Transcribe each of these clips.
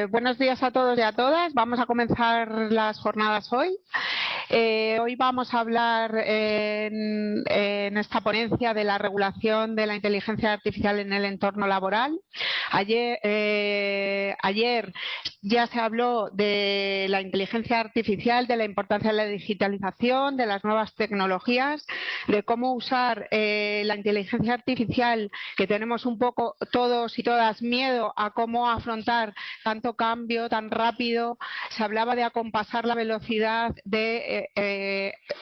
Buenos días a todos y a todas. Vamos a comenzar las jornadas hoy. Hoy vamos a hablar en esta ponencia de la regulación de la inteligencia artificial en el entorno laboral. Ayer ya se habló de la inteligencia artificial, de la importancia de la digitalización, de las nuevas tecnologías, de cómo usar la inteligencia artificial, que tenemos un poco todos y todas miedo a cómo afrontar tanto cambio tan rápido. Se hablaba de acompasar la velocidad, de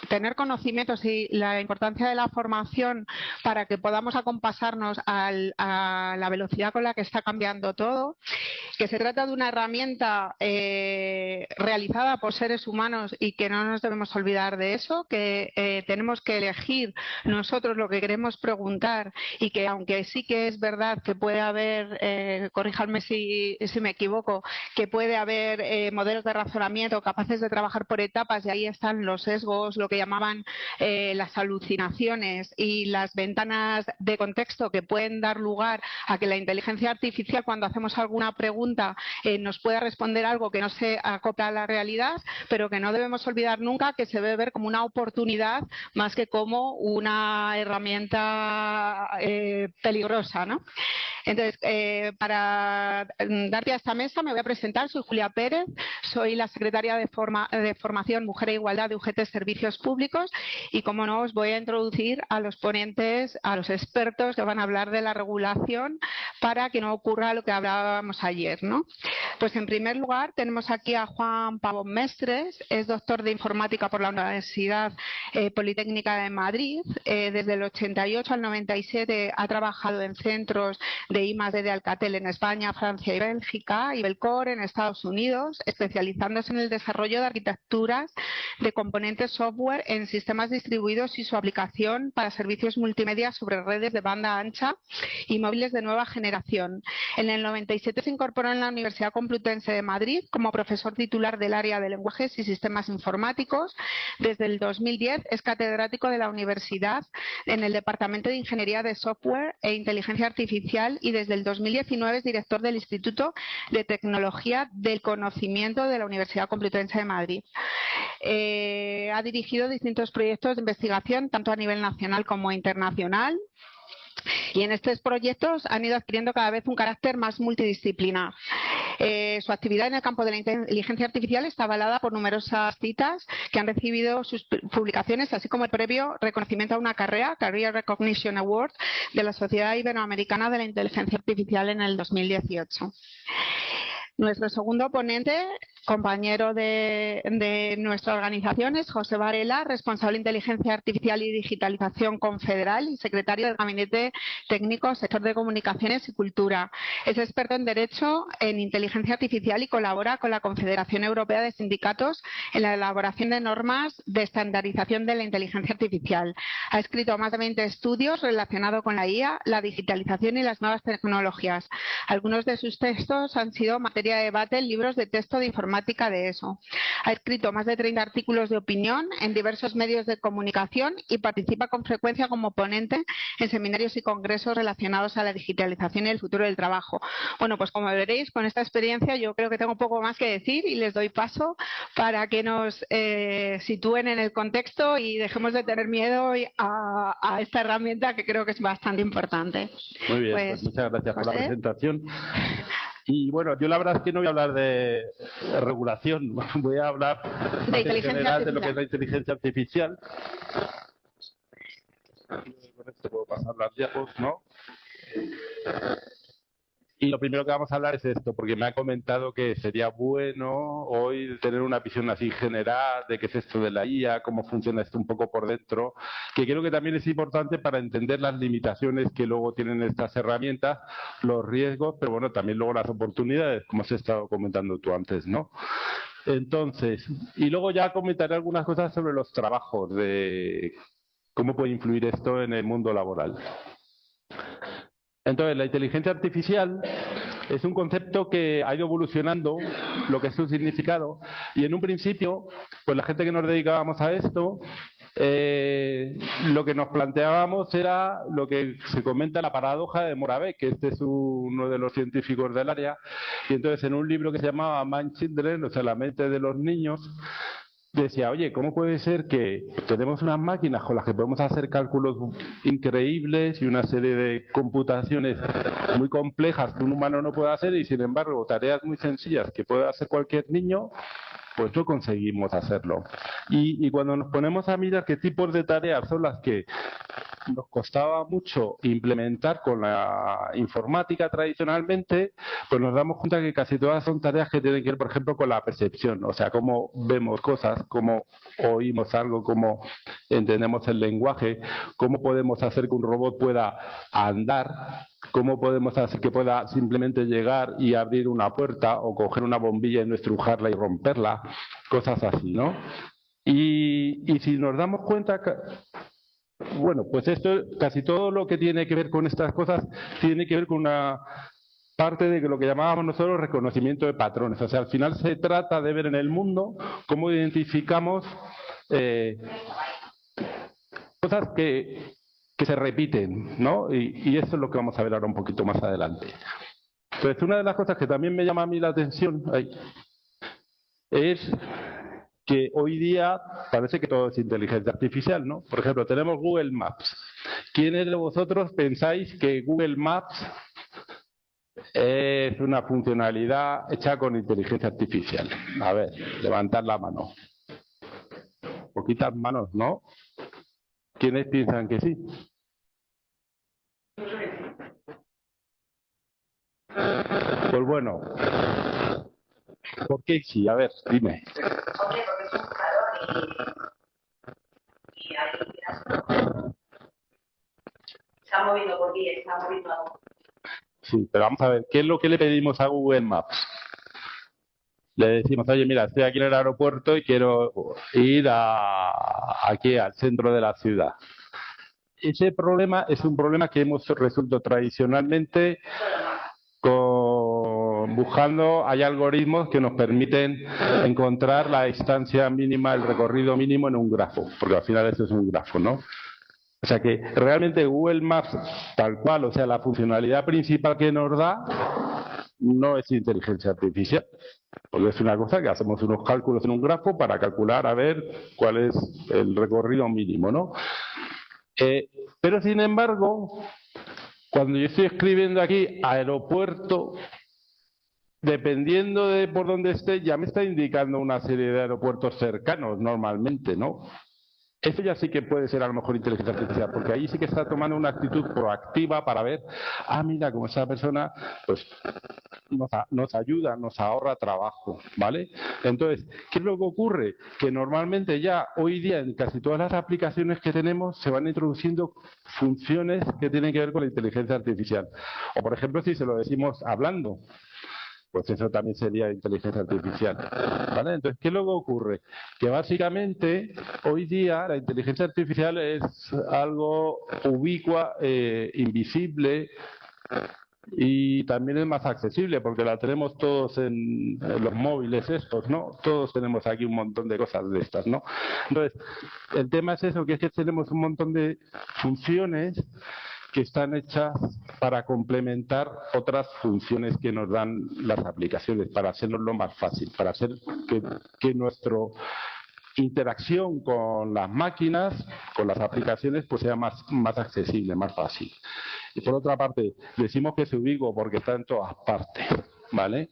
tener conocimientos y la importancia de la formación para que podamos acompasarnos a la velocidad con la que está cambiando todo, que se trata de una herramienta realizada por seres humanos y que no nos debemos olvidar de eso, que tenemos que elegir nosotros lo que queremos preguntar y que, aunque sí que es verdad que puede haber, corríjanme si me equivoco, que puede haber modelos de razonamiento capaces de trabajar por etapas, y ahí están los sesgos, lo que llamaban las alucinaciones y las ventanas de contexto que pueden dar lugar a que la inteligencia artificial, cuando hacemos alguna pregunta, nos pueda responder algo que no se acopla a la realidad, pero que no debemos olvidar nunca que se debe ver como una oportunidad más que como una herramienta peligrosa, ¿no? Entonces, para dar pie a esta mesa me voy a presentar. Soy Julia Pérez, soy la secretaria de Formación, Mujer e Igualdad de UGT Servicios Públicos, y como no, os voy a introducir a los ponentes, a los expertos que van a hablar de la regulación para que no ocurra lo que hablábamos ayer, ¿no? Pues en primer lugar tenemos aquí a Juan Pavón Mestres, es doctor de Informática por la Universidad Politécnica de Madrid. Desde el 88 al 97 ha trabajado en centros de I+D de Alcatel en España, Francia y Bélgica, y Belcor en Estados Unidos, especializándose en el desarrollo de arquitecturas de componentes software en sistemas distribuidos y su aplicación para servicios multimedia sobre redes de banda ancha y móviles de nueva generación. En el 97 se incorporó en la Universidad Complutense de Madrid como profesor titular del área de lenguajes y sistemas informáticos. Desde el 2010 es catedrático de la universidad en el Departamento de Ingeniería de Software e Inteligencia Artificial, y desde el 2019 es director del Instituto de Tecnología del Conocimiento de la Universidad Complutense de Madrid. Ha dirigido distintos proyectos de investigación, tanto a nivel nacional como internacional, y en estos proyectos han ido adquiriendo cada vez un carácter más multidisciplinar. Su actividad en el campo de la inteligencia artificial está avalada por numerosas citas que han recibido sus publicaciones, así como el previo reconocimiento a una carrera, Career Recognition Award, de la Sociedad Iberoamericana de la Inteligencia Artificial en el 2018. Nuestro segundo ponente, compañero de nuestra organización, es José Varela, responsable de Inteligencia Artificial y Digitalización Confederal y secretario del Gabinete Técnico Sector de Comunicaciones y Cultura. Es experto en Derecho en Inteligencia Artificial y colabora con la Confederación Europea de Sindicatos en la elaboración de normas de estandarización de la inteligencia artificial. Ha escrito más de 20 estudios relacionados con la IA, la digitalización y las nuevas tecnologías. Algunos de sus textos han sido materia de debate en libros de texto de informática de ESO. Ha escrito más de 30 artículos de opinión en diversos medios de comunicación y participa con frecuencia como ponente en seminarios y congresos relacionados a la digitalización y el futuro del trabajo. Bueno, pues como veréis, con esta experiencia yo creo que tengo poco más que decir y les doy paso para que nos sitúen en el contexto y dejemos de tener miedo a esta herramienta, que creo que es bastante importante. Muy bien, pues muchas gracias por la presentación. Y bueno, yo la verdad es que no voy a hablar de regulación, voy a hablar más en general de lo que es la inteligencia artificial. Con esto puedo pasar las diapos, ¿no? Y lo primero que vamos a hablar es esto, porque me ha comentado que sería bueno hoy tener una visión así general de qué es esto de la IA, cómo funciona esto un poco por dentro, que creo que también es importante para entender las limitaciones que luego tienen estas herramientas, los riesgos, pero bueno, también luego las oportunidades, como has estado comentando tú antes, ¿no? Entonces, y luego ya comentaré algunas cosas sobre los trabajos, de cómo puede influir esto en el mundo laboral. Entonces, la inteligencia artificial es un concepto que ha ido evolucionando, lo que es su significado, y en un principio, pues la gente que nos dedicábamos a esto, lo que nos planteábamos era lo que se comenta la paradoja de Moravec, que este es uno de los científicos del área, y entonces en un libro que se llamaba Mind Children, o sea, la mente de los niños, decía, oye, ¿cómo puede ser que tenemos unas máquinas con las que podemos hacer cálculos increíbles y una serie de computaciones muy complejas que un humano no puede hacer y sin embargo tareas muy sencillas que puede hacer cualquier niño, pues no conseguimos hacerlo? Y cuando nos ponemos a mirar qué tipos de tareas son las que nos costaba mucho implementar con la informática tradicionalmente, pues nos damos cuenta que casi todas son tareas que tienen que ver, por ejemplo, con la percepción, o sea, cómo vemos cosas, cómo oímos algo, cómo entendemos el lenguaje, cómo podemos hacer que un robot pueda andar, cómo podemos hacer que pueda simplemente llegar y abrir una puerta o coger una bombilla y no estrujarla y romperla, cosas así, ¿no? Y si nos damos cuenta, bueno, pues esto, casi todo lo que tiene que ver con estas cosas tiene que ver con una parte de lo que llamábamos nosotros reconocimiento de patrones. O sea, al final se trata de ver en el mundo cómo identificamos cosas que se repiten, ¿no? Y eso es lo que vamos a ver ahora un poquito más adelante. Entonces, una de las cosas que también me llama a mí la atención es que hoy día parece que todo es inteligencia artificial, ¿no? Por ejemplo, tenemos Google Maps. ¿Quiénes de vosotros pensáis que Google Maps es una funcionalidad hecha con inteligencia artificial? A ver, levantad la mano. Poquitas manos, ¿no? ¿Quiénes piensan que sí? Pues bueno, ¿por qué sí? A ver, dime. Porque es un buscador y ahí está moviendo por aquí, está moviendo algo. Sí, pero vamos a ver, ¿qué es lo que le pedimos a Google Maps? Le decimos, oye, mira, estoy aquí en el aeropuerto y quiero ir aquí al centro de la ciudad. Ese problema es un problema que hemos resuelto tradicionalmente buscando, hay algoritmos que nos permiten encontrar la distancia mínima, el recorrido mínimo en un grafo, porque al final eso es un grafo, ¿no? O sea que realmente Google Maps, tal cual, o sea, la funcionalidad principal que nos da no es inteligencia artificial, porque es una cosa que hacemos unos cálculos en un grafo para calcular a ver cuál es el recorrido mínimo, ¿no? Pero sin embargo, cuando yo estoy escribiendo aquí aeropuerto, dependiendo de por dónde esté, ya me está indicando una serie de aeropuertos cercanos normalmente, ¿no? Eso ya sí que puede ser a lo mejor inteligencia artificial, porque ahí sí que está tomando una actitud proactiva para ver, mira, como esa persona pues nos ayuda, nos ahorra trabajo, ¿vale? Entonces, ¿qué es lo que ocurre? Que normalmente ya hoy día en casi todas las aplicaciones que tenemos se van introduciendo funciones que tienen que ver con la inteligencia artificial. O por ejemplo, si se lo decimos hablando, pues eso también sería inteligencia artificial, ¿vale? Entonces, ¿qué es lo que ocurre? Que básicamente hoy día la inteligencia artificial es algo ubicua, invisible y también es más accesible porque la tenemos todos en los móviles estos, ¿no? Todos tenemos aquí un montón de cosas de estas, ¿no? Entonces, el tema es eso, que es que tenemos un montón de funciones que están hechas para complementar otras funciones que nos dan las aplicaciones, para hacerlo más fácil, para hacer que nuestra interacción con las máquinas, con las aplicaciones, pues sea más accesible, más fácil. Y por otra parte, decimos que es ubicuo porque está en todas partes, ¿vale?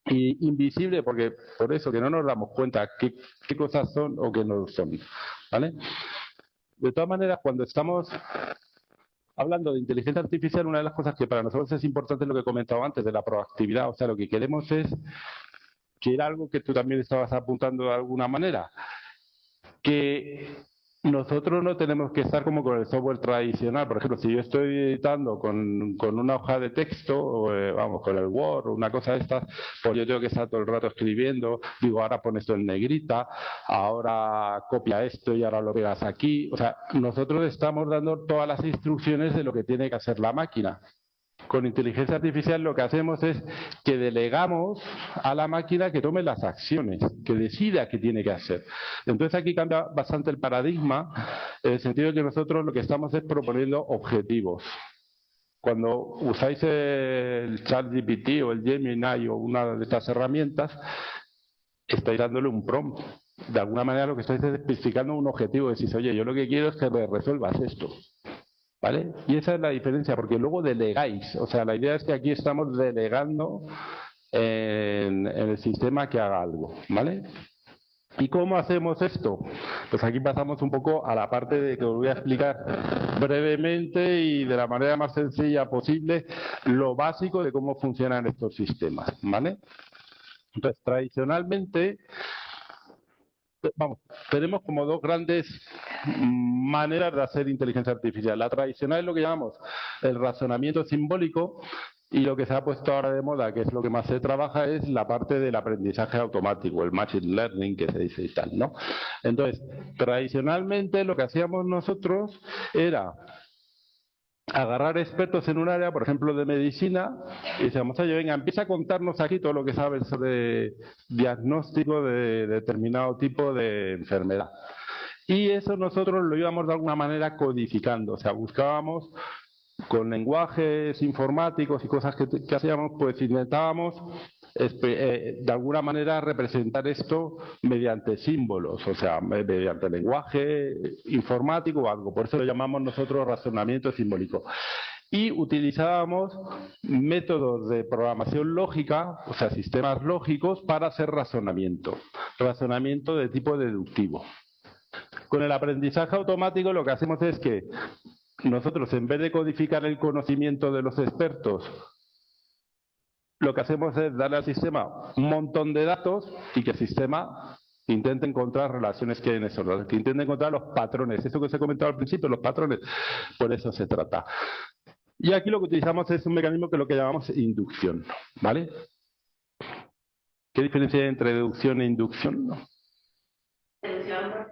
Y invisible porque por eso que no nos damos cuenta qué cosas son o qué no son, ¿vale? De todas maneras, cuando estamos hablando de inteligencia artificial, una de las cosas que para nosotros es importante es lo que he comentado antes, de la proactividad. O sea, lo que queremos es, que era algo que tú también estabas apuntando de alguna manera, que nosotros no tenemos que estar como con el software tradicional. Por ejemplo, si yo estoy editando con una hoja de texto, vamos, con el Word o una cosa de estas, pues yo tengo que estar todo el rato escribiendo, digo, ahora pon esto en negrita, ahora copia esto y ahora lo pegas aquí. O sea, nosotros estamos dando todas las instrucciones de lo que tiene que hacer la máquina. Con inteligencia artificial lo que hacemos es que delegamos a la máquina que tome las acciones, que decida qué tiene que hacer. Entonces aquí cambia bastante el paradigma, en el sentido de que nosotros lo que estamos es proponiendo objetivos. Cuando usáis el ChatGPT o el Gemini o una de estas herramientas, estáis dándole un prompt. De alguna manera lo que estáis es especificando un objetivo. Decís, oye, yo lo que quiero es que me resuelvas esto. ¿Vale? Y esa es la diferencia, porque luego delegáis. O sea, la idea es que aquí estamos delegando en el sistema que haga algo. ¿Vale? ¿Y cómo hacemos esto? Pues aquí pasamos un poco a la parte de que os voy a explicar brevemente y de la manera más sencilla posible lo básico de cómo funcionan estos sistemas. ¿Vale? Entonces, tradicionalmente, tenemos como dos grandes maneras de hacer inteligencia artificial. La tradicional es lo que llamamos el razonamiento simbólico, y lo que se ha puesto ahora de moda, que es lo que más se trabaja, es la parte del aprendizaje automático, el machine learning que se dice y tal, ¿no? Entonces, tradicionalmente lo que hacíamos nosotros era agarrar expertos en un área, por ejemplo, de medicina, y decíamos, oye, venga, empieza a contarnos aquí todo lo que sabes sobre diagnóstico de determinado tipo de enfermedad. Y eso nosotros lo íbamos de alguna manera codificando, o sea, buscábamos con lenguajes informáticos y cosas que hacíamos, pues intentábamos de alguna manera representar esto mediante símbolos, o sea, mediante lenguaje informático o algo. Por eso lo llamamos nosotros razonamiento simbólico. Y utilizábamos métodos de programación lógica, o sea, sistemas lógicos, para hacer razonamiento de tipo deductivo. Con el aprendizaje automático lo que hacemos es que nosotros, en vez de codificar el conocimiento de los expertos, lo que hacemos es darle al sistema un montón de datos y que el sistema intente encontrar relaciones que hay en eso, que intente encontrar los patrones. Eso que os he comentado al principio, los patrones, por eso se trata. Y aquí lo que utilizamos es un mecanismo que es lo que llamamos inducción, ¿vale? ¿Qué diferencia hay entre deducción e inducción? Deducción,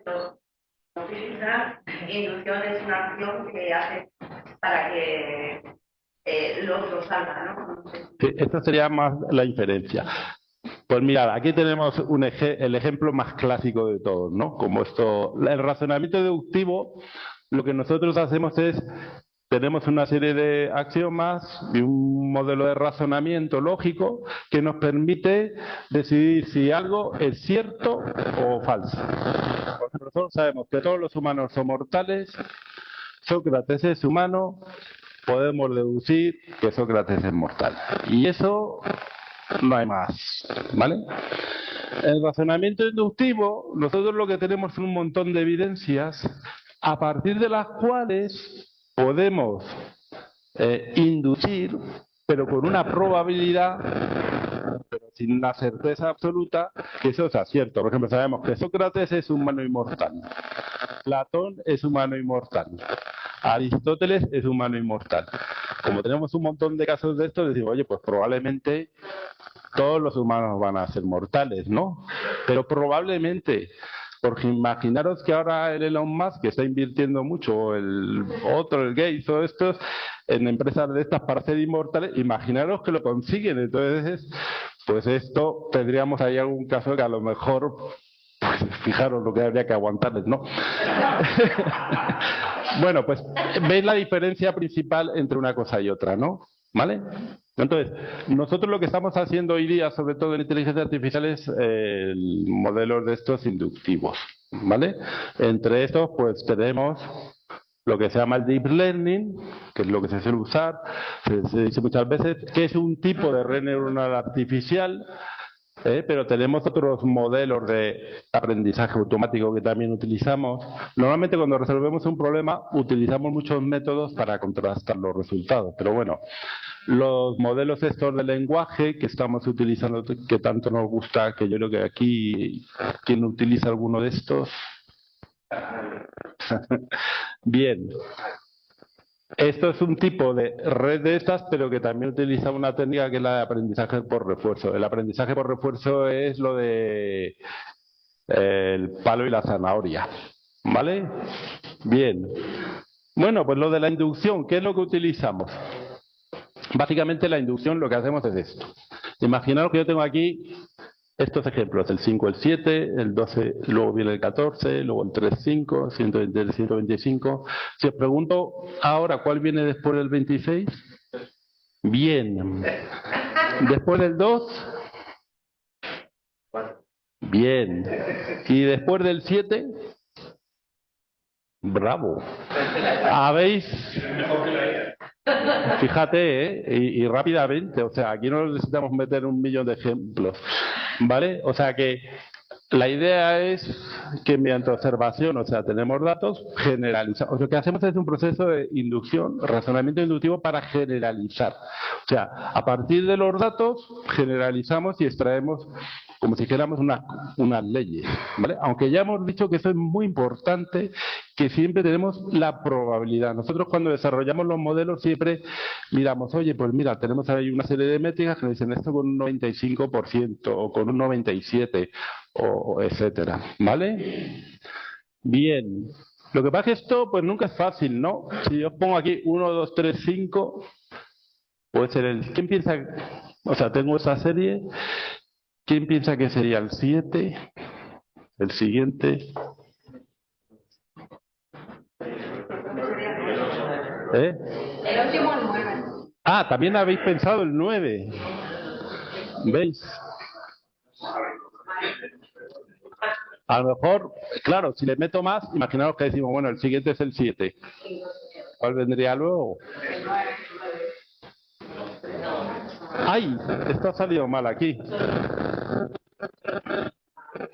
inducción es una acción que hace para que lo otro salga, ¿no? Esta sería más la diferencia. Pues mirad, aquí tenemos el ejemplo más clásico de todos, ¿no? Como esto, el razonamiento deductivo, lo que nosotros hacemos es, tenemos una serie de axiomas y un modelo de razonamiento lógico que nos permite decidir si algo es cierto o falso. Porque nosotros sabemos que todos los humanos son mortales, Sócrates es humano, podemos deducir que Sócrates es mortal. Y eso no hay más, ¿vale? El razonamiento inductivo, nosotros lo que tenemos es un montón de evidencias a partir de las cuales podemos inducir, pero con una probabilidad, pero sin una certeza absoluta, que eso sea cierto. Por ejemplo, sabemos que Sócrates es humano inmortal, Platón es humano inmortal, Aristóteles es humano inmortal. Como tenemos un montón de casos de esto, decimos, oye, pues probablemente todos los humanos van a ser mortales, ¿no? Pero probablemente, porque imaginaros que ahora el Elon Musk, que está invirtiendo mucho, el Gates, todos estos, en empresas de estas para ser inmortales, imaginaros que lo consiguen. Entonces, pues esto, tendríamos ahí algún caso que a lo mejor, pues fijaros lo que habría que aguantarles, ¿no? Bueno, pues veis la diferencia principal entre una cosa y otra, ¿no? ¿Vale? Entonces, nosotros lo que estamos haciendo hoy día, sobre todo en inteligencia artificial, es modelos de estos inductivos, ¿vale? Entre estos, pues tenemos lo que se llama el deep learning, que es lo que se suele usar, se dice muchas veces, que es un tipo de red neuronal artificial, pero tenemos otros modelos de aprendizaje automático que también utilizamos. Normalmente cuando resolvemos un problema utilizamos muchos métodos para contrastar los resultados, pero bueno, los modelos estos de lenguaje que estamos utilizando, que tanto nos gusta, que yo creo que aquí, ¿quién utiliza alguno de estos? Bien. Esto es un tipo de red de estas, pero que también utiliza una técnica que es la de aprendizaje por refuerzo. El aprendizaje por refuerzo es lo de el palo y la zanahoria, ¿vale? Bien. Bueno, pues lo de la inducción, ¿qué es lo que utilizamos? Básicamente la inducción lo que hacemos es esto. Imaginaos que yo tengo aquí estos ejemplos, el 5, el 7, el 12, luego viene el 14, luego el 3, 5, 120, 125. Si os pregunto ahora cuál viene después del 26, bien. Después del 2, bien. Y después del 7, bravo. ¿Habéis? Fíjate, y rápidamente, o sea, aquí no necesitamos meter 1.000.000 de ejemplos, ¿vale? O sea que la idea es que mediante observación, o sea, tenemos datos, generalizamos. Lo que hacemos es un proceso de inducción, razonamiento inductivo para generalizar. O sea, a partir de los datos, generalizamos y extraemos como si dijéramos unas leyes, ¿vale? Aunque ya hemos dicho que eso es muy importante, que siempre tenemos la probabilidad. Nosotros cuando desarrollamos los modelos siempre miramos, oye, pues mira, tenemos ahí una serie de métricas que nos dicen esto con un 95% o con un 97%, o etcétera, ¿vale? Bien. Lo que pasa es que esto pues nunca es fácil, ¿no? Si yo pongo aquí 1, 2, 3, 5, puede ser el... ¿Quién piensa? O sea, tengo esa serie... ¿Quién piensa que sería el 7? El siguiente. ¿Eh? El último, el 9. Ah, también habéis pensado el 9. ¿Veis? A lo mejor, claro, si le meto más, imaginaos que decimos, bueno, el siguiente es el 7. ¿Cuál vendría luego? ¡Ay! Esto ha salido mal aquí.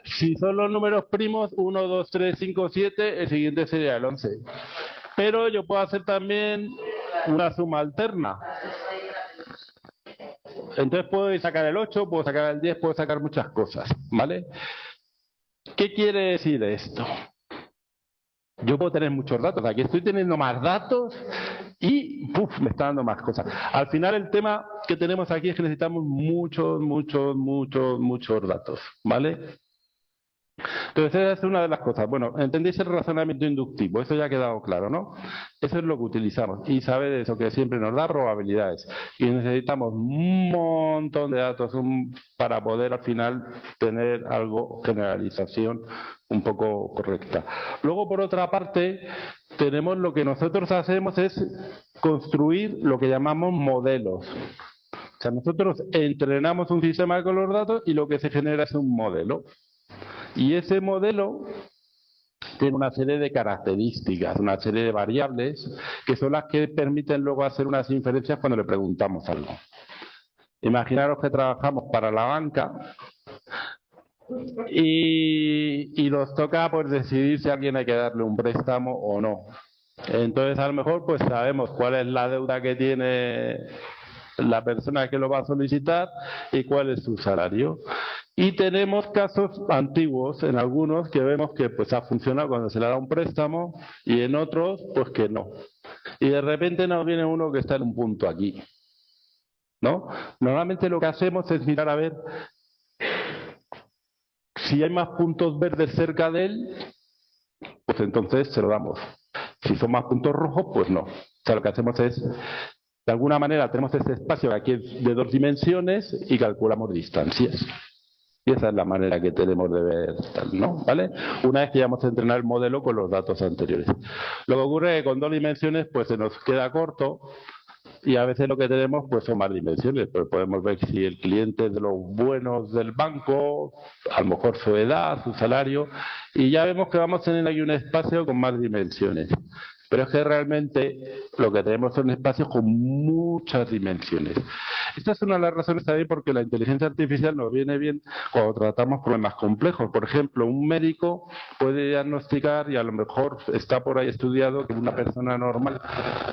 Si son los números primos, 1, 2, 3, 5, 7, el siguiente sería el 11. Pero yo puedo hacer también una suma alterna. Entonces puedo sacar el 8, puedo sacar el 10, puedo sacar muchas cosas, ¿vale? ¿Qué quiere decir esto? Yo puedo tener muchos datos. Aquí estoy teniendo más datos y me está dando más cosas. Al final el tema que tenemos aquí es que necesitamos muchos datos, ¿vale? Entonces esa es una de las cosas. Bueno, entendéis el razonamiento inductivo, eso ya ha quedado claro, ¿no? Eso es lo que utilizamos. Y sabéis eso, que siempre nos da probabilidades. Y necesitamos un montón de datos para poder al final tener algo, generalización un poco correcta. Luego, por otra parte, tenemos lo que nosotros hacemos es construir lo que llamamos modelos. O sea, nosotros entrenamos un sistema con los datos y lo que se genera es un modelo. Y ese modelo tiene una serie de características, una serie de variables que son las que permiten luego hacer unas inferencias cuando le preguntamos algo. Imaginaros que trabajamos para la banca y nos toca pues decidir si a alguien hay que darle un préstamo o no. Entonces a lo mejor pues sabemos cuál es la deuda que tiene la persona que lo va a solicitar y cuál es su salario. Y tenemos casos antiguos en algunos que vemos que pues ha funcionado cuando se le da un préstamo y en otros pues que no. Y de repente nos viene uno que está en un punto aquí, ¿no? Normalmente lo que hacemos es mirar a ver si hay más puntos verdes cerca de él, pues entonces se lo damos. Si son más puntos rojos, pues no. O sea, lo que hacemos es, de alguna manera tenemos este espacio aquí de 2 dimensiones y calculamos distancias. Y esa es la manera que tenemos de ver, ¿no? ¿Vale? Una vez que ya hemos entrenado el modelo con los datos anteriores. Lo que ocurre es que con 2 dimensiones pues se nos queda corto y a veces lo que tenemos pues son más dimensiones. Pues podemos ver si el cliente es de los buenos del banco, a lo mejor su edad, su salario, y ya vemos que vamos a tener aquí un espacio con más dimensiones. Pero es que realmente lo que tenemos son espacios con muchas dimensiones. Esta es una de las razones también porque la inteligencia artificial nos viene bien cuando tratamos problemas complejos. Por ejemplo, un médico puede diagnosticar y a lo mejor está por ahí estudiado que una persona normal,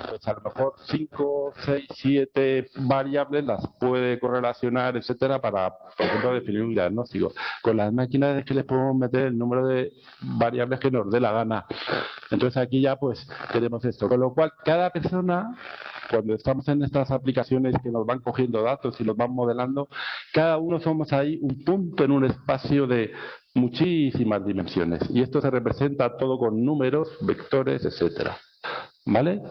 pues a lo mejor 5, 6, 7 variables las puede correlacionar, etcétera, para, por ejemplo, definir un diagnóstico. Con las máquinas es que les podemos meter el número de variables que nos dé la gana. Entonces aquí ya pues tenemos esto, con lo cual cada persona, cuando estamos en estas aplicaciones que nos van cogiendo datos y los van modelando, cada uno somos ahí un punto en un espacio de muchísimas dimensiones y esto se representa todo con números, vectores, etcétera, ¿vale?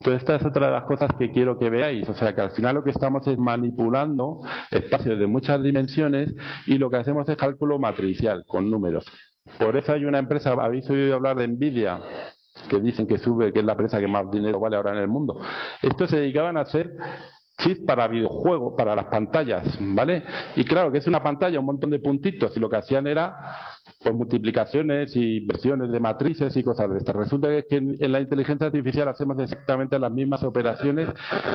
Entonces esta es otra de las cosas que quiero que veáis, o sea que al final lo que estamos es manipulando espacios de muchas dimensiones y lo que hacemos es cálculo matricial con números. Por eso hay una empresa, habéis oído hablar de Nvidia, que dicen que es la empresa que más dinero vale ahora en el mundo. Estos se dedicaban a hacer chips para videojuegos, para las pantallas, ¿vale? Y claro que es una pantalla, un montón de puntitos, y lo que hacían era pues multiplicaciones y versiones de matrices y cosas de estas. Resulta que en la inteligencia artificial hacemos exactamente las mismas operaciones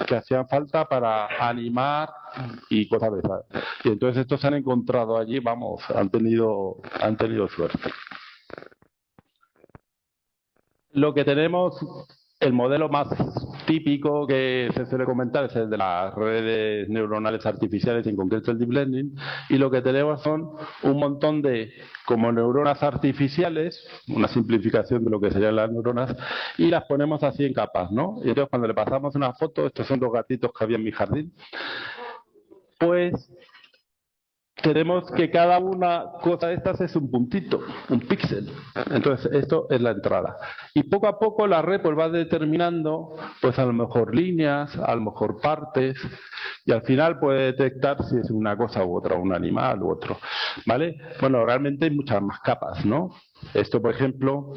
que hacían falta para animar y cosas de esas. Y entonces estos se han encontrado allí, vamos, han tenido suerte. Lo que tenemos, el modelo más típico que se suele comentar es el de las redes neuronales artificiales, en concreto el Deep Learning, y lo que tenemos son un montón de como neuronas artificiales, una simplificación de lo que serían las neuronas, y las ponemos así en capas, ¿no? Y entonces cuando le pasamos una foto, estos son los gatitos que había en mi jardín, pues tenemos que cada una cosa de estas es un puntito, un píxel. Entonces, esto es la entrada. Y poco a poco la red pues va determinando, pues a lo mejor líneas, a lo mejor partes, y al final puede detectar si es una cosa u otra, un animal u otro. ¿Vale? Bueno, realmente hay muchas más capas, ¿no? Esto, por ejemplo,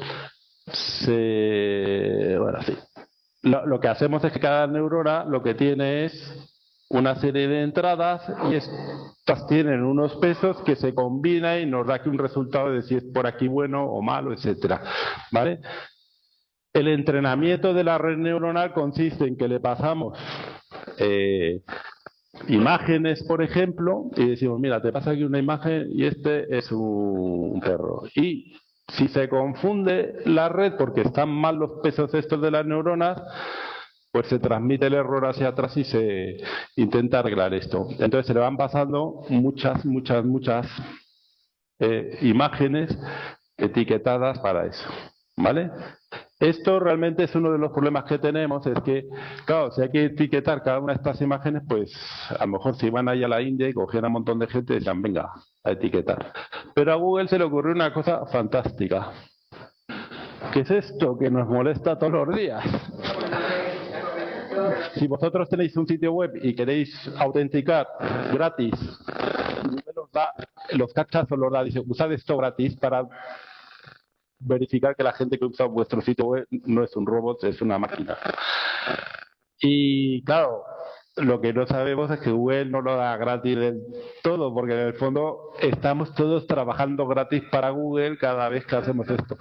bueno, sí. Lo que hacemos es que cada neurona lo que tiene es una serie de entradas y estas tienen unos pesos que se combinan y nos da aquí un resultado de si es por aquí bueno o malo, etcétera. ¿Vale? El entrenamiento de la red neuronal consiste en que le pasamos imágenes, por ejemplo, y decimos, mira, te pasa aquí una imagen y este es un perro. Y si se confunde la red porque están mal los pesos estos de las neuronas, pues se transmite el error hacia atrás y se intenta arreglar esto. Entonces se le van pasando muchas imágenes etiquetadas para eso, ¿vale? Esto realmente es uno de los problemas que tenemos, es que, claro, si hay que etiquetar cada una de estas imágenes, pues a lo mejor si van ahí a la India y cogían a un montón de gente y decían, venga, a etiquetar. Pero a Google se le ocurrió una cosa fantástica. ¿Qué es esto que nos molesta todos los días? Si vosotros tenéis un sitio web y queréis autenticar gratis, los cachas os los da, dice, usad esto gratis para verificar que la gente que usa vuestro sitio web no es un robot, es una máquina. Y claro, lo que no sabemos es que Google no lo da gratis del todo, porque en el fondo estamos todos trabajando gratis para Google cada vez que hacemos esto.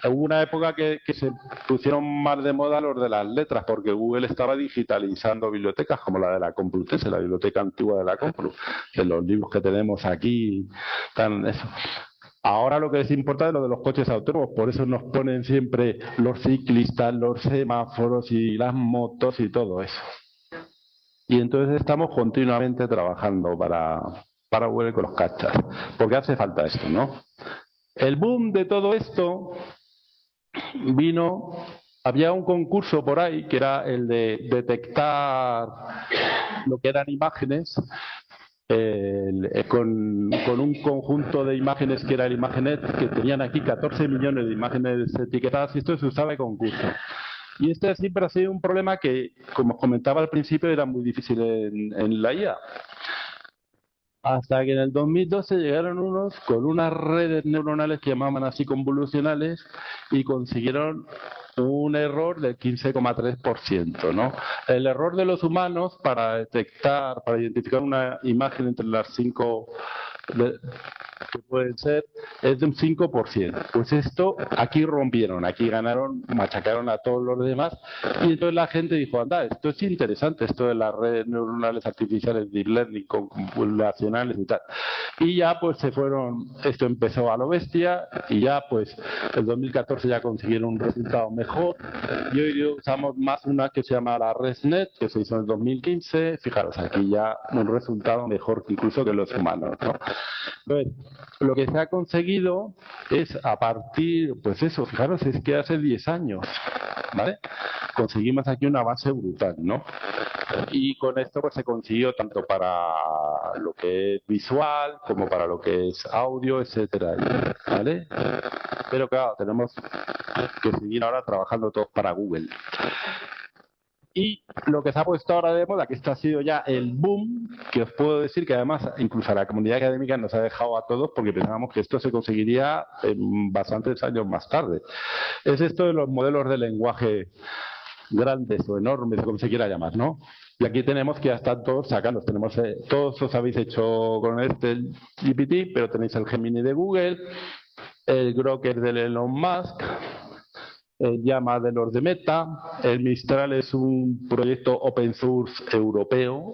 Hubo una época que se pusieron más de moda los de las letras, porque Google estaba digitalizando bibliotecas como la de la Complutense, la biblioteca antigua de la Complu, de los libros que tenemos aquí, eso. Ahora lo que les importa es lo de los coches autónomos, por eso nos ponen siempre los ciclistas, los semáforos y las motos y todo eso. Y entonces estamos continuamente trabajando para Google con los cachas, porque hace falta esto, ¿no? El boom de todo esto vino, había un concurso por ahí que era el de detectar lo que eran imágenes, con un conjunto de imágenes que era el Imagenet, que tenían aquí 14 millones de imágenes etiquetadas, y esto se usaba en concurso. Y este siempre ha sido un problema que, como os comentaba al principio, era muy difícil en la IA. Hasta que en el 2012 llegaron unos con unas redes neuronales que llamaban así convolucionales y consiguieron un error del 15,3%, ¿no? El error de los humanos para detectar, para identificar una imagen entre las 5 que pueden ser, es de un 5%. Pues esto, aquí rompieron, aquí ganaron, machacaron a todos los demás, y entonces la gente dijo, anda, esto es interesante, esto de las redes neuronales artificiales, deep learning, convolucionales y tal. Y ya pues se fueron, esto empezó a lo bestia, y ya pues el 2014 ya consiguieron un resultado mejor, y hoy usamos más una que se llama la ResNet, que se hizo en el 2015, fijaros, aquí ya un resultado mejor que incluso que los humanos, ¿no? Entonces, lo que se ha conseguido es a partir, pues eso, fijaros, es que hace 10 años, ¿vale? Conseguimos aquí una base brutal, ¿no? Y con esto pues se consiguió tanto para lo que es visual como para lo que es audio, etcétera, ¿vale? Pero claro, tenemos que seguir ahora trabajando todos para Google. Y lo que se ha puesto ahora de moda, que esto ha sido ya el boom, que os puedo decir que además incluso a la comunidad académica nos ha dejado a todos porque pensábamos que esto se conseguiría bastantes años más tarde, es esto de los modelos de lenguaje grandes o enormes, como se quiera llamar, ¿no? Y aquí tenemos que ya están todos sacados. Tenemos, todos os habéis hecho con este GPT, pero tenéis el Gemini de Google, el Grok de Elon Musk, el Llama de los de Meta, el Mistral es un proyecto open source europeo,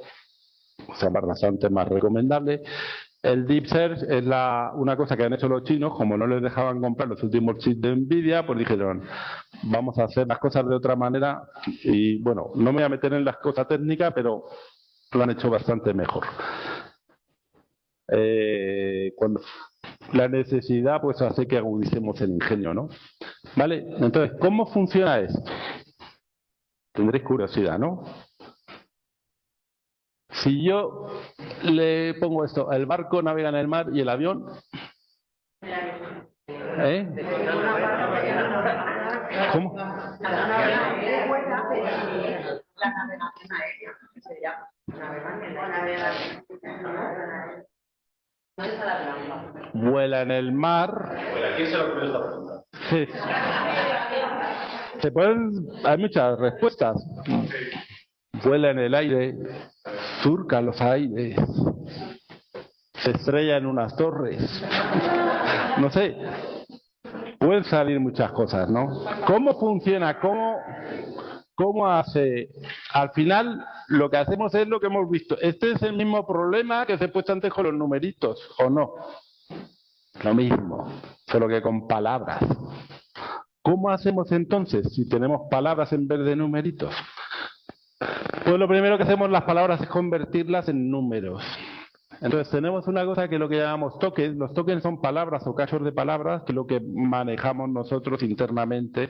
o sea, bastante más recomendable. El Deep Search es una cosa que han hecho los chinos, como no les dejaban comprar los últimos chips de Nvidia, pues dijeron, vamos a hacer las cosas de otra manera y bueno, no me voy a meter en las cosas técnicas, pero lo han hecho bastante mejor. Cuando la necesidad pues hace que agudicemos el ingenio, ¿no? ¿Vale? Entonces, ¿cómo funciona esto? Tendréis curiosidad, ¿no? Si yo le pongo esto, el barco navega en el mar y el avión, ¿eh? ¿Cómo? La navegación aérea, que se llama. Vuela en el mar. ¿Quién se lo ocurrió esta pregunta? Sí. Hay muchas respuestas. Vuela en el aire, surca los aires, se estrella en unas torres. No sé, pueden salir muchas cosas, ¿no? ¿Cómo funciona? ¿Cómo hace? Al final, lo que hacemos es lo que hemos visto. Este es el mismo problema que se he puesto antes con los numeritos, ¿o no? Lo mismo, solo que con palabras. ¿Cómo hacemos entonces si tenemos palabras en vez de numeritos? Pues lo primero que hacemos las palabras es convertirlas en números. Entonces tenemos una cosa que es lo que llamamos tokens. Los tokens son palabras o cachos de palabras, que es lo que manejamos nosotros internamente.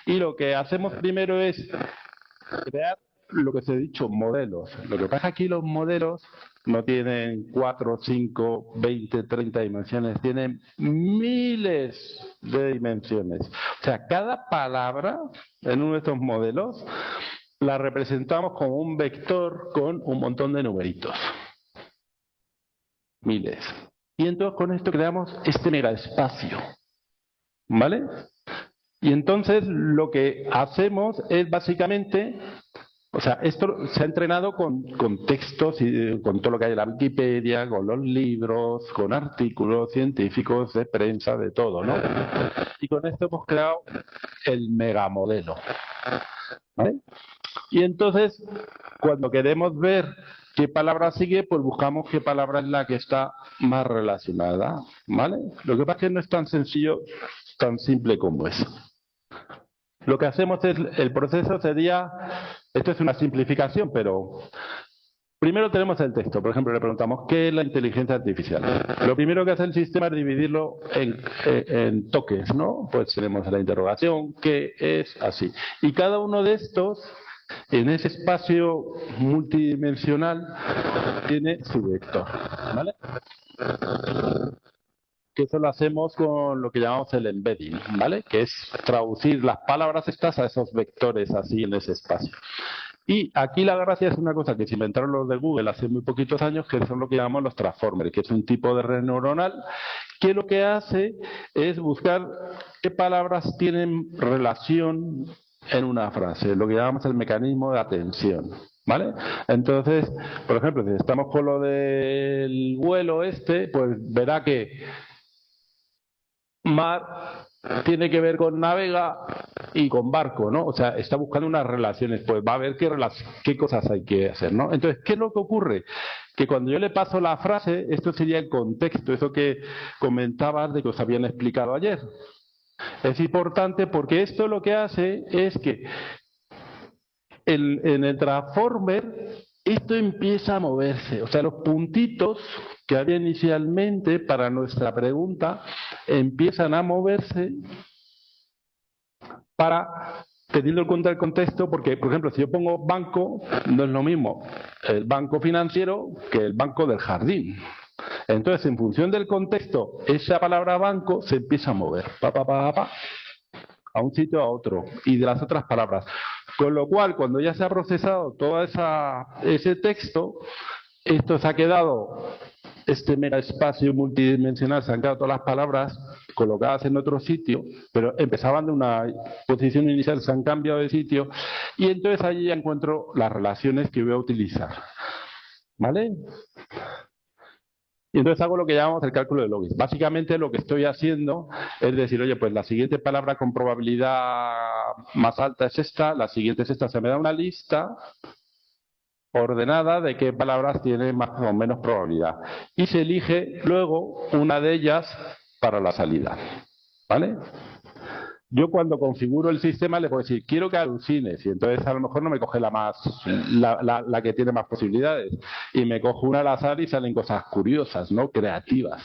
Y lo que hacemos primero es crear lo que se ha dicho, modelos. Lo que pasa aquí los modelos no tienen 4, 5, 20, 30 dimensiones, tienen miles de dimensiones. O sea, cada palabra en uno de estos modelos la representamos como un vector con un montón de numeritos. Miles. Y entonces con esto creamos este megaespacio. ¿Vale? Y entonces lo que hacemos es básicamente, o sea, esto se ha entrenado con textos y con todo lo que hay en la Wikipedia, con los libros, con artículos científicos, de prensa, de todo, ¿no? Y con esto hemos creado el megamodelo. ¿Vale? Y entonces, cuando queremos ver qué palabra sigue, pues buscamos qué palabra es la que está más relacionada, ¿vale? Lo que pasa es que no es tan sencillo, tan simple como eso. Lo que hacemos es, el proceso sería, esto es una simplificación, pero primero tenemos el texto. Por ejemplo, le preguntamos, ¿qué es la inteligencia artificial? Lo primero que hace el sistema es dividirlo en toques, ¿no? Pues tenemos la interrogación, ¿qué es? Así. Y cada uno de estos, en ese espacio multidimensional, tiene su vector, ¿vale? Que eso lo hacemos con lo que llamamos el embedding, ¿vale? Que es traducir las palabras estas a esos vectores así en ese espacio. Y aquí la gracia es una cosa que se inventaron los de Google hace muy poquitos años, que son lo que llamamos los transformers, que es un tipo de red neuronal que lo que hace es buscar qué palabras tienen relación en una frase, lo que llamamos el mecanismo de atención, ¿vale? Entonces, por ejemplo, si estamos con lo del vuelo pues verá que mar tiene que ver con navega y con barco, ¿no? O sea, está buscando unas relaciones, pues va a ver qué cosas hay que hacer, ¿no? Entonces, ¿qué es lo que ocurre? Que cuando yo le paso la frase, esto sería el contexto, eso que comentabas de que os habían explicado ayer. Es importante porque esto lo que hace es que en el transformer esto empieza a moverse, o sea, los puntitos que había inicialmente para nuestra pregunta empiezan a moverse para, teniendo en cuenta el contexto, porque, por ejemplo, si yo pongo banco, no es lo mismo el banco financiero que el banco del jardín. Entonces, en función del contexto, esa palabra banco se empieza a mover, a un sitio a otro, y de las otras palabras. Con lo cual, cuando ya se ha procesado todo ese texto, esto se ha quedado, este mega espacio multidimensional, se han quedado todas las palabras colocadas en otro sitio, pero empezaban de una posición inicial, se han cambiado de sitio, y entonces allí ya encuentro las relaciones que voy a utilizar. ¿Vale? Y entonces hago lo que llamamos el cálculo de logis. Básicamente lo que estoy haciendo es decir, oye, pues la siguiente palabra con probabilidad más alta es esta, la siguiente es esta. Se me da una lista ordenada de qué palabras tienen más o menos probabilidad. Y se elige luego una de ellas para la salida. ¿Vale? Yo cuando configuro el sistema le puedo decir, quiero que alucines, y entonces a lo mejor no me coge la que tiene más posibilidades, y me cojo una al azar y salen cosas curiosas, ¿no? Creativas.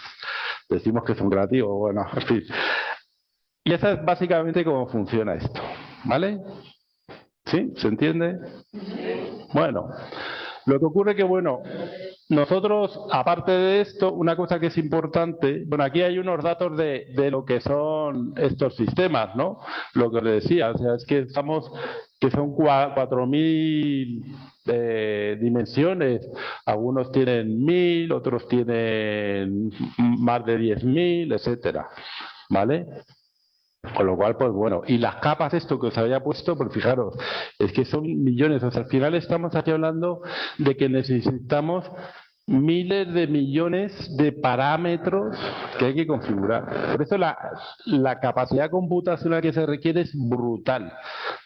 Decimos que son creativos, bueno, en fin. Y esa es básicamente cómo funciona esto, ¿vale? ¿Sí? ¿Se entiende? Bueno, lo que ocurre que, bueno, nosotros, aparte de esto, una cosa que es importante, bueno, aquí hay unos datos de lo que son estos sistemas, ¿no? Lo que les decía, o sea, es que estamos, que son 4.000 dimensiones, algunos tienen 1.000, otros tienen más de 10.000, etcétera, ¿vale? Con lo cual, pues bueno, y las capas, esto que os había puesto, pues fijaros, es que son millones, o sea, al final estamos aquí hablando de que necesitamos miles de millones de parámetros que hay que configurar. Por eso la capacidad computacional que se requiere es brutal.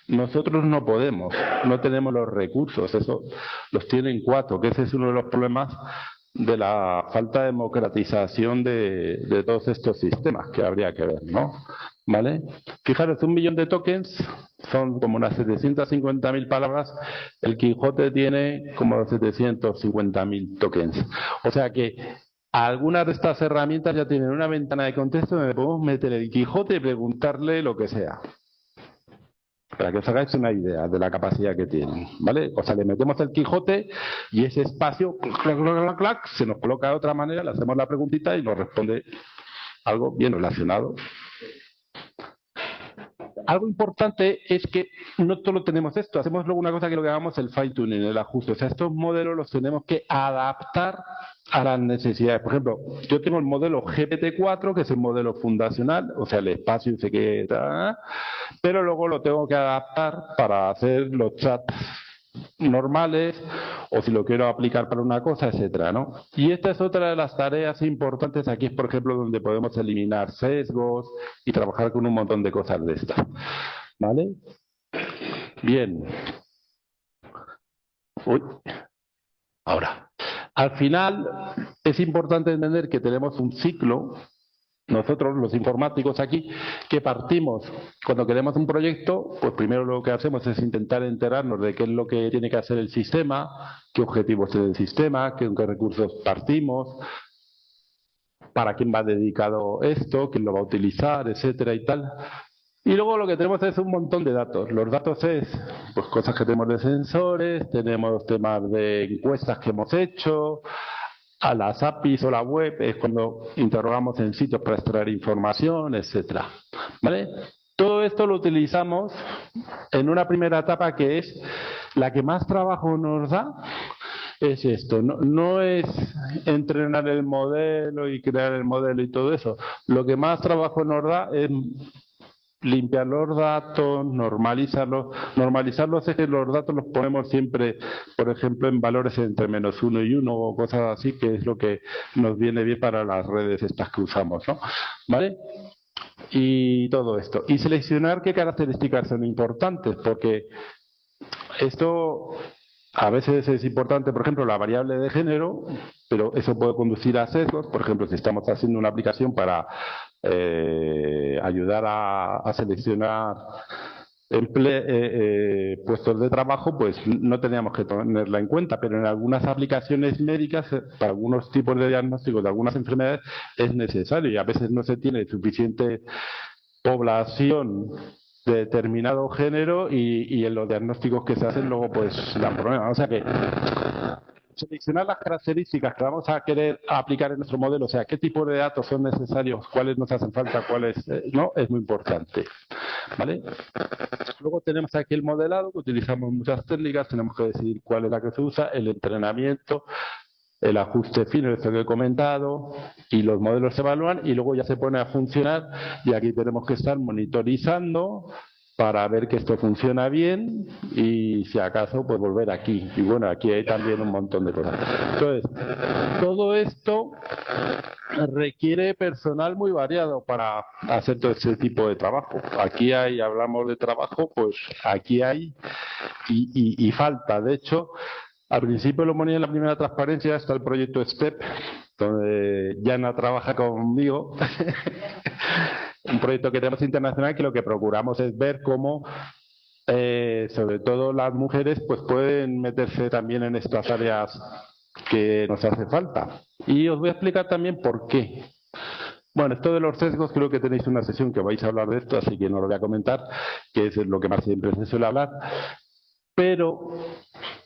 Nosotros no podemos, no tenemos los recursos, eso los tienen 4, que ese es uno de los problemas de la falta de democratización de todos estos sistemas que habría que ver, ¿no? ¿Vale? Fijaros, 1 millón de tokens son como unas 750.000 palabras, el Quijote tiene como 750.000 tokens. O sea que algunas de estas herramientas ya tienen una ventana de contexto donde podemos meter el Quijote y preguntarle lo que sea. Para que os hagáis una idea de la capacidad que tienen, ¿vale? O sea, le metemos el Quijote y ese espacio se nos coloca de otra manera, le hacemos la preguntita y nos responde algo bien relacionado. Algo importante es que no solo tenemos esto, hacemos luego una cosa que lo llamamos el fine tuning, el ajuste. O sea, estos modelos los tenemos que adaptar a las necesidades. Por ejemplo, yo tengo el modelo GPT-4, que es el modelo fundacional, o sea, el espacio y sé qué, pero luego lo tengo que adaptar para hacer los chats normales, o si lo quiero aplicar para una cosa, etcétera, ¿no? Y esta es otra de las tareas importantes. Aquí es, por ejemplo, donde podemos eliminar sesgos y trabajar con un montón de cosas de estas, ¿vale? Bien. Uy. Ahora, al final es importante entender que tenemos un ciclo. Nosotros, los informáticos aquí, que partimos cuando queremos un proyecto, pues primero lo que hacemos es intentar enterarnos de qué es lo que tiene que hacer el sistema, qué objetivos tiene el sistema, con qué recursos partimos, para quién va dedicado esto, quién lo va a utilizar, etcétera y tal. Y luego lo que tenemos es un montón de datos. Los datos es pues cosas que tenemos de sensores, tenemos temas de encuestas que hemos hecho, a las APIs o la web es cuando interrogamos en sitios para extraer información, etcétera. ¿Vale? Todo esto lo utilizamos en una primera etapa que es la que más trabajo nos da, es esto. No es entrenar el modelo y crear el modelo y todo eso. Lo que más trabajo nos da es limpiar los datos, normalizarlos. Normalizarlos es que los datos los ponemos siempre, por ejemplo, en valores entre -1 y 1 o cosas así, que es lo que nos viene bien para las redes estas que usamos, ¿no? ¿Vale? Y todo esto. Y seleccionar qué características son importantes, porque esto a veces es importante, por ejemplo, la variable de género, pero eso puede conducir a sesgos. Por ejemplo, si estamos haciendo una aplicación para ayudar a seleccionar puestos de trabajo, pues no teníamos que tenerla en cuenta, pero en algunas aplicaciones médicas, para algunos tipos de diagnósticos de algunas enfermedades, es necesario y a veces no se tiene suficiente población de determinado género y en los diagnósticos que se hacen luego pues dan problemas. O sea que seleccionar las características que vamos a querer aplicar en nuestro modelo, o sea, qué tipo de datos son necesarios, cuáles nos hacen falta, cuáles no, es muy importante. ¿Vale? Luego tenemos aquí el modelado, que utilizamos muchas técnicas, tenemos que decidir cuál es la que se usa, el entrenamiento, el ajuste fino, esto que he comentado, y los modelos se evalúan y luego ya se pone a funcionar y aquí tenemos que estar monitorizando para ver que esto funciona bien y si acaso pues volver aquí. Y bueno, aquí hay también un montón de cosas. Entonces, todo esto requiere personal muy variado para hacer todo ese tipo de trabajo. Aquí hay, hablamos de trabajo, pues aquí hay y falta. De hecho, al principio lo ponía en la primera transparencia, está el proyecto STEP, donde Yana trabaja conmigo. Un proyecto que tenemos internacional que lo que procuramos es ver cómo, sobre todo las mujeres, pues pueden meterse también en estas áreas que nos hace falta. Y os voy a explicar también por qué. Bueno, esto de los sesgos, creo que tenéis una sesión que vais a hablar de esto, así que no lo voy a comentar, que es lo que más siempre se suele hablar. Pero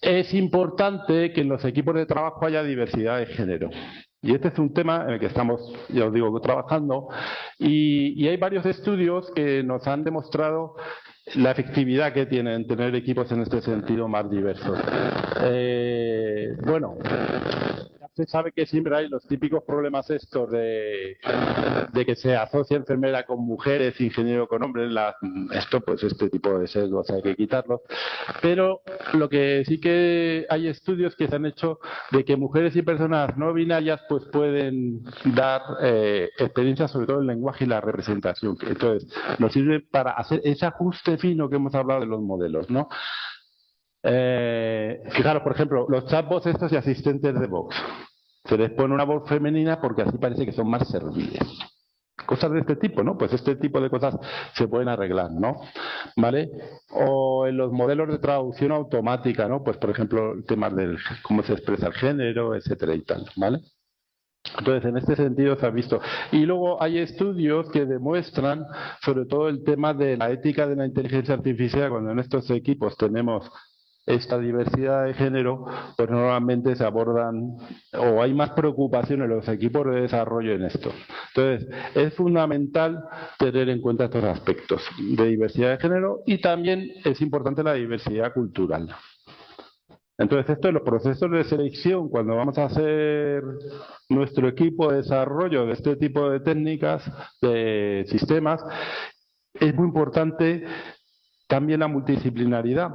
es importante que en los equipos de trabajo haya diversidad de género. Y este es un tema en el que estamos, ya os digo, trabajando. Y hay varios estudios que nos han demostrado la efectividad que tienen tener equipos en este sentido más diversos. Bueno, se sabe que siempre hay los típicos problemas estos de que se asocia enfermera con mujeres, ingeniero con hombres, esto pues este tipo de sesgos hay que quitarlos. Pero lo que sí que hay estudios que se han hecho de que mujeres y personas no binarias pues pueden dar experiencias sobre todo el lenguaje y la representación. Entonces nos sirve para hacer ese ajuste fino que hemos hablado de los modelos, ¿no? Fijaros, por ejemplo, los chatbots estos y asistentes de voz. Se les pone una voz femenina porque así parece que son más serviles. Cosas de este tipo, ¿no? Pues este tipo de cosas se pueden arreglar, ¿no? ¿Vale? O en los modelos de traducción automática, ¿no? Pues, por ejemplo, el tema del cómo se expresa el género, etcétera y tal, ¿vale? Entonces, en este sentido se ha visto. Y luego hay estudios que demuestran, sobre todo el tema de la ética de la inteligencia artificial, cuando en estos equipos tenemos esta diversidad de género, pues normalmente se abordan o hay más preocupación en los equipos de desarrollo en esto. Entonces, es fundamental tener en cuenta estos aspectos de diversidad de género y también es importante la diversidad cultural. Entonces, esto en los procesos de selección, cuando vamos a hacer nuestro equipo de desarrollo de este tipo de técnicas, de sistemas, es muy importante también la multidisciplinaridad.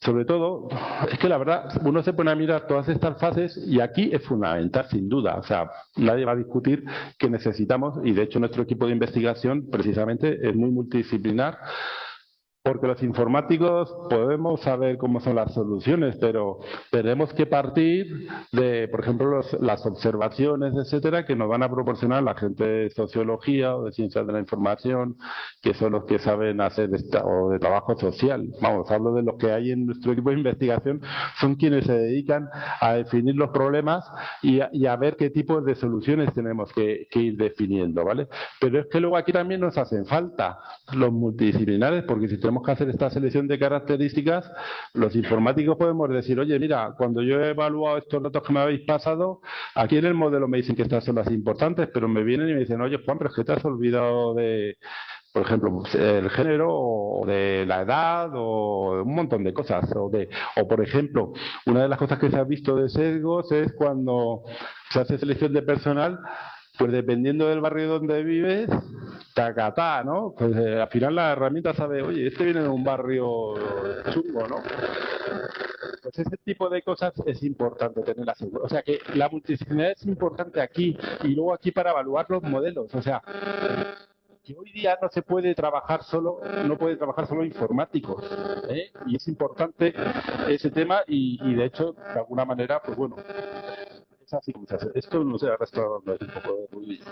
Sobre todo, es que la verdad, uno se pone a mirar todas estas fases y aquí es fundamental, sin duda. O sea, nadie va a discutir que necesitamos, y de hecho nuestro equipo de investigación precisamente es muy multidisciplinar, porque los informáticos podemos saber cómo son las soluciones, pero tenemos que partir de, por ejemplo, las observaciones, etcétera, que nos van a proporcionar la gente de sociología o de ciencias de la información, que son los que saben hacer o de trabajo social. Vamos, hablo de los que hay en nuestro equipo de investigación, son quienes se dedican a definir los problemas y a ver qué tipos de soluciones tenemos que ir definiendo, ¿vale? Pero es que luego aquí también nos hacen falta los multidisciplinares, porque si tenemos que hacer esta selección de características, los informáticos podemos decir, oye, mira, cuando yo he evaluado estos datos que me habéis pasado, aquí en el modelo me dicen que estas son las importantes, pero me vienen y me dicen, oye, Juan, pero es que te has olvidado de, por ejemplo, el género o de la edad o un montón de cosas. O por ejemplo, una de las cosas que se ha visto de sesgos es cuando se hace selección de personal, pues dependiendo del barrio donde vives, tacatá, ¿no? Pues al final la herramienta sabe, oye, este viene de un barrio chungo, ¿no? Pues ese tipo de cosas es importante tenerlas seguro. O sea que la multidisciplinaridad es importante aquí y luego aquí para evaluar los modelos. O sea, que hoy día no se puede trabajar solo, no puede trabajar solo informáticos, ¿eh? Y es importante ese tema y de hecho, de alguna manera, pues bueno, es así como se hace. Esto no sé, ahora está dando un poco de ruido.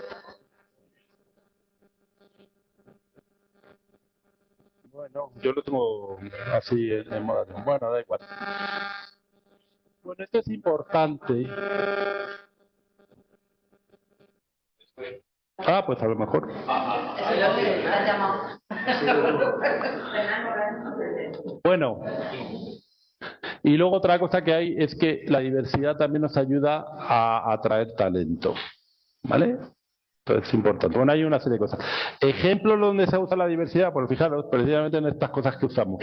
Bueno, yo lo tengo así en modo. Bueno, da igual. Bueno, esto es importante. Ah, pues a lo mejor. Bueno, Y luego otra cosa que hay es que la diversidad también nos ayuda a atraer talento, ¿vale? Entonces es importante. Bueno, hay una serie de cosas. Ejemplos donde se usa la diversidad, pues fijaros, precisamente en estas cosas que usamos.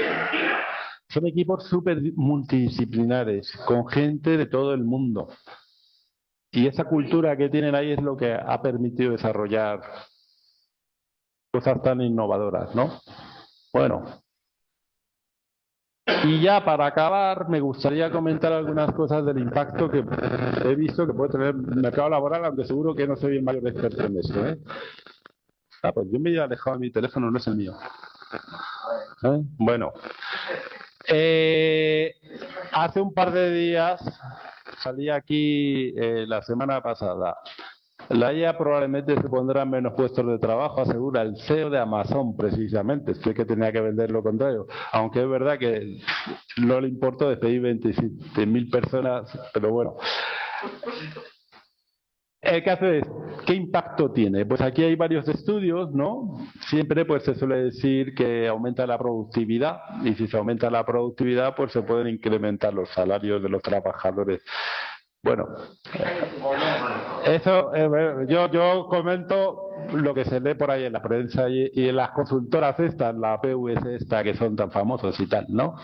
Son equipos súper multidisciplinares, con gente de todo el mundo. Y esa cultura que tienen ahí es lo que ha permitido desarrollar cosas tan innovadoras, ¿no? Bueno. Y ya para acabar, me gustaría comentar algunas cosas del impacto que he visto que puede tener el mercado laboral, aunque seguro que no soy el mayor experto en esto, ¿eh? Ah, pues yo me he alejado de mi teléfono, no es el mío. Bueno. Hace un par de días salí aquí la semana pasada. La IA probablemente se pondrá en menos puestos de trabajo, asegura el CEO de Amazon precisamente. Sé que tenía que vender lo contrario. Aunque es verdad que no le importó despedir 27.000 personas, pero bueno. El caso es, ¿qué impacto tiene? Pues aquí hay varios estudios, ¿no? Siempre pues se suele decir que aumenta la productividad y si se aumenta la productividad pues se pueden incrementar los salarios de los trabajadores. Bueno, eso yo comento lo que se lee por ahí en la prensa y en las consultoras estas, la PwC esta que son tan famosos y tal, ¿no?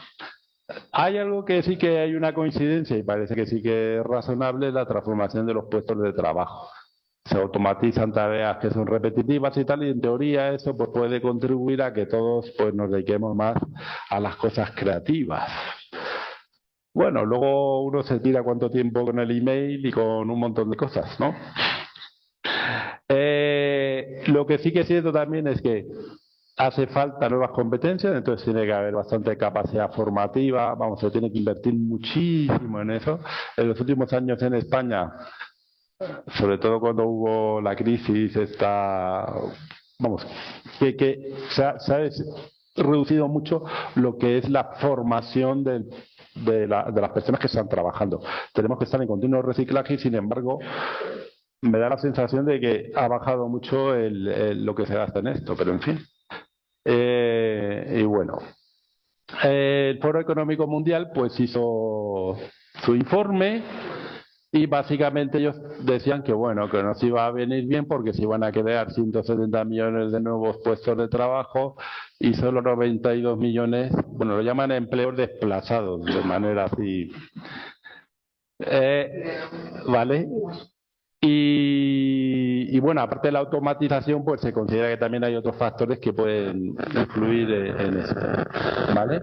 Hay algo que sí que hay una coincidencia y parece que sí que es razonable, la transformación de los puestos de trabajo. Se automatizan tareas que son repetitivas y tal, y en teoría eso pues, puede contribuir a que todos pues, nos dediquemos más a las cosas creativas. Bueno, luego uno se tira cuánto tiempo con el email y con un montón de cosas, ¿no? Lo que sí que es cierto también es que hace falta nuevas competencias, entonces tiene que haber bastante capacidad formativa, vamos, se tiene que invertir muchísimo en eso. En los últimos años en España, sobre todo cuando hubo la crisis, vamos, que se ha reducido mucho lo que es la formación de las personas que están trabajando. Tenemos que estar en continuo reciclaje y, sin embargo, me da la sensación de que ha bajado mucho lo que se gasta en esto, pero en fin. Y bueno, el Foro Económico Mundial pues hizo su informe y básicamente ellos decían que bueno, que nos iba a venir bien porque se iban a crear 170 millones de nuevos puestos de trabajo y solo 92 millones, bueno, lo llaman empleos desplazados de manera así. ¿Vale? Y bueno, aparte de la automatización, pues se considera que también hay otros factores que pueden influir en esto, ¿vale?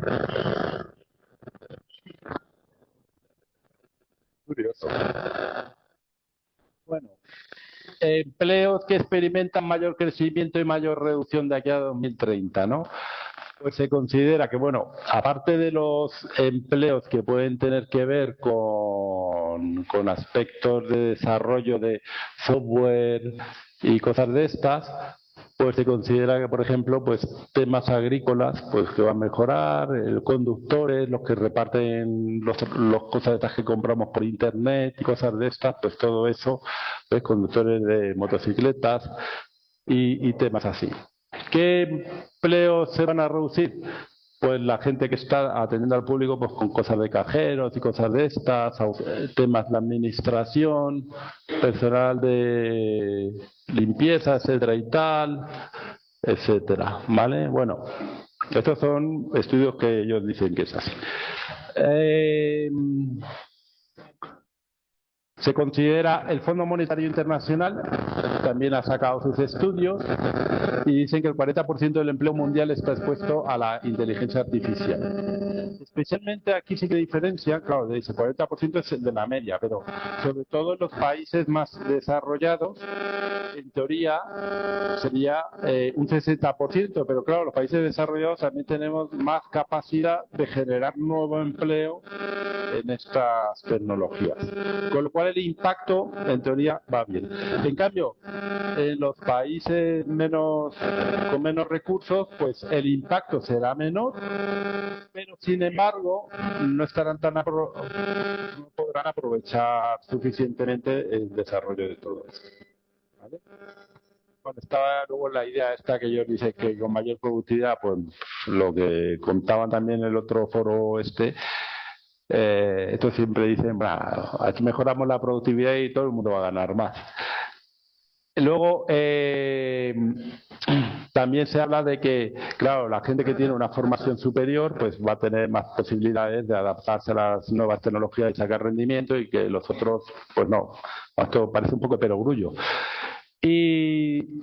Curioso. Bueno, empleos que experimentan mayor crecimiento y mayor reducción de aquí a 2030, ¿no? Pues se considera que, bueno, aparte de los empleos que pueden tener que ver con aspectos de desarrollo de software y cosas de estas, pues se considera que, por ejemplo, pues temas agrícolas, pues que van a mejorar, conductores, los que reparten los cosas de estas que compramos por internet y cosas de estas, pues todo eso, pues conductores de motocicletas y temas así. ¿Qué empleos se van a reducir? Pues la gente que está atendiendo al público pues con cosas de cajeros y cosas de estas, temas de administración, personal de limpieza, etcétera y tal, etcétera, ¿vale? Bueno, estos son estudios que ellos dicen que es así. Se considera, el Fondo Monetario Internacional también ha sacado sus estudios y dicen que el 40% del empleo mundial está expuesto a la inteligencia artificial. Especialmente aquí sí que diferencia, claro, de ese 40% es el de la media, pero sobre todo en los países más desarrollados, en teoría sería un 60%, pero claro, los países desarrollados también tenemos más capacidad de generar nuevo empleo en estas tecnologías. Con lo cual el impacto, en teoría, va bien. En cambio, en los países con menos recursos, pues el impacto será menor, pero sin embargo no estarán no podrán aprovechar suficientemente el desarrollo de todo esto. ¿Vale? Bueno, estaba luego la idea esta que ellos dicen que con mayor productividad, pues lo que contaban también en el otro foro Entonces siempre dicen, aquí mejoramos la productividad y todo el mundo va a ganar más. Luego, también se habla de que, claro, la gente que tiene una formación superior pues va a tener más posibilidades de adaptarse a las nuevas tecnologías y sacar rendimiento, y que los otros, pues no. Esto parece un poco de perogrullo. Y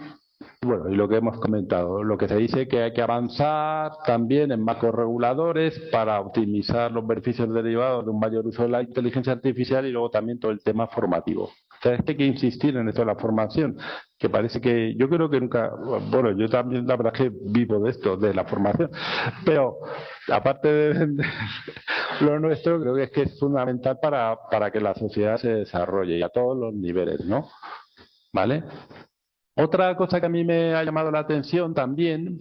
bueno, y lo que hemos comentado, lo que se dice que hay que avanzar también en marcos reguladores para optimizar los beneficios derivados de un mayor uso de la inteligencia artificial, y luego también todo el tema formativo. O sea, es que hay que insistir en esto de la formación, que parece que yo creo que nunca, bueno, yo también la verdad que vivo de esto, de la formación, pero aparte de lo nuestro, creo que es fundamental para que la sociedad se desarrolle y a todos los niveles, ¿no? ¿Vale? Otra cosa que a mí me ha llamado la atención también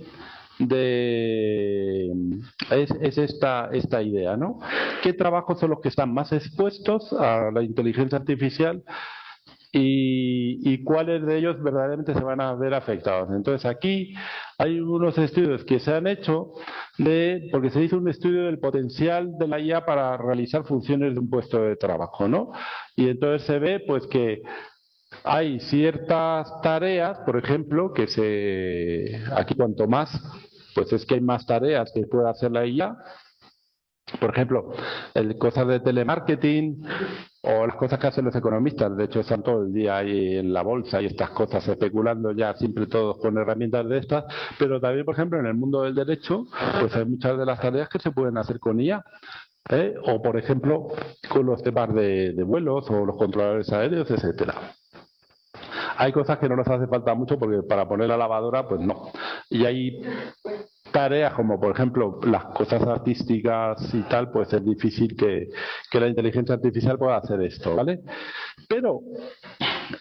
es esta idea, ¿no? ¿Qué trabajos son los que están más expuestos a la inteligencia artificial y cuáles de ellos verdaderamente se van a ver afectados? Entonces aquí hay unos estudios que se han hecho porque se hizo un estudio del potencial de la IA para realizar funciones de un puesto de trabajo, ¿no? Y entonces se ve pues que hay ciertas tareas, por ejemplo, aquí cuanto más, pues es que hay más tareas que puede hacer la IA. Por ejemplo, cosas de telemarketing o las cosas que hacen los economistas. De hecho, están todo el día ahí en la bolsa y estas cosas especulando ya siempre todos con herramientas de estas. Pero también, por ejemplo, en el mundo del derecho, pues hay muchas de las tareas que se pueden hacer con IA. O, por ejemplo, con los temas de vuelos o los controladores aéreos, etcétera. Hay cosas que no nos hace falta mucho porque para poner la lavadora, pues no. Y hay tareas como, por ejemplo, las cosas artísticas y tal, pues es difícil que la inteligencia artificial pueda hacer esto, ¿vale? Pero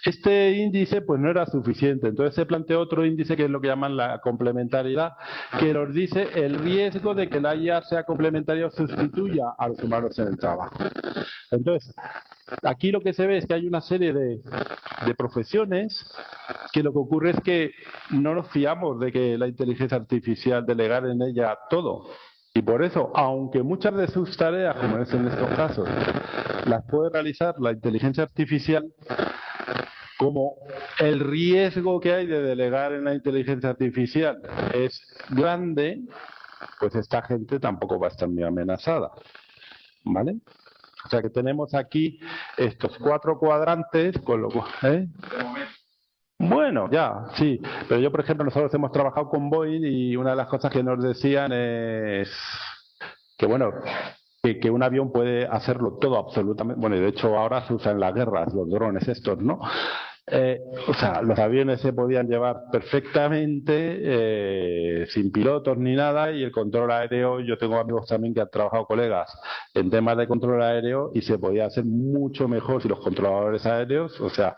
este índice pues no era suficiente, entonces se planteó otro índice que es lo que llaman la complementariedad, que nos dice el riesgo de que la IA sea complementaria o sustituya a los humanos en el trabajo. Entonces, aquí lo que se ve es que hay una serie de profesiones que lo que ocurre es que no nos fiamos de que la inteligencia artificial delegar en ella todo. Y por eso, aunque muchas de sus tareas, como es en estos casos, las puede realizar la inteligencia artificial, como el riesgo que hay de delegar en la inteligencia artificial es grande, pues esta gente tampoco va a estar muy amenazada. ¿Vale? O sea que tenemos aquí estos 4 cuadrantes, con lo cual, Bueno, ya, sí. Pero yo, por ejemplo, nosotros hemos trabajado con Boeing y una de las cosas que nos decían es que, bueno, que un avión puede hacerlo todo absolutamente. Bueno, y de hecho ahora se usan en las guerras los drones estos, ¿no? O sea, los aviones se podían llevar perfectamente sin pilotos ni nada, y el control aéreo, yo tengo amigos también que han trabajado, colegas, en temas de control aéreo, y se podía hacer mucho mejor si los controladores aéreos, o sea,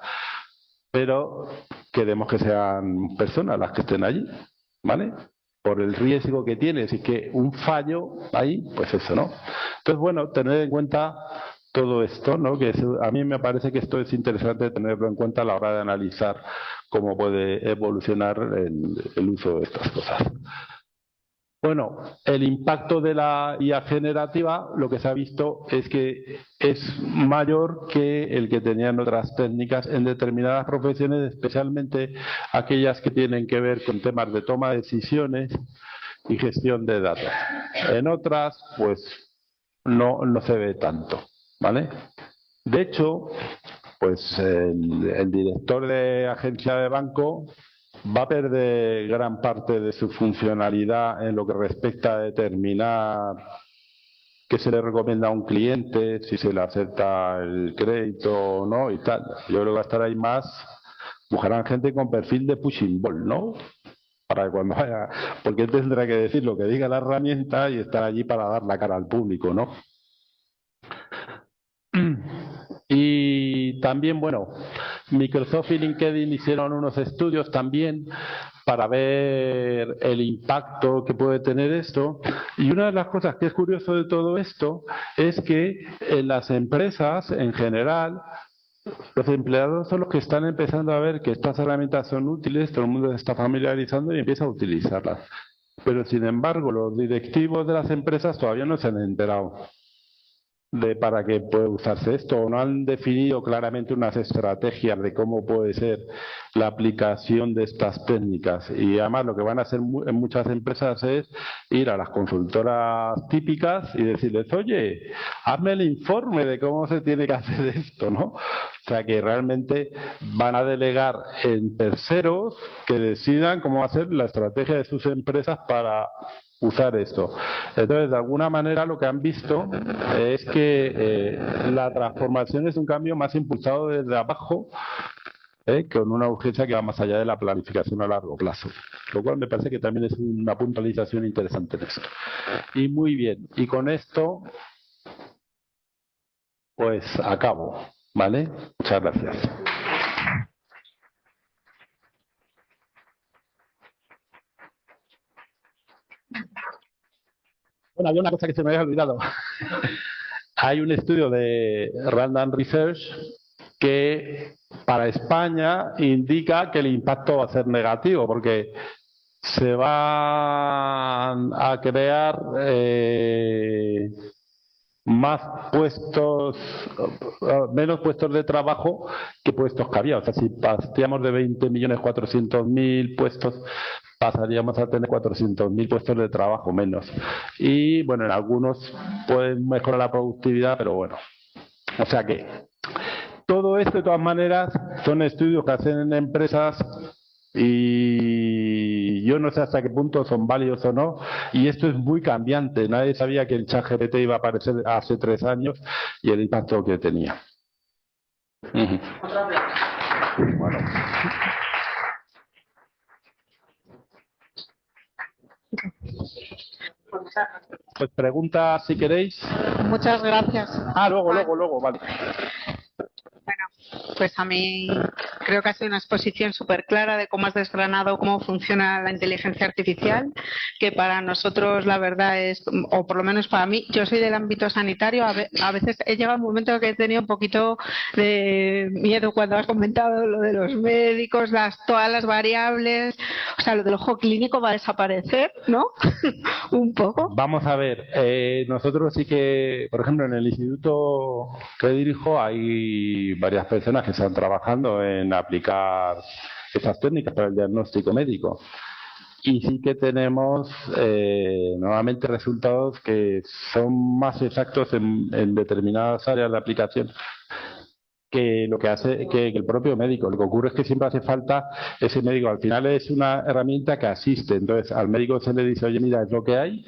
pero queremos que sean personas las que estén allí, ¿vale? Por el riesgo que tiene, si es que un fallo ahí, pues eso, ¿no? Entonces, bueno, tener en cuenta todo esto, ¿no? Que a mí me parece que esto es interesante tenerlo en cuenta a la hora de analizar cómo puede evolucionar el uso de estas cosas. Bueno, el impacto de la IA generativa, lo que se ha visto es que es mayor que el que tenían otras técnicas en determinadas profesiones, especialmente aquellas que tienen que ver con temas de toma de decisiones y gestión de datos. En otras, pues no se ve tanto, ¿vale? De hecho, pues el director de agencia de banco va a perder gran parte de su funcionalidad en lo que respecta a determinar qué se le recomienda a un cliente, si se le acepta el crédito o no y tal. Yo creo que va a estar ahí más, buscarán gente con perfil de pushing ball, ¿no? Para que cuando vaya, porque él tendrá que decir lo que diga la herramienta y estar allí para dar la cara al público, ¿no? Y también, bueno, Microsoft y LinkedIn hicieron unos estudios también para ver el impacto que puede tener esto. Y una de las cosas que es curioso de todo esto es que en las empresas en general, los empleados son los que están empezando a ver que estas herramientas son útiles, todo el mundo se está familiarizando y empieza a utilizarlas. Pero sin embargo, los directivos de las empresas todavía no se han enterado. para qué puede usarse esto, o no han definido claramente unas estrategias de cómo puede ser la aplicación de estas técnicas. Y además lo que van a hacer en muchas empresas es ir a las consultoras típicas y decirles, oye, hazme el informe de cómo se tiene que hacer esto, ¿no? O sea que realmente van a delegar en terceros que decidan cómo hacer la estrategia de sus empresas para usar esto. Entonces, de alguna manera lo que han visto es que la transformación es un cambio más impulsado desde abajo, con una urgencia que va más allá de la planificación a largo plazo. Lo cual me parece que también es una puntualización interesante en esto. Y muy bien, y con esto, pues acabo, ¿vale? Muchas gracias. Bueno, había una cosa que se me había olvidado. Hay un estudio de Random Research que para España indica que el impacto va a ser negativo porque se van a crear menos puestos de trabajo que puestos que había. O sea, si pasamos de 20.400.000 puestos, pasaríamos a tener 400.000 puestos de trabajo menos. Y bueno, en algunos pueden mejorar la productividad, pero bueno. O sea que todo esto, de todas maneras, son estudios que hacen en empresas y yo no sé hasta qué punto son válidos o no, y esto es muy cambiante. Nadie sabía que el ChatGPT iba a aparecer hace 3 años y el impacto que tenía. Bueno. Pues pregunta si queréis. Muchas gracias. Luego, vale. Bueno, pues a mí creo que ha sido una exposición súper clara de cómo has desgranado cómo funciona la inteligencia artificial, que para nosotros la verdad es, o por lo menos para mí, yo soy del ámbito sanitario, a veces he llegado a un momento que he tenido un poquito de miedo cuando has comentado lo de los médicos, todas las variables, o sea, lo del ojo clínico va a desaparecer, ¿no? Un poco. Vamos a ver, nosotros sí que, por ejemplo, en el instituto que dirijo hay varias personas que están trabajando en aplicar estas técnicas para el diagnóstico médico. Y sí que tenemos nuevamente resultados que son más exactos en determinadas áreas de aplicación que lo que hace que el propio médico. Lo que ocurre es que siempre hace falta ese médico. Al final es una herramienta que asiste. Entonces al médico se le dice, oye, mira, es lo que hay.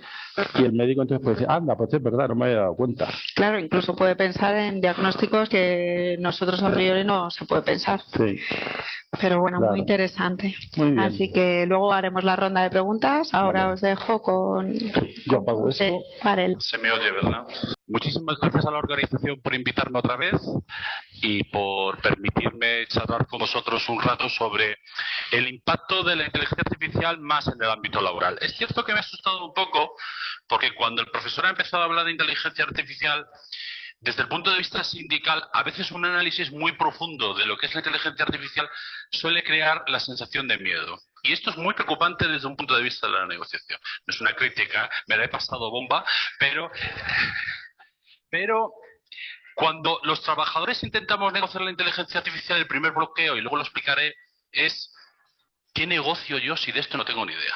Y el médico entonces puede decir, anda, pues es verdad, no me había dado cuenta. Claro, incluso puede pensar en diagnósticos que nosotros a priori no se puede pensar. Sí. Pero bueno, claro, muy interesante. Muy bien. Así que luego haremos la ronda de preguntas. Ahora os dejo con... Yo apago esto. Se me oye, ¿verdad? Muchísimas gracias a la organización por invitarme otra vez y por permitirme charlar con vosotros un rato sobre el impacto de la inteligencia artificial más en el ámbito laboral. Es cierto que me ha asustado un poco porque cuando el profesor ha empezado a hablar de inteligencia artificial, desde el punto de vista sindical, a veces un análisis muy profundo de lo que es la inteligencia artificial suele crear la sensación de miedo. Y esto es muy preocupante desde un punto de vista de la negociación. No es una crítica, me la he pasado bomba, pero cuando los trabajadores intentamos negociar la inteligencia artificial, el primer bloqueo, y luego lo explicaré, es ¿qué negocio yo si de esto no tengo ni idea?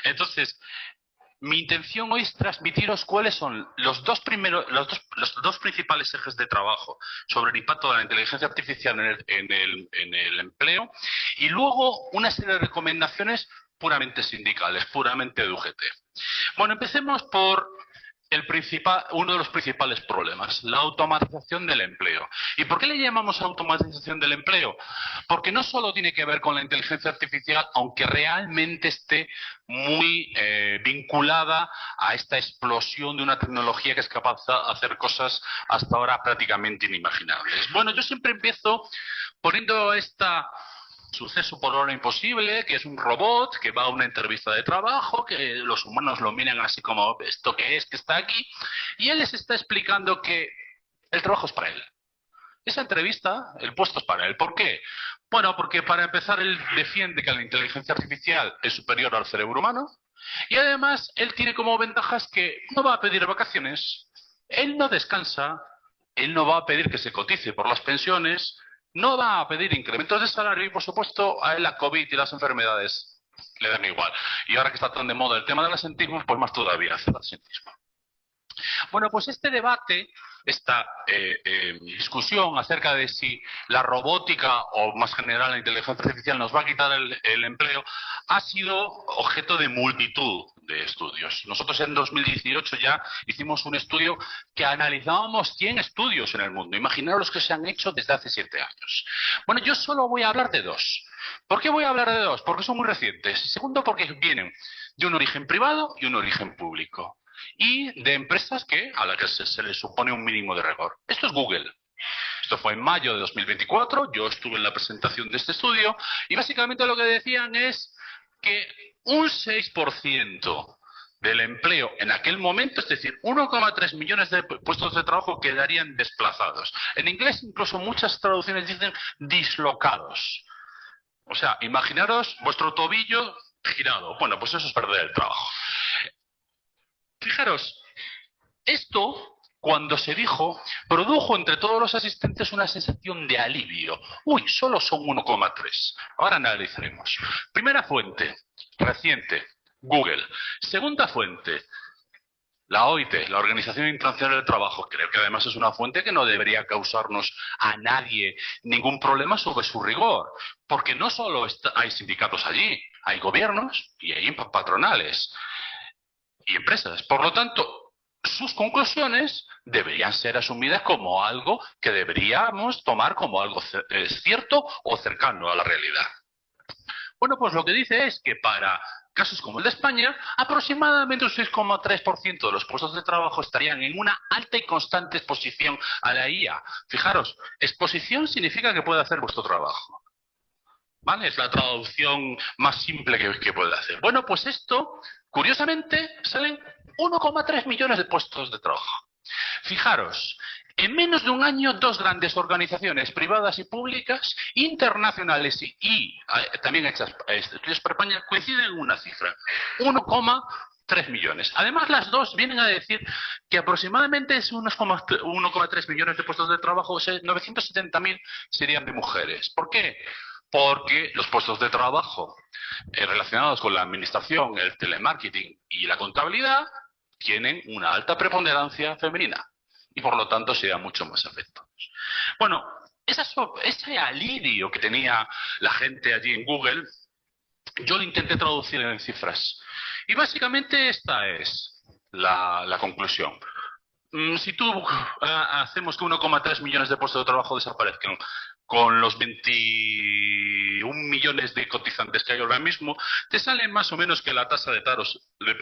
Entonces, mi intención hoy es transmitiros cuáles son los dos principales ejes de trabajo sobre el impacto de la inteligencia artificial en el empleo y luego una serie de recomendaciones puramente sindicales, puramente de UGT. Bueno, empecemos por uno de los principales problemas, la automatización del empleo. ¿Y por qué le llamamos automatización del empleo? Porque no solo tiene que ver con la inteligencia artificial, aunque realmente esté muy vinculada a esta explosión de una tecnología que es capaz de hacer cosas hasta ahora prácticamente inimaginables. Bueno, yo siempre empiezo poniendo suceso por hora imposible, que es un robot que va a una entrevista de trabajo, que los humanos lo miran así como ¿esto qué es que está aquí? Y él les está explicando que el trabajo es para él. Esa entrevista, el puesto es para él. ¿Por qué? Bueno, porque para empezar él defiende que la inteligencia artificial es superior al cerebro humano y además él tiene como ventajas que no va a pedir vacaciones. Él no descansa, él no va a pedir que se cotice por las pensiones, no va a pedir incrementos de salario y, por supuesto, a él la COVID y las enfermedades le dan igual. Y ahora que está tan de moda el tema del asentismo, pues más todavía hace el asentismo. Bueno, pues este debate, esta discusión acerca de si la robótica o más general la inteligencia artificial nos va a quitar el empleo, ha sido objeto de multitud de estudios. Nosotros en 2018 ya hicimos un estudio que analizábamos 100 estudios en el mundo. Imaginaros los que se han hecho desde hace 7 años. Bueno, yo solo voy a hablar de 2. ¿Por qué voy a hablar de 2? Porque son muy recientes. Y segundo, porque vienen de un origen privado y un origen público. Y de empresas a las que se les supone un mínimo de rigor. Esto es Google. Esto fue en mayo de 2024, yo estuve en la presentación de este estudio y básicamente lo que decían es que un 6% del empleo en aquel momento, es decir, 1,3 millones de puestos de trabajo quedarían desplazados. En inglés incluso muchas traducciones dicen dislocados. O sea, imaginaros vuestro tobillo girado. Bueno, pues eso es perder el trabajo. Fijaros, esto, cuando se dijo, produjo entre todos los asistentes una sensación de alivio. Uy, solo son 1,3. Ahora analizaremos. Primera fuente, reciente, Google. Segunda fuente, la OIT, la Organización Internacional del Trabajo. Creo que además es una fuente que no debería causarnos a nadie ningún problema sobre su rigor. Porque no solo hay sindicatos allí, hay gobiernos y hay patronales y empresas. Por lo tanto, sus conclusiones deberían ser asumidas como algo que deberíamos tomar como algo cierto o cercano a la realidad. Bueno, pues lo que dice es que para casos como el de España, aproximadamente un 6,3% de los puestos de trabajo estarían en una alta y constante exposición a la IA. Fijaros, exposición significa que puede hacer vuestro trabajo. ¿Vale? Es la traducción más simple que puede hacer. Bueno, pues esto, curiosamente, salen 1,3 millones de puestos de trabajo. Fijaros, en menos de un año, 2 grandes organizaciones privadas y públicas, internacionales y también hechas estudios por España, coinciden en una cifra, 1,3 millones. Además, las dos vienen a decir que aproximadamente es unos 1,3 millones de puestos de trabajo, 970.000 serían de mujeres. ¿Por qué? Porque los puestos de trabajo relacionados con la administración, el telemarketing y la contabilidad tienen una alta preponderancia femenina y por lo tanto serían mucho más afectados. Bueno, ese alivio que tenía la gente allí en Google, yo lo intenté traducir en cifras. Y básicamente esta es la conclusión. Si hacemos que 1,3 millones de puestos de trabajo desaparezcan con los 21 millones de cotizantes que hay ahora mismo, te sale más o menos que la tasa de paro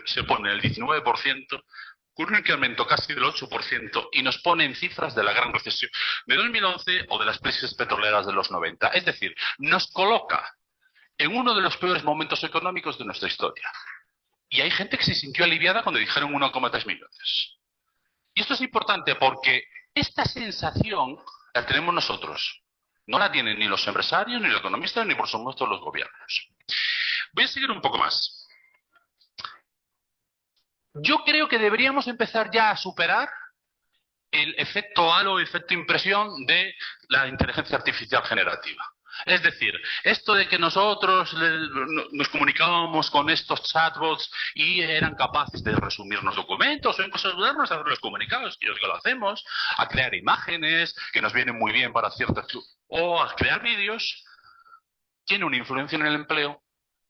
se pone el 19%, con un incremento casi del 8%, y nos pone en cifras de la gran recesión de 2011 o de las crisis petroleras de los 90. Es decir, nos coloca en uno de los peores momentos económicos de nuestra historia. Y hay gente que se sintió aliviada cuando dijeron 1,3 millones. Y esto es importante porque esta sensación la tenemos nosotros. No la tienen ni los empresarios, ni los economistas, ni por supuesto los gobiernos. Voy a seguir un poco más. Yo creo que deberíamos empezar ya a superar el efecto halo, efecto impresión de la inteligencia artificial generativa. Es decir, esto de que nosotros nos comunicábamos con estos chatbots y eran capaces de resumirnos documentos o incluso ayudarnos a ver los comunicados, que lo hacemos, a crear imágenes que nos vienen muy bien para ciertas... o a crear vídeos, tiene una influencia en el empleo,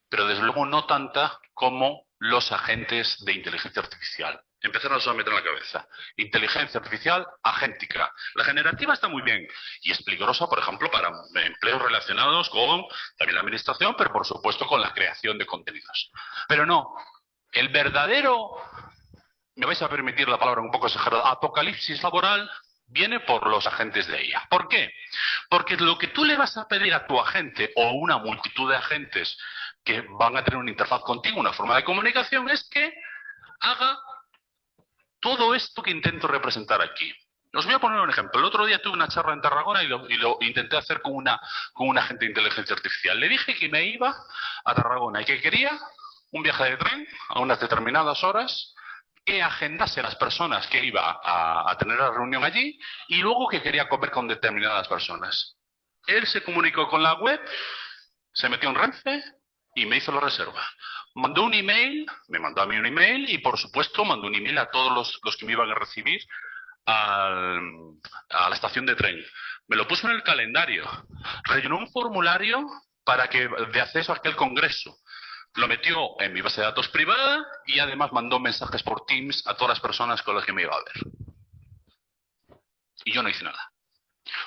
pero desde luego no tanta como los agentes de inteligencia artificial. Empezarnos a meter en la cabeza. Inteligencia artificial agéntica. La generativa está muy bien y es peligrosa, por ejemplo, para empleos relacionados con también la administración, pero por supuesto con la creación de contenidos. Pero no, el verdadero, me vais a permitir la palabra un poco exagerada, apocalipsis laboral viene por los agentes de IA. ¿Por qué? Porque lo que tú le vas a pedir a tu agente o una multitud de agentes que van a tener una interfaz contigo, una forma de comunicación, es que haga todo esto que intento representar aquí. Os voy a poner un ejemplo. El otro día tuve una charla en Tarragona y lo intenté hacer con un agente de inteligencia artificial. Le dije que me iba a Tarragona y que quería un viaje de tren a unas determinadas horas que agendase a las personas que iba a tener la reunión allí y luego que quería comer con determinadas personas. Él se comunicó con la web, se metió en Renfe y me hizo la reserva. Mandó un email, me mandó a mí un email y por supuesto mandó un email a todos los que me iban a recibir a la estación de tren. Me lo puso en el calendario, rellenó un formulario de acceso a aquel congreso. Lo metió en mi base de datos privada y además mandó mensajes por Teams a todas las personas con las que me iba a ver. Y yo no hice nada.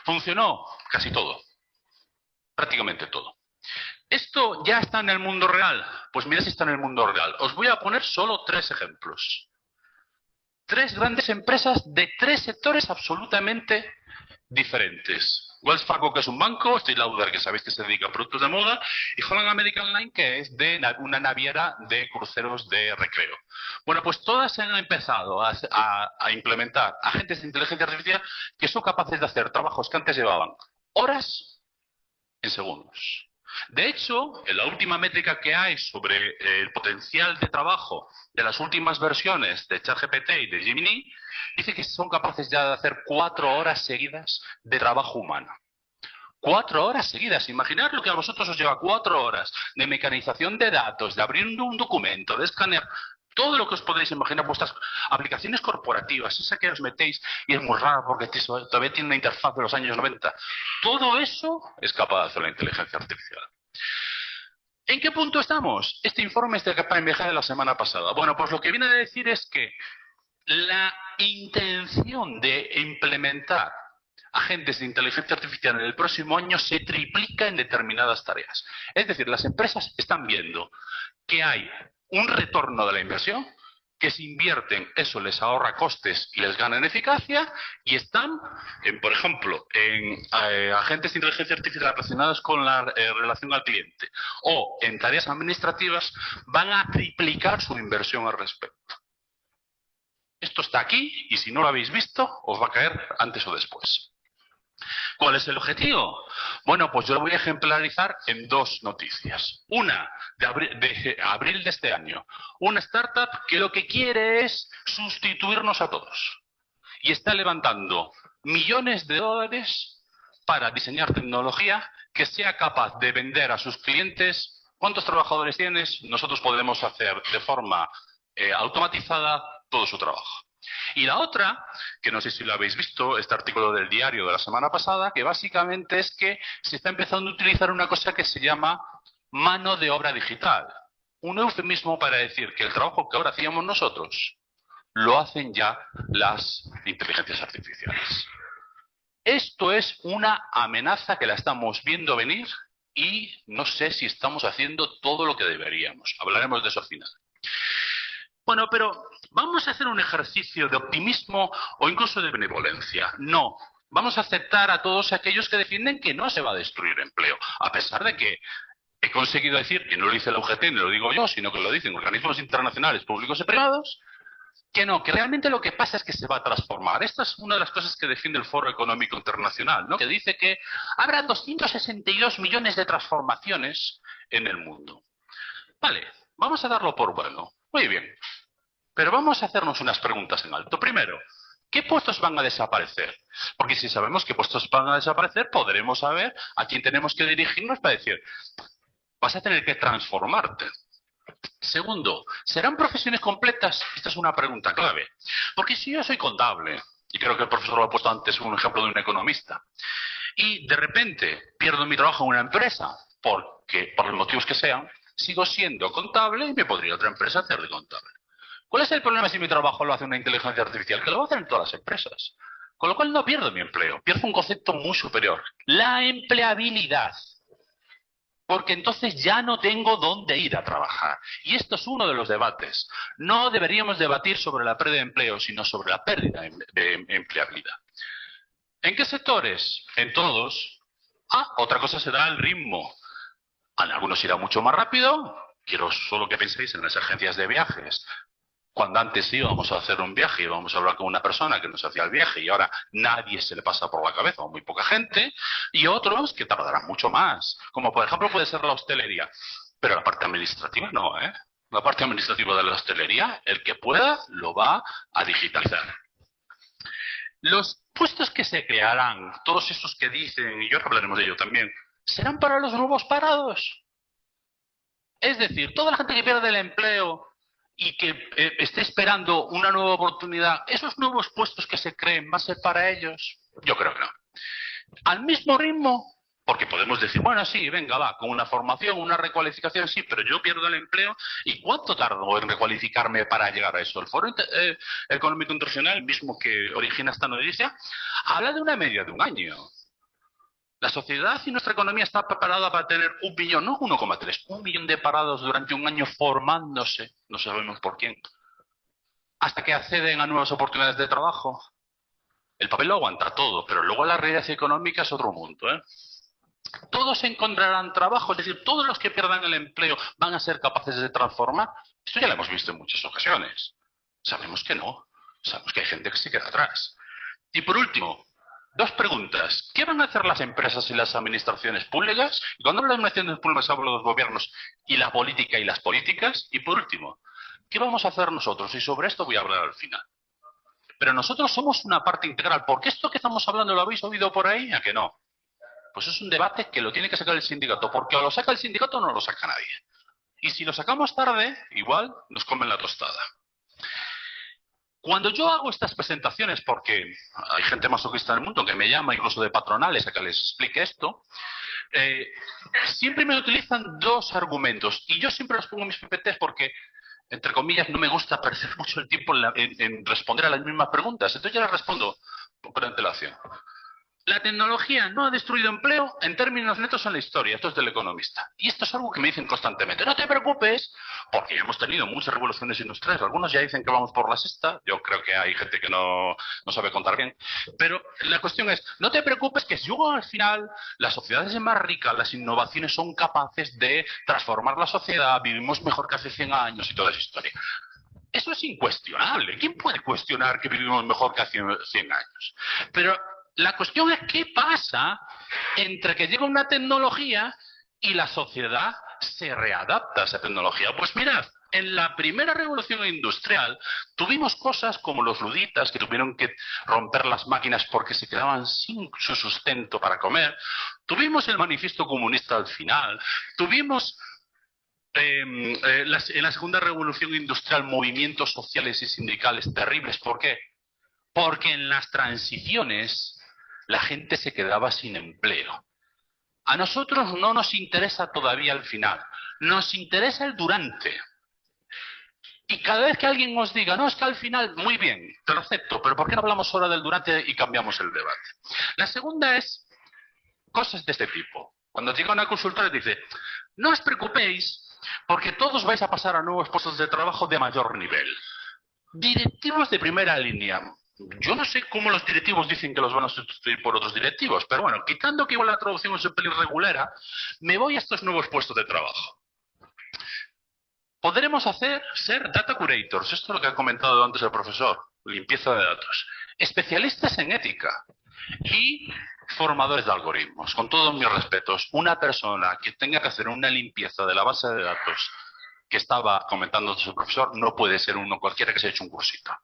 Funcionó casi todo. Prácticamente todo. ¿Esto ya está en el mundo real? Pues mira si está en el mundo real. Os voy a poner solo 3 ejemplos. 3 grandes empresas de 3 sectores absolutamente diferentes. Wells Fargo, que es un banco, Estée Lauder, que sabéis que se dedica a productos de moda, y Holland American Line, que es de una naviera de cruceros de recreo. Bueno, pues todas han empezado a implementar agentes de inteligencia artificial que son capaces de hacer trabajos que antes llevaban horas en segundos. De hecho, en la última métrica que hay sobre el potencial de trabajo de las últimas versiones de ChatGPT y de Gemini, dice que son capaces ya de hacer 4 horas seguidas de trabajo humano. 4 horas seguidas. Imaginad lo que a vosotros os lleva 4 horas de mecanización de datos, de abrir un documento, de escanear. Todo lo que os podéis imaginar, vuestras aplicaciones corporativas, esa que os metéis y es muy rara porque todavía tiene una interfaz de los años 90. Todo eso es capaz de hacer la inteligencia artificial. ¿En qué punto estamos? Este informe es de KPMG de la semana pasada. Bueno, pues lo que viene a decir es que la intención de implementar agentes de inteligencia artificial en el próximo año se triplica en determinadas tareas. Es decir, las empresas están viendo que hay un retorno de la inversión, que si invierten eso les ahorra costes y les gana en eficacia, y están, por ejemplo, en agentes de inteligencia artificial relacionados con la relación al cliente o en tareas administrativas, van a triplicar su inversión al respecto. Esto está aquí y si no lo habéis visto, os va a caer antes o después. ¿Cuál es el objetivo? Bueno, pues yo lo voy a ejemplarizar en 2 noticias. Una de abril de este año. Una startup que lo que quiere es sustituirnos a todos. Y está levantando millones de dólares para diseñar tecnología que sea capaz de vender a sus clientes. ¿Cuántos trabajadores tienes? Nosotros podemos hacer de forma automatizada todo su trabajo. Y la otra, que no sé si lo habéis visto, este artículo del diario de la semana pasada, que básicamente es que se está empezando a utilizar una cosa que se llama mano de obra digital. Un eufemismo para decir que el trabajo que ahora hacíamos nosotros lo hacen ya las inteligencias artificiales. Esto es una amenaza que la estamos viendo venir y no sé si estamos haciendo todo lo que deberíamos. Hablaremos de eso al final. Bueno, pero vamos a hacer un ejercicio de optimismo o incluso de benevolencia. No, vamos a aceptar a todos aquellos que defienden que no se va a destruir empleo, a pesar de que he conseguido decir, y no lo dice la UGT ni lo digo yo, sino que lo dicen organismos internacionales públicos y privados, que no, que realmente lo que pasa es que se va a transformar. Esta es una de las cosas que defiende el Foro Económico Internacional, ¿no? Que dice que habrá 262 millones de transformaciones en el mundo. Vale, vamos a darlo por bueno. Muy bien, pero vamos a hacernos unas preguntas en alto. Primero, ¿qué puestos van a desaparecer? Porque si sabemos qué puestos van a desaparecer, podremos saber a quién tenemos que dirigirnos para decir, vas a tener que transformarte. Segundo, ¿serán profesiones completas? Esta es una pregunta clave. Porque si yo soy contable, y creo que el profesor lo ha puesto antes un ejemplo de un economista, y de repente pierdo mi trabajo en una empresa, porque por los motivos que sean, sigo siendo contable y me podría ir a otra empresa a hacer de contable. ¿Cuál es el problema si mi trabajo lo hace una inteligencia artificial? Que lo va a hacer en todas las empresas. Con lo cual no pierdo mi empleo, pierdo un concepto muy superior. La empleabilidad. Porque entonces ya no tengo dónde ir a trabajar. Y esto es uno de los debates. No deberíamos debatir sobre la pérdida de empleo, sino sobre la pérdida de empleabilidad. ¿En qué sectores? En todos. Otra cosa será el ritmo. En algunos irá mucho más rápido. Quiero solo que penséis en las agencias de viajes. Cuando antes íbamos a hacer un viaje, íbamos a hablar con una persona que nos hacía el viaje y ahora nadie se le pasa por la cabeza o muy poca gente. Y otros que tardarán mucho más. Como por ejemplo puede ser la hostelería. Pero la parte administrativa no, ¿eh? la parte administrativa de la hostelería, el que pueda lo va a digitalizar. Los puestos que se crearán, todos esos que dicen, y ahora hablaremos de ello también, ¿serán para los nuevos parados? Es decir, toda la gente que pierde el empleo y que esté esperando una nueva oportunidad, ¿esos nuevos puestos que se creen va a ser para ellos? Yo creo que no. Al mismo ritmo, porque podemos decir, bueno, sí, venga, va, con una formación, una recualificación, sí, pero yo pierdo el empleo, ¿y cuánto tardo en recualificarme para llegar a eso? El Foro Económico Internacional, el mismo que origina esta noticia, habla de una media de un año. La sociedad y nuestra economía está preparada para tener 1 millón, no 1,3, 1 millón de parados durante un año formándose, no sabemos por quién, hasta que acceden a nuevas oportunidades de trabajo. El papel lo aguanta todo, pero luego la realidad económica es otro mundo, ¿eh? Todos encontrarán trabajo, es decir, todos los que pierdan el empleo van a ser capaces de transformar. Esto ya lo hemos visto en muchas ocasiones. Sabemos que no, sabemos que hay gente que se queda atrás. Y por último, 2 preguntas. ¿Qué van a hacer las empresas y las administraciones públicas? Y cuando hablo de administraciones públicas hablo de los gobiernos y la política y las políticas. Y por último, ¿qué vamos a hacer nosotros? Y sobre esto voy a hablar al final. Pero nosotros somos una parte integral. ¿Por qué esto que estamos hablando lo habéis oído por ahí? ¿A que no? Pues es un debate que lo tiene que sacar el sindicato, porque o lo saca el sindicato o no lo saca nadie. Y si lo sacamos tarde, igual nos comen la tostada. Cuando yo hago estas presentaciones, porque hay gente masoquista en el mundo que me llama incluso de patronales a que les explique esto, siempre me utilizan 2 argumentos. Y yo siempre los pongo en mis PPTs porque, entre comillas, no me gusta perder mucho el tiempo en responder a las mismas preguntas. Entonces yo les respondo por antelación. La tecnología no ha destruido empleo en términos netos en la historia. Esto es del Economista. Y esto es algo que me dicen constantemente. No te preocupes, porque hemos tenido muchas revoluciones industriales. Algunos ya dicen que vamos por la sexta. Yo creo que hay gente que no sabe contar bien. Pero la cuestión es, no te preocupes que si luego al final las sociedades más ricas, las innovaciones son capaces de transformar la sociedad, vivimos mejor que hace 100 años y toda esa historia. Eso es incuestionable. ¿Quién puede cuestionar que vivimos mejor que hace 100 años? Pero la cuestión es qué pasa entre que llega una tecnología y la sociedad se readapta a esa tecnología. Pues mirad, en la primera revolución industrial tuvimos cosas como los luditas que tuvieron que romper las máquinas porque se quedaban sin su sustento para comer. Tuvimos el manifiesto comunista al final. Tuvimos en la segunda revolución industrial movimientos sociales y sindicales terribles. ¿Por qué? Porque en las transiciones la gente se quedaba sin empleo. A nosotros no nos interesa todavía el final, nos interesa el durante. Y cada vez que alguien nos diga, no, es que al final, muy bien, te lo acepto, pero ¿por qué no hablamos ahora del durante y cambiamos el debate? La segunda es cosas de este tipo. Cuando llega una consultora y dice, no os preocupéis, porque todos vais a pasar a nuevos puestos de trabajo de mayor nivel. Directivos de primera línea. Yo no sé cómo los directivos dicen que los van a sustituir por otros directivos, pero bueno, quitando que igual la traducción es un pelín regulera, me voy a estos nuevos puestos de trabajo. Podremos ser data curators, esto es lo que ha comentado antes el profesor, limpieza de datos, especialistas en ética y formadores de algoritmos. Con todos mis respetos, una persona que tenga que hacer una limpieza de la base de datos que estaba comentando su profesor no puede ser uno cualquiera que se haya hecho un cursito.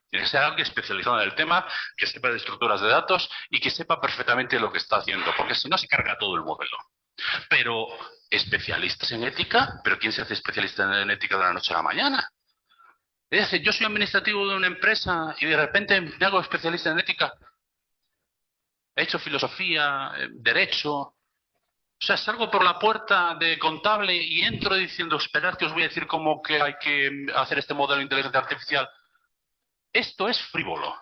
Tiene que ser alguien especializado en el tema, que sepa de estructuras de datos y que sepa perfectamente lo que está haciendo, porque si no se carga todo el modelo. Pero especialistas en ética, ¿pero quién se hace especialista en ética de la noche a la mañana? Es decir, yo soy administrativo de una empresa y de repente me hago especialista en ética. He hecho filosofía, derecho. O sea, salgo por la puerta de contable y entro diciendo, esperad que os voy a decir cómo que hay que hacer este modelo de inteligencia artificial. Esto es frívolo.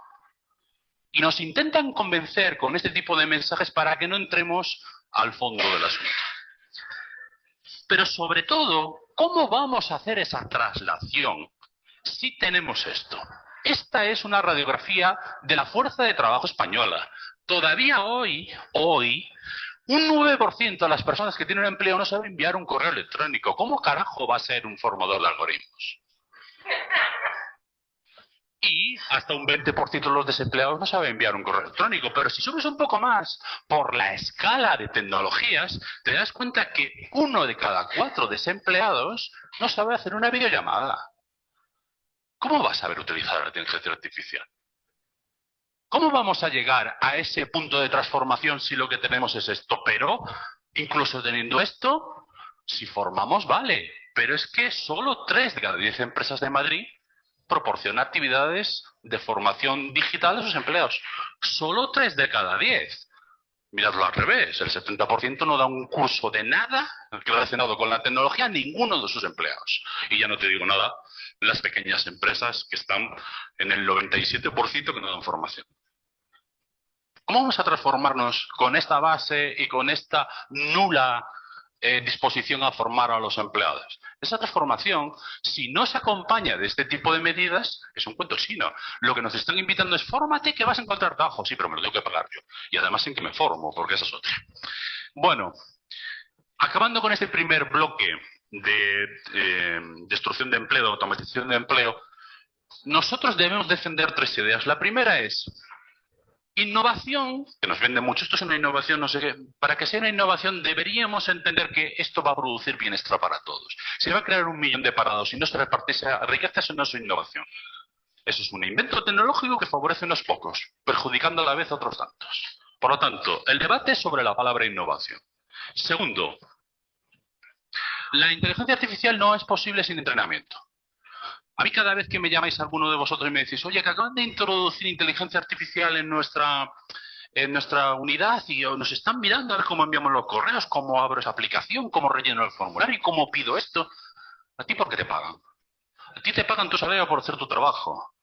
Y nos intentan convencer con este tipo de mensajes para que no entremos al fondo del asunto. Pero sobre todo, ¿cómo vamos a hacer esa traslación si tenemos esto? Esta es una radiografía de la fuerza de trabajo española. Todavía hoy, un 9% de las personas que tienen empleo no saben enviar un correo electrónico. ¿Cómo carajo va a ser un formador de algoritmos? Y hasta un 20% de los desempleados no sabe enviar un correo electrónico. Pero si subes un poco más por la escala de tecnologías, te das cuenta que 1 de cada 4 desempleados no sabe hacer una videollamada. ¿Cómo vas a saber utilizar la inteligencia artificial? ¿Cómo vamos a llegar a ese punto de transformación si lo que tenemos es esto? Pero, incluso teniendo esto, si formamos, vale. Pero es que solo 3 de cada 10 empresas de Madrid proporcionan actividades de formación digital a sus empleados. Solo 3 de cada 10. Miradlo al revés. El 70% no da un curso de nada relacionado con la tecnología a ninguno de sus empleados. Y ya no te digo nada, las pequeñas empresas que están en el 97% que no dan formación. ¿Cómo vamos a transformarnos con esta base y con esta nula disposición a formar a los empleados? Esa transformación, si no se acompaña de este tipo de medidas, es un cuento chino. Lo que nos están invitando es: fórmate que vas a encontrar trabajo. Sí, pero me lo tengo que pagar yo. Y además en que me formo, porque esa es otra. Bueno, acabando con este primer bloque de destrucción de empleo, automatización de empleo, nosotros debemos defender 3 ideas. La primera es innovación, que nos vende mucho. Esto es una innovación, no sé qué. Para que sea una innovación deberíamos entender que esto va a producir bienestar para todos. Si va a crear 1 millón de parados y no se reparte esa riqueza, eso no es innovación. Eso es un invento tecnológico que favorece a unos pocos, perjudicando a la vez a otros tantos. Por lo tanto, el debate es sobre la palabra innovación. Segundo, la inteligencia artificial no es posible sin entrenamiento. A mí cada vez que me llamáis alguno de vosotros y me decís: oye, que acaban de introducir inteligencia artificial en nuestra unidad y nos están mirando a ver cómo enviamos los correos, cómo abro esa aplicación, cómo relleno el formulario y cómo pido esto. ¿A ti por qué te pagan? A ti te pagan tu salario por hacer tu trabajo,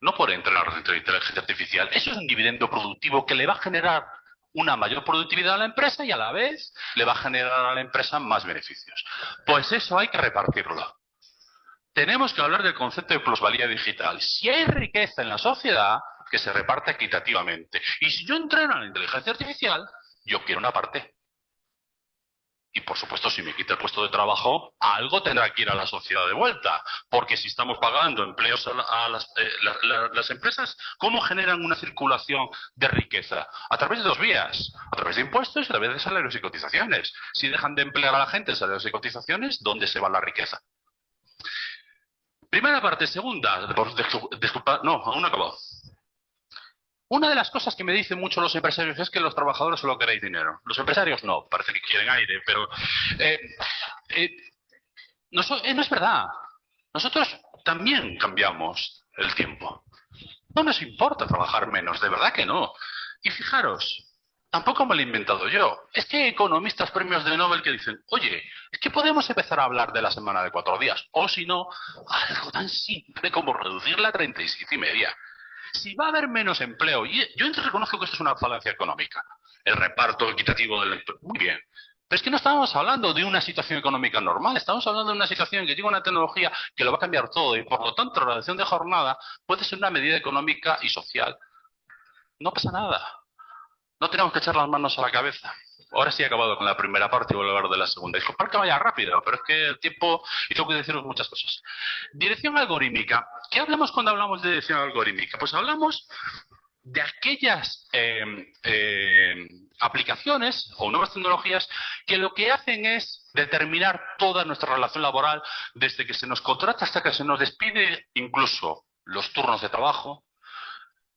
no por entrenar inteligencia artificial. Eso es un dividendo productivo que le va a generar una mayor productividad a la empresa y a la vez le va a generar a la empresa más beneficios. Pues eso hay que repartirlo. Tenemos que hablar del concepto de plusvalía digital. Si hay riqueza en la sociedad, que se reparte equitativamente. Y si yo entreno a la inteligencia artificial, yo quiero una parte. Y por supuesto, si me quita el puesto de trabajo, algo tendrá que ir a la sociedad de vuelta. Porque si estamos pagando empleos a las empresas, ¿cómo generan una circulación de riqueza? A través de 2 vías. A través de impuestos y a través de salarios y cotizaciones. Si dejan de emplear a la gente en salarios y cotizaciones, ¿dónde se va la riqueza? Primera parte. Segunda, disculpa, no, aún no he acabado. Una de las cosas que me dicen mucho los empresarios es que los trabajadores solo queréis dinero. Los empresarios no, parece que quieren aire, pero no es verdad. Nosotros también cambiamos el tiempo. No nos importa trabajar menos, de verdad que no. Y fijaros, tampoco me lo he inventado yo. Es que hay economistas premios de Nobel que dicen: oye, es que podemos empezar a hablar de la semana de 4 días. O si no, algo tan simple como reducirla a 37,5. Si va a haber menos empleo, y yo reconozco que esto es una falacia económica, el reparto equitativo del empleo, muy bien. Pero es que no estamos hablando de una situación económica normal, estamos hablando de una situación que llega una tecnología que lo va a cambiar todo y por lo tanto la reducción de jornada puede ser una medida económica y social. No pasa nada. No tenemos que echar las manos a la cabeza. Ahora sí he acabado con la primera parte y voy a hablar de la segunda. Disculpad que vaya rápido, pero es que el tiempo... Y tengo que deciros muchas cosas. Dirección algorítmica. ¿Qué hablamos cuando hablamos de dirección algorítmica? Pues hablamos de aquellas aplicaciones o nuevas tecnologías que lo que hacen es determinar toda nuestra relación laboral, desde que se nos contrata hasta que se nos despide, incluso los turnos de trabajo,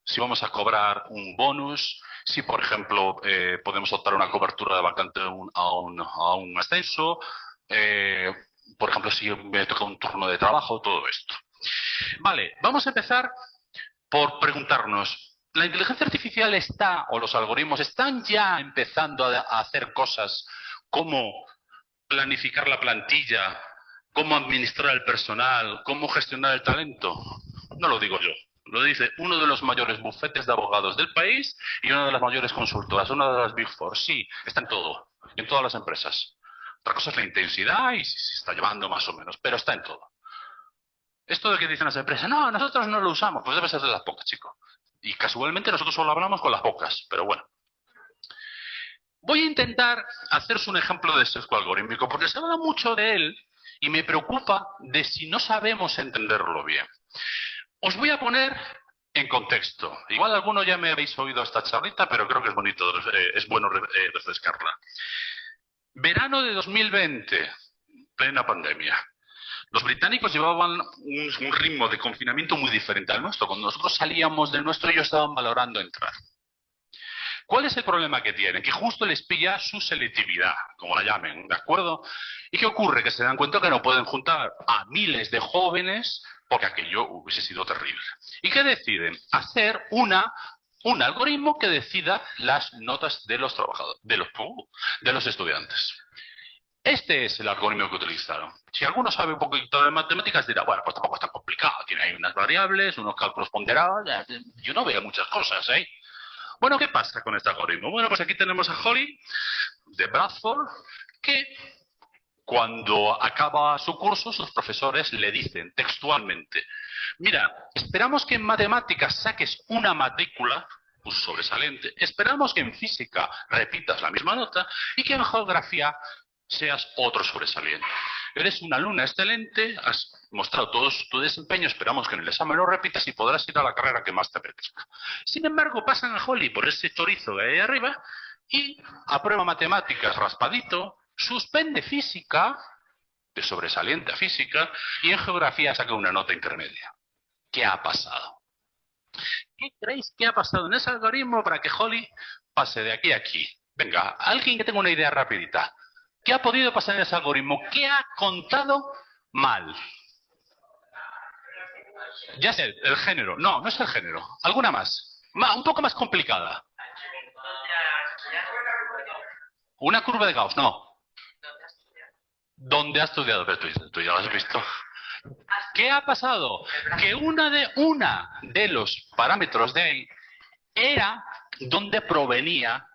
si vamos a cobrar un bonus, si por ejemplo podemos optar a una cobertura de vacante a un ascenso, por ejemplo si me toca un turno de trabajo, todo esto. Vale, vamos a empezar por preguntarnos, ¿la inteligencia artificial está, o los algoritmos están ya empezando a hacer cosas como planificar la plantilla, cómo administrar el personal, cómo gestionar el talento? No lo digo yo. Lo dice uno de los mayores bufetes de abogados del país y una de las mayores consultoras, una de las Big Four. Sí, está en todo, en todas las empresas. Otra cosa es la intensidad y si se está llevando más o menos, pero está en todo. Esto de que dicen las empresas, no, nosotros no lo usamos, pues debe ser de las pocas, chico. Y casualmente nosotros solo hablamos con las pocas, pero bueno. Voy a intentar haceros un ejemplo de sesgo algorítmico, porque se habla mucho de él y me preocupa de si no sabemos entenderlo bien. Os voy a poner En contexto. Igual alguno ya me habéis oído esta charlita, pero creo que es bonito, es bueno refrescarla. Verano de 2020, plena pandemia. Los británicos llevaban un ritmo de confinamiento muy diferente al nuestro. Cuando nosotros salíamos del nuestro, ellos estaban valorando entrar. ¿Cuál es el problema que tienen? Que justo les pilla su selectividad, como la llamen, ¿de acuerdo? ¿Y qué ocurre? Que se dan cuenta que no pueden juntar a miles de jóvenes porque aquello hubiese sido terrible. ¿Y qué deciden? Hacer un algoritmo que decida las notas de los trabajadores, de los estudiantes. Este es el algoritmo que utilizaron. Si alguno sabe un poquito de matemáticas dirá, bueno, pues tampoco es tan complicado. Tiene ahí unas variables, unos cálculos ponderados. Yo no veo muchas cosas, ¿eh? Bueno, ¿qué pasa con este algoritmo? Bueno, pues aquí tenemos a Holly de Bradford, que cuando acaba su curso, sus profesores le dicen textualmente, mira, esperamos que en matemáticas saques una matrícula, un sobresaliente, esperamos que en física repitas la misma nota y que en geografía seas otro sobresaliente. Eres una alumna excelente, has mostrado todo tu desempeño, esperamos que en el examen lo repitas y podrás ir a la carrera que más te apetezca. Sin embargo, pasan a Holly por ese chorizo de ahí arriba y aprueba matemáticas raspadito, suspende física, de sobresaliente a física, y en geografía saca una nota intermedia. ¿Qué ha pasado? ¿Qué creéis que ha pasado en ese algoritmo para que Holly pase de aquí a aquí? Venga, alguien que tenga una idea rapidita. ¿Qué ha podido pasar en ese algoritmo? ¿Qué ha contado mal? Ya sé, el género. No, no es el género. ¿Alguna más? Un poco más complicada. Una curva de Gauss, no. ¿Dónde ha estudiado? Pero tú ya lo has visto. ¿Qué ha pasado? Que una de los parámetros de ahí era donde provenía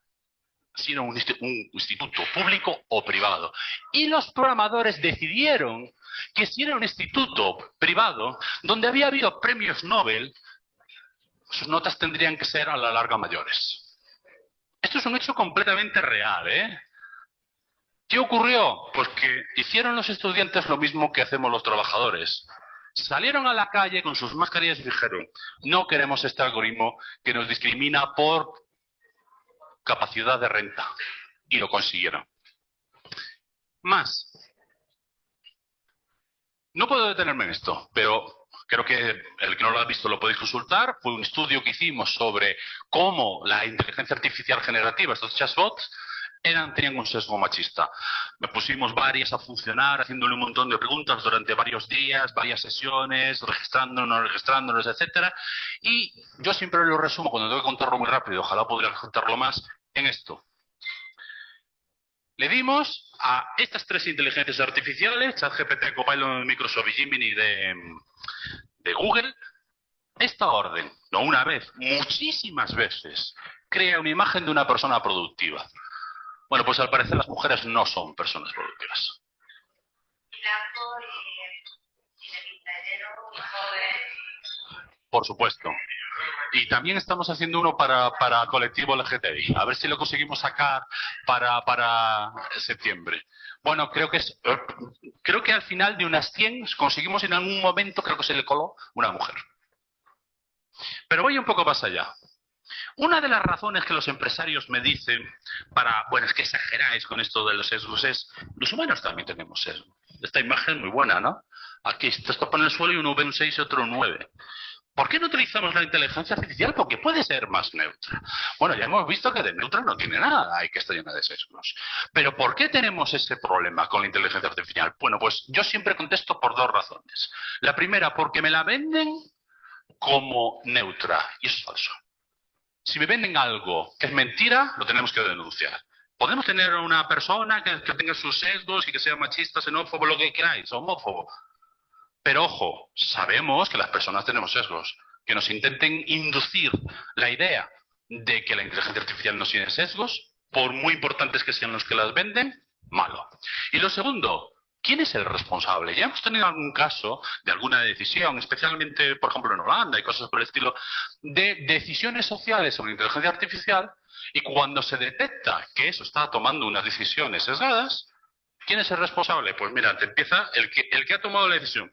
si era un instituto público o privado. Y los programadores decidieron que si era un instituto privado, donde había habido premios Nobel, sus notas tendrían que ser a la larga mayores. Esto es un hecho completamente real, ¿eh? ¿Qué ocurrió? Pues que hicieron los estudiantes lo mismo que hacemos los trabajadores. Salieron a la calle con sus mascarillas y dijeron, no queremos este algoritmo que nos discrimina por capacidad de renta. Y lo consiguieron. Más. No puedo detenerme en esto, pero creo que el que no lo ha visto lo podéis consultar. Fue un estudio que hicimos sobre cómo la inteligencia artificial generativa, estos chatbots, tenían un sesgo machista. Me pusimos varias a funcionar, haciéndole un montón de preguntas durante varios días, varias sesiones, registrándonos, etcétera. Y yo siempre lo resumo, cuando tengo que contarlo muy rápido, ojalá podría contarlo más, en esto. Le dimos a estas tres inteligencias artificiales, ChatGPT, Copilot de Microsoft y Gemini de Google, esta orden, no una vez, muchísimas veces, crea una imagen de una persona productiva. Bueno, pues al parecer las mujeres no son personas productivas. Por supuesto. Y también estamos haciendo uno para colectivo LGTBI. A ver si lo conseguimos sacar para septiembre. Bueno, creo que al final de unas 100 conseguimos en algún momento, creo que se le coló una mujer. Pero voy un poco más allá. Una de las razones que los empresarios me dicen bueno, es que exageráis con esto de los sesgos es, los humanos también tenemos sesgo. Esta imagen es muy buena, ¿no? Aquí está en el suelo y uno ve un 6 y otro un 9. ¿Por qué no utilizamos la inteligencia artificial? Porque puede ser más neutra. Bueno, ya hemos visto que de neutra no tiene nada, hay que estar llena de sesgos. Pero ¿por qué tenemos ese problema con la inteligencia artificial? Bueno, pues yo siempre contesto por dos razones. La primera, porque me la venden como neutra, y eso es falso. Si me venden algo que es mentira, lo tenemos que denunciar. Podemos tener una persona que tenga sus sesgos y que sea machista, xenófobo, lo que queráis, homófobo. Pero ojo, sabemos que las personas tenemos sesgos. Que nos intenten inducir la idea de que la inteligencia artificial no tiene sesgos, por muy importantes que sean los que las venden, malo. Y lo segundo, ¿quién es el responsable? Ya hemos tenido algún caso de alguna decisión, especialmente, por ejemplo, en Holanda y cosas por el estilo, de decisiones sociales sobre inteligencia artificial, y cuando se detecta que eso está tomando unas decisiones sesgadas, ¿quién es el responsable? Pues mira, te empieza el que ha tomado la decisión.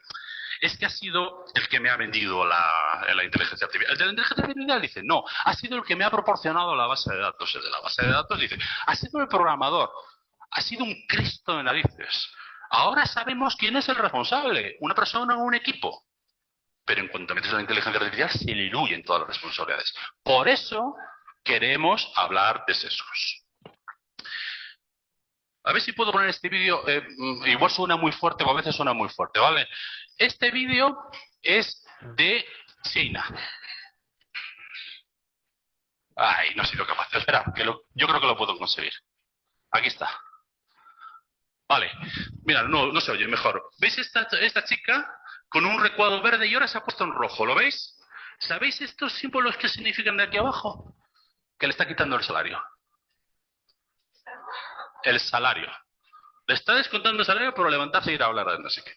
es que ha sido el que me ha vendido la inteligencia artificial. El de la inteligencia artificial dice, no, ha sido el que me ha proporcionado la base de datos. El de la base de datos dice, ha sido el programador, ha sido un Cristo de narices. Ahora sabemos quién es el responsable, una persona o un equipo. Pero en cuanto metes a la inteligencia artificial, se le diluyen todas las responsabilidades. Por eso queremos hablar de sesgos. A ver si puedo poner este vídeo, igual suena muy fuerte o a veces suena muy fuerte, ¿vale? Este vídeo es de China. Ay, no he sido capaz. Espera, yo creo que lo puedo conseguir. Aquí está. Vale, mira, no se oye, mejor. ¿Veis esta chica con un recuadro verde y ahora se ha puesto en rojo? ¿Lo veis? ¿Sabéis estos símbolos que significan de aquí abajo? Que le está quitando el salario. El salario. Le está descontando el salario por levantarse y ir a hablar de no sé qué.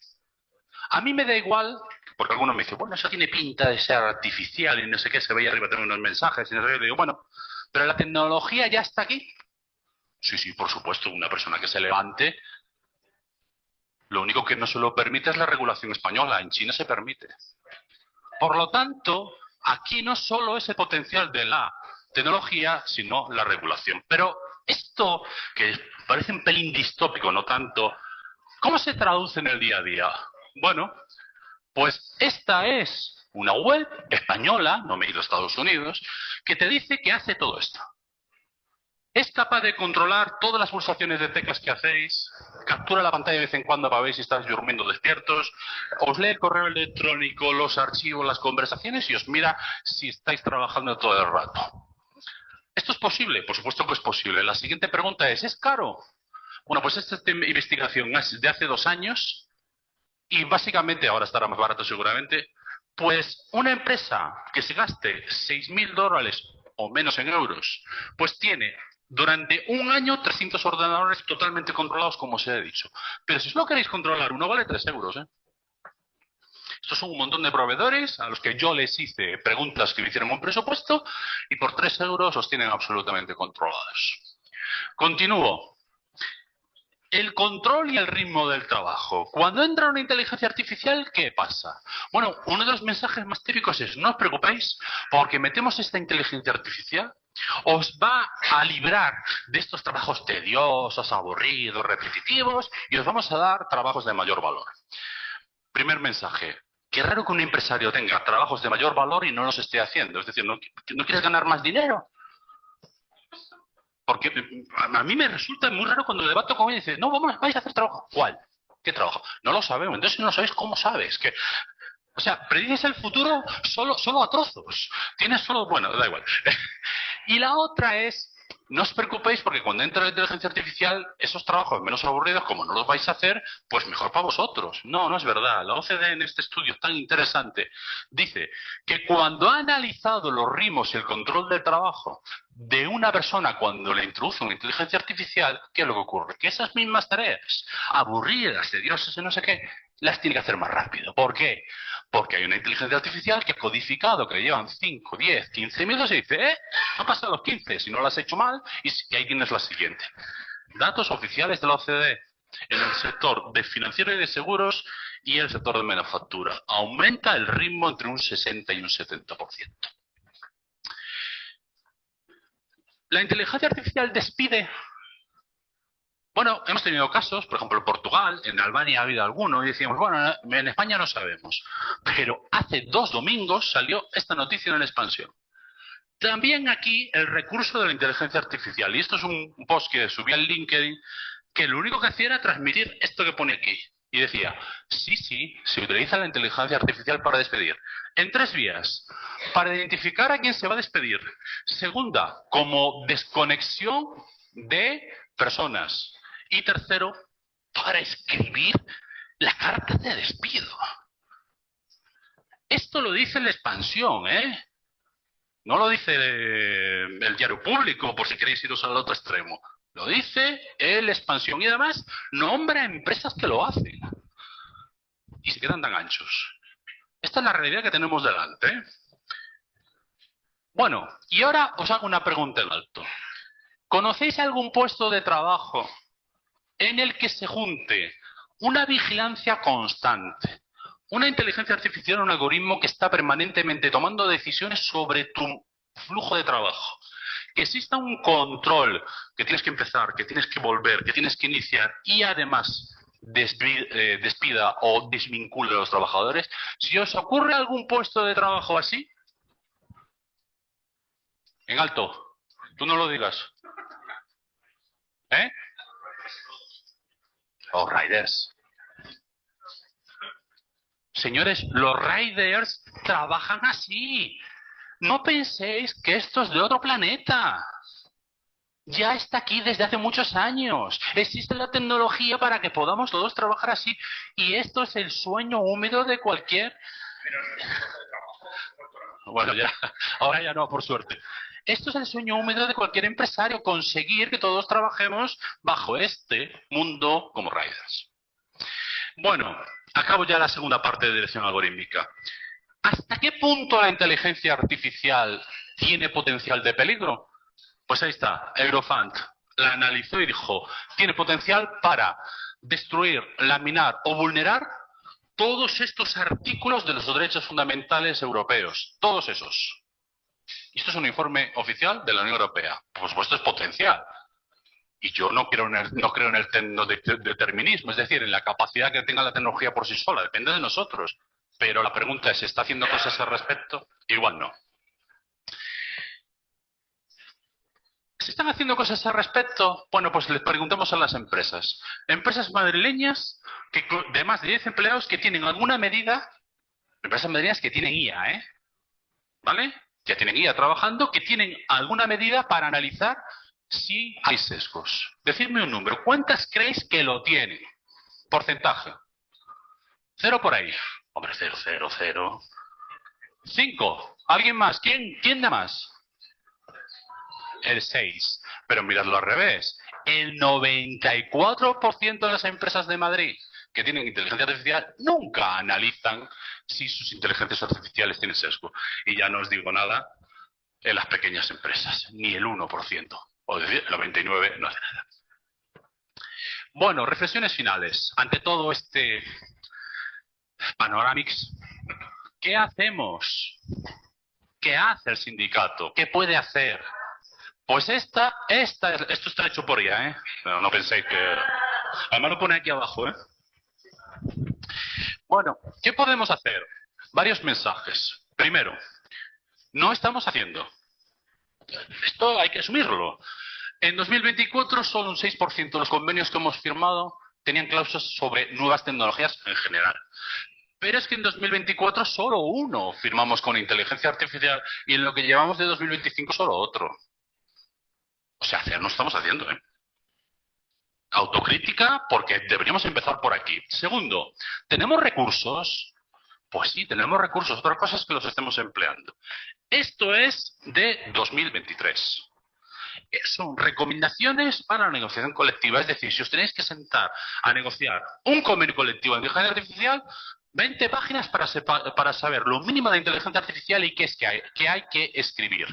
A mí me da igual, porque algunos me dicen, bueno, eso tiene pinta de ser artificial y no sé qué, se veía arriba también unos mensajes y no sé qué. Le digo, bueno, pero la tecnología ya está aquí. Sí, por supuesto, una persona que se levante. Lo único que no se lo permite es la regulación española. En China se permite. Por lo tanto, aquí no solo es el potencial de la tecnología, sino la regulación. Pero esto, que parece un pelín distópico, no tanto, ¿cómo se traduce en el día a día? Bueno, pues esta es una web española, no me he ido a Estados Unidos, que te dice que hace todo esto. Es capaz de controlar todas las pulsaciones de teclas que hacéis, captura la pantalla de vez en cuando para ver si estáis durmiendo despiertos, os lee el correo electrónico, los archivos, las conversaciones y os mira si estáis trabajando todo el rato. ¿Esto es posible? Por supuesto que es posible. La siguiente pregunta ¿es caro? Bueno, pues esta investigación es de hace 2 años y básicamente, ahora estará más barato seguramente, pues una empresa que se gaste $6.000 o menos en euros, pues tiene durante un año 300 ordenadores totalmente controlados, como se ha dicho. Pero si solo queréis controlar uno, vale 3 euros, ¿eh? Estos son un montón de proveedores a los que yo les hice preguntas que me hicieron un presupuesto y por 3 euros os tienen absolutamente controlados. Continúo. El control y el ritmo del trabajo. Cuando entra una inteligencia artificial, ¿qué pasa? Bueno, uno de los mensajes más típicos es, no os preocupéis, porque metemos esta inteligencia artificial, os va a librar de estos trabajos tediosos, aburridos, repetitivos, y os vamos a dar trabajos de mayor valor. Primer mensaje. Qué raro que un empresario tenga trabajos de mayor valor y no los esté haciendo. Es decir, ¿no quieres ganar más dinero? Porque a mí me resulta muy raro cuando debato con él y dice, no, vais a hacer trabajo. ¿Cuál? ¿Qué trabajo? No lo sabemos. Entonces, si no lo sabéis, ¿cómo sabes? O sea, predices el futuro solo a trozos. Tienes solo... Bueno, da igual. Y la otra es, no os preocupéis porque cuando entra la inteligencia artificial, esos trabajos menos aburridos, como no los vais a hacer, pues mejor para vosotros. No es verdad. La OCDE en este estudio tan interesante dice que cuando ha analizado los ritmos y el control del trabajo de una persona cuando le introduce una inteligencia artificial, ¿qué es lo que ocurre? Que esas mismas tareas, aburridas, tediosas y no sé qué, las tiene que hacer más rápido. ¿Por qué? Porque hay una inteligencia artificial que ha codificado que le llevan 5, 10, 15 minutos y dice, han pasado los 15, si no lo has hecho mal, y ahí tienes la siguiente. Datos oficiales de la OCDE en el sector de financiero y de seguros y el sector de manufactura. Aumenta el ritmo entre un 60 y un 70%. ¿La inteligencia artificial despide? Bueno, hemos tenido casos, por ejemplo, en Portugal, en Albania ha habido alguno, y decíamos, bueno, en España no sabemos. Pero hace 2 domingos salió esta noticia en La Expansión. También aquí el recurso de la inteligencia artificial. Y esto es un post que subí al LinkedIn, que lo único que hacía era transmitir esto que pone aquí. Y decía, sí, se utiliza la inteligencia artificial para despedir. En 3 vías. Para identificar a quién se va a despedir. Segunda, como desconexión de personas. Y tercero, para escribir la carta de despido. Esto lo dice La Expansión, ¿eh? No lo dice el Diario Público, por si queréis iros al otro extremo. Lo dice La Expansión y además nombra empresas que lo hacen. Y se quedan tan anchos. Esta es la realidad que tenemos delante, ¿eh? Bueno, y ahora os hago una pregunta en alto. ¿Conocéis algún puesto de trabajo en el que se junte una vigilancia constante Una inteligencia artificial es un algoritmo que está permanentemente tomando decisiones sobre tu flujo de trabajo. Que exista un control, que tienes que empezar, que tienes que volver, que tienes que iniciar y además despida o desvincule a los trabajadores. Si os ocurre algún puesto de trabajo así, en alto, tú no lo digas. ¿Eh? Los riders. Señores, los riders trabajan así. No penséis que esto es de otro planeta. Ya está aquí desde hace muchos años. Existe la tecnología para que podamos todos trabajar así. Y esto es el sueño húmedo de cualquier... Bueno, ya, ahora ya no, por suerte. Esto es el sueño húmedo de cualquier empresario, conseguir que todos trabajemos bajo este mundo como riders. Bueno, acabo ya la segunda parte de dirección algorítmica. ¿Hasta qué punto la inteligencia artificial tiene potencial de peligro? Pues ahí está, Eurofund la analizó y dijo, tiene potencial para destruir, laminar o vulnerar todos estos artículos de los derechos fundamentales europeos, todos esos. Y esto es un informe oficial de la Unión Europea. Por supuesto es potencial. Y yo no creo en el tecnodeterminismo, es decir, en la capacidad que tenga la tecnología por sí sola, depende de nosotros. Pero la pregunta es, ¿se está haciendo cosas al respecto? Igual no. ¿Se están haciendo cosas al respecto? Bueno, pues les preguntamos a las empresas. Empresas madrileñas de más de 10 empleados que tienen alguna medida, empresas madrileñas que tienen IA, ¿vale? Ya tienen IA trabajando, que tienen alguna medida para analizar si hay sesgos. Decidme un número. ¿Cuántas creéis que lo tienen? Porcentaje. 0 por ahí. Hombre, 0, 0, 0. 5. ¿Alguien más? ¿Quién da más? El 6. Pero miradlo al revés. El 94% de las empresas de Madrid que tienen inteligencia artificial nunca analizan si sus inteligencias artificiales tienen sesgo. Y ya no os digo nada en las pequeñas empresas. Ni el 1%. O decir, el 99% no hace nada. Bueno, reflexiones finales. Ante todo este Panoramix, ¿qué hacemos? ¿Qué hace el sindicato? ¿Qué puede hacer? Pues esto está hecho por IA, ¿eh? No penséis que... Además lo pone aquí abajo, ¿eh? Bueno, ¿qué podemos hacer? Varios mensajes. Primero, no estamos haciendo. Esto hay que asumirlo. En 2024 solo un 6% de los convenios que hemos firmado tenían cláusulas sobre nuevas tecnologías en general. Pero es que en 2024 solo uno firmamos con inteligencia artificial y en lo que llevamos de 2025 solo otro. O sea, hacer no estamos haciendo, ¿eh? Autocrítica, porque deberíamos empezar por aquí. Segundo, ¿tenemos recursos? Pues sí, tenemos recursos. Otra cosa es que los estemos empleando. Esto es de 2023. Son recomendaciones para la negociación colectiva. Es decir, si os tenéis que sentar a negociar un convenio colectivo de inteligencia artificial, 20 páginas para saber lo mínimo de inteligencia artificial y qué hay que escribir.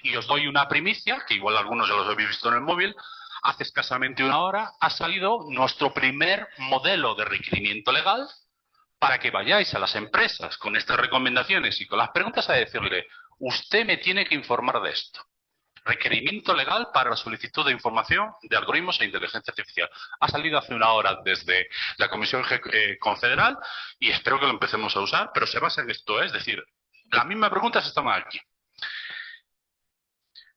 Y os doy una primicia, que igual algunos ya los habéis visto en el móvil. Hace escasamente una hora ha salido nuestro primer modelo de requerimiento legal para que vayáis a las empresas con estas recomendaciones y con las preguntas a decirle, usted me tiene que informar de esto. Requerimiento legal para la solicitud de información de algoritmos e inteligencia artificial. Ha salido hace una hora desde la Comisión Confederal y espero que lo empecemos a usar, pero se basa en esto, es decir, las mismas preguntas están aquí.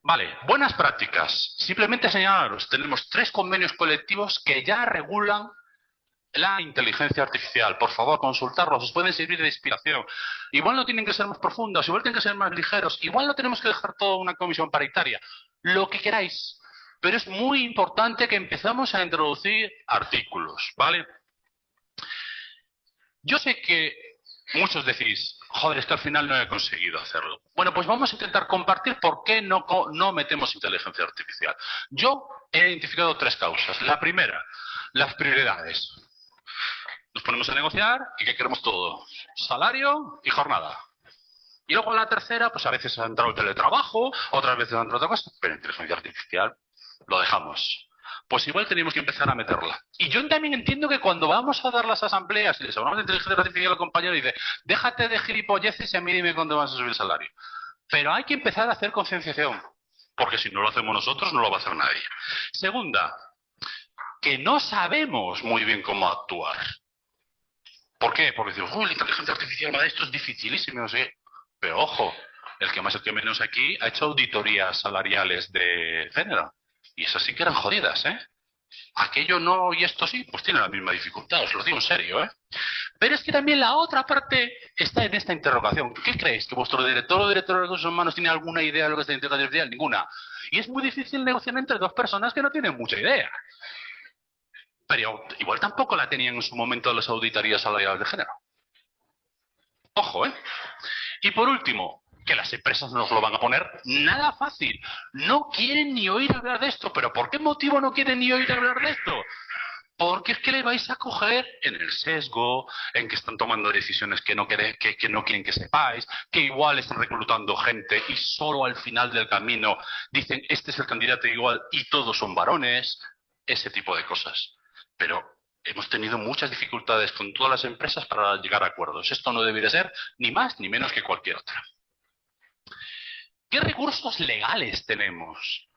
Vale, buenas prácticas. Simplemente señalaros, tenemos 3 convenios colectivos que ya regulan la inteligencia artificial. Por favor, consultarlos, os pueden servir de inspiración. Igual no tienen que ser más profundos, igual tienen que ser más ligeros, igual no tenemos que dejar toda una comisión paritaria, lo que queráis. Pero es muy importante que empezamos a introducir artículos, ¿vale? Yo sé que muchos decís, joder, es que al final no he conseguido hacerlo. Bueno, pues vamos a intentar compartir por qué no metemos inteligencia artificial. Yo he identificado 3 causas. La primera, las prioridades. Nos ponemos a negociar y ¿qué queremos todo? Salario y jornada. Y luego la tercera, pues a veces ha entrado el teletrabajo, otras veces ha entrado otra cosa, pero inteligencia artificial lo dejamos. pues igual tenemos que empezar a meterla. Y yo también entiendo que cuando vamos a dar las asambleas y les hablamos de inteligencia artificial al compañero dice, déjate de gilipolleces y a mí dime cuándo vas a subir el salario. Pero hay que empezar a hacer concienciación, porque si no lo hacemos nosotros no lo va a hacer nadie. Segunda, que no sabemos muy bien cómo actuar. ¿Por qué? Porque decimos, la inteligencia artificial, esto es dificilísimo, no sé. Pero ojo, el que más el que menos aquí ha hecho auditorías salariales de género. Y esas sí que eran jodidas, ¿eh? Aquello no y esto sí, pues tiene la misma dificultad, os lo digo en serio, ¿eh? Pero es que también la otra parte está en esta interrogación. ¿Qué creéis? ¿Que vuestro director o directora de recursos humanos tiene alguna idea de lo que es la inteligencia artificial? Ninguna. Y es muy difícil negociar entre dos personas que no tienen mucha idea. Pero igual tampoco la tenían en su momento las auditorías salariales de género. Ojo, ¿eh? Y por último, que las empresas nos lo van a poner nada fácil. No quieren ni oír hablar de esto. ¿Pero por qué motivo no quieren ni oír hablar de esto? Porque es que le vais a coger en el sesgo, en que están tomando decisiones que no quieren que sepáis, que igual están reclutando gente y solo al final del camino dicen este es el candidato igual y todos son varones, ese tipo de cosas. Pero hemos tenido muchas dificultades con todas las empresas para llegar a acuerdos. Esto no debería ser ni más ni menos que cualquier otra. ¿Qué recursos legales tenemos?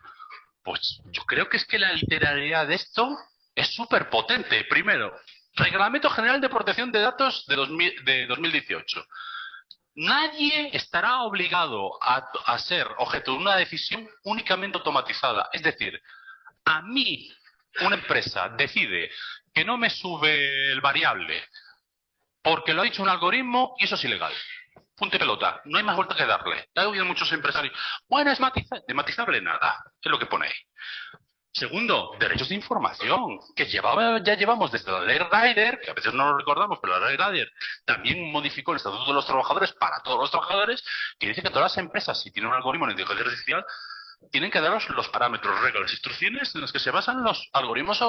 Pues yo creo que es que la literalidad de esto es súper potente. Primero, Reglamento General de Protección de Datos de 2018. Nadie estará obligado a ser objeto de una decisión únicamente automatizada. Es decir, a mí una empresa decide que no me sube el variable porque lo ha dicho un algoritmo y eso es ilegal. Punto y pelota. No hay más vuelta que darle. He oído muchos empresarios. Bueno, es de matizable nada. Es lo que pone ahí. Segundo, derechos de información, que ya llevamos desde la ley Rider, que a veces no lo recordamos, pero la ley Rider también modificó el Estatuto de los Trabajadores para todos los trabajadores, que dice que todas las empresas, si tienen un algoritmo de inteligencia artificial, tienen que daros los parámetros, reglas, instrucciones en los que se basan los algoritmos.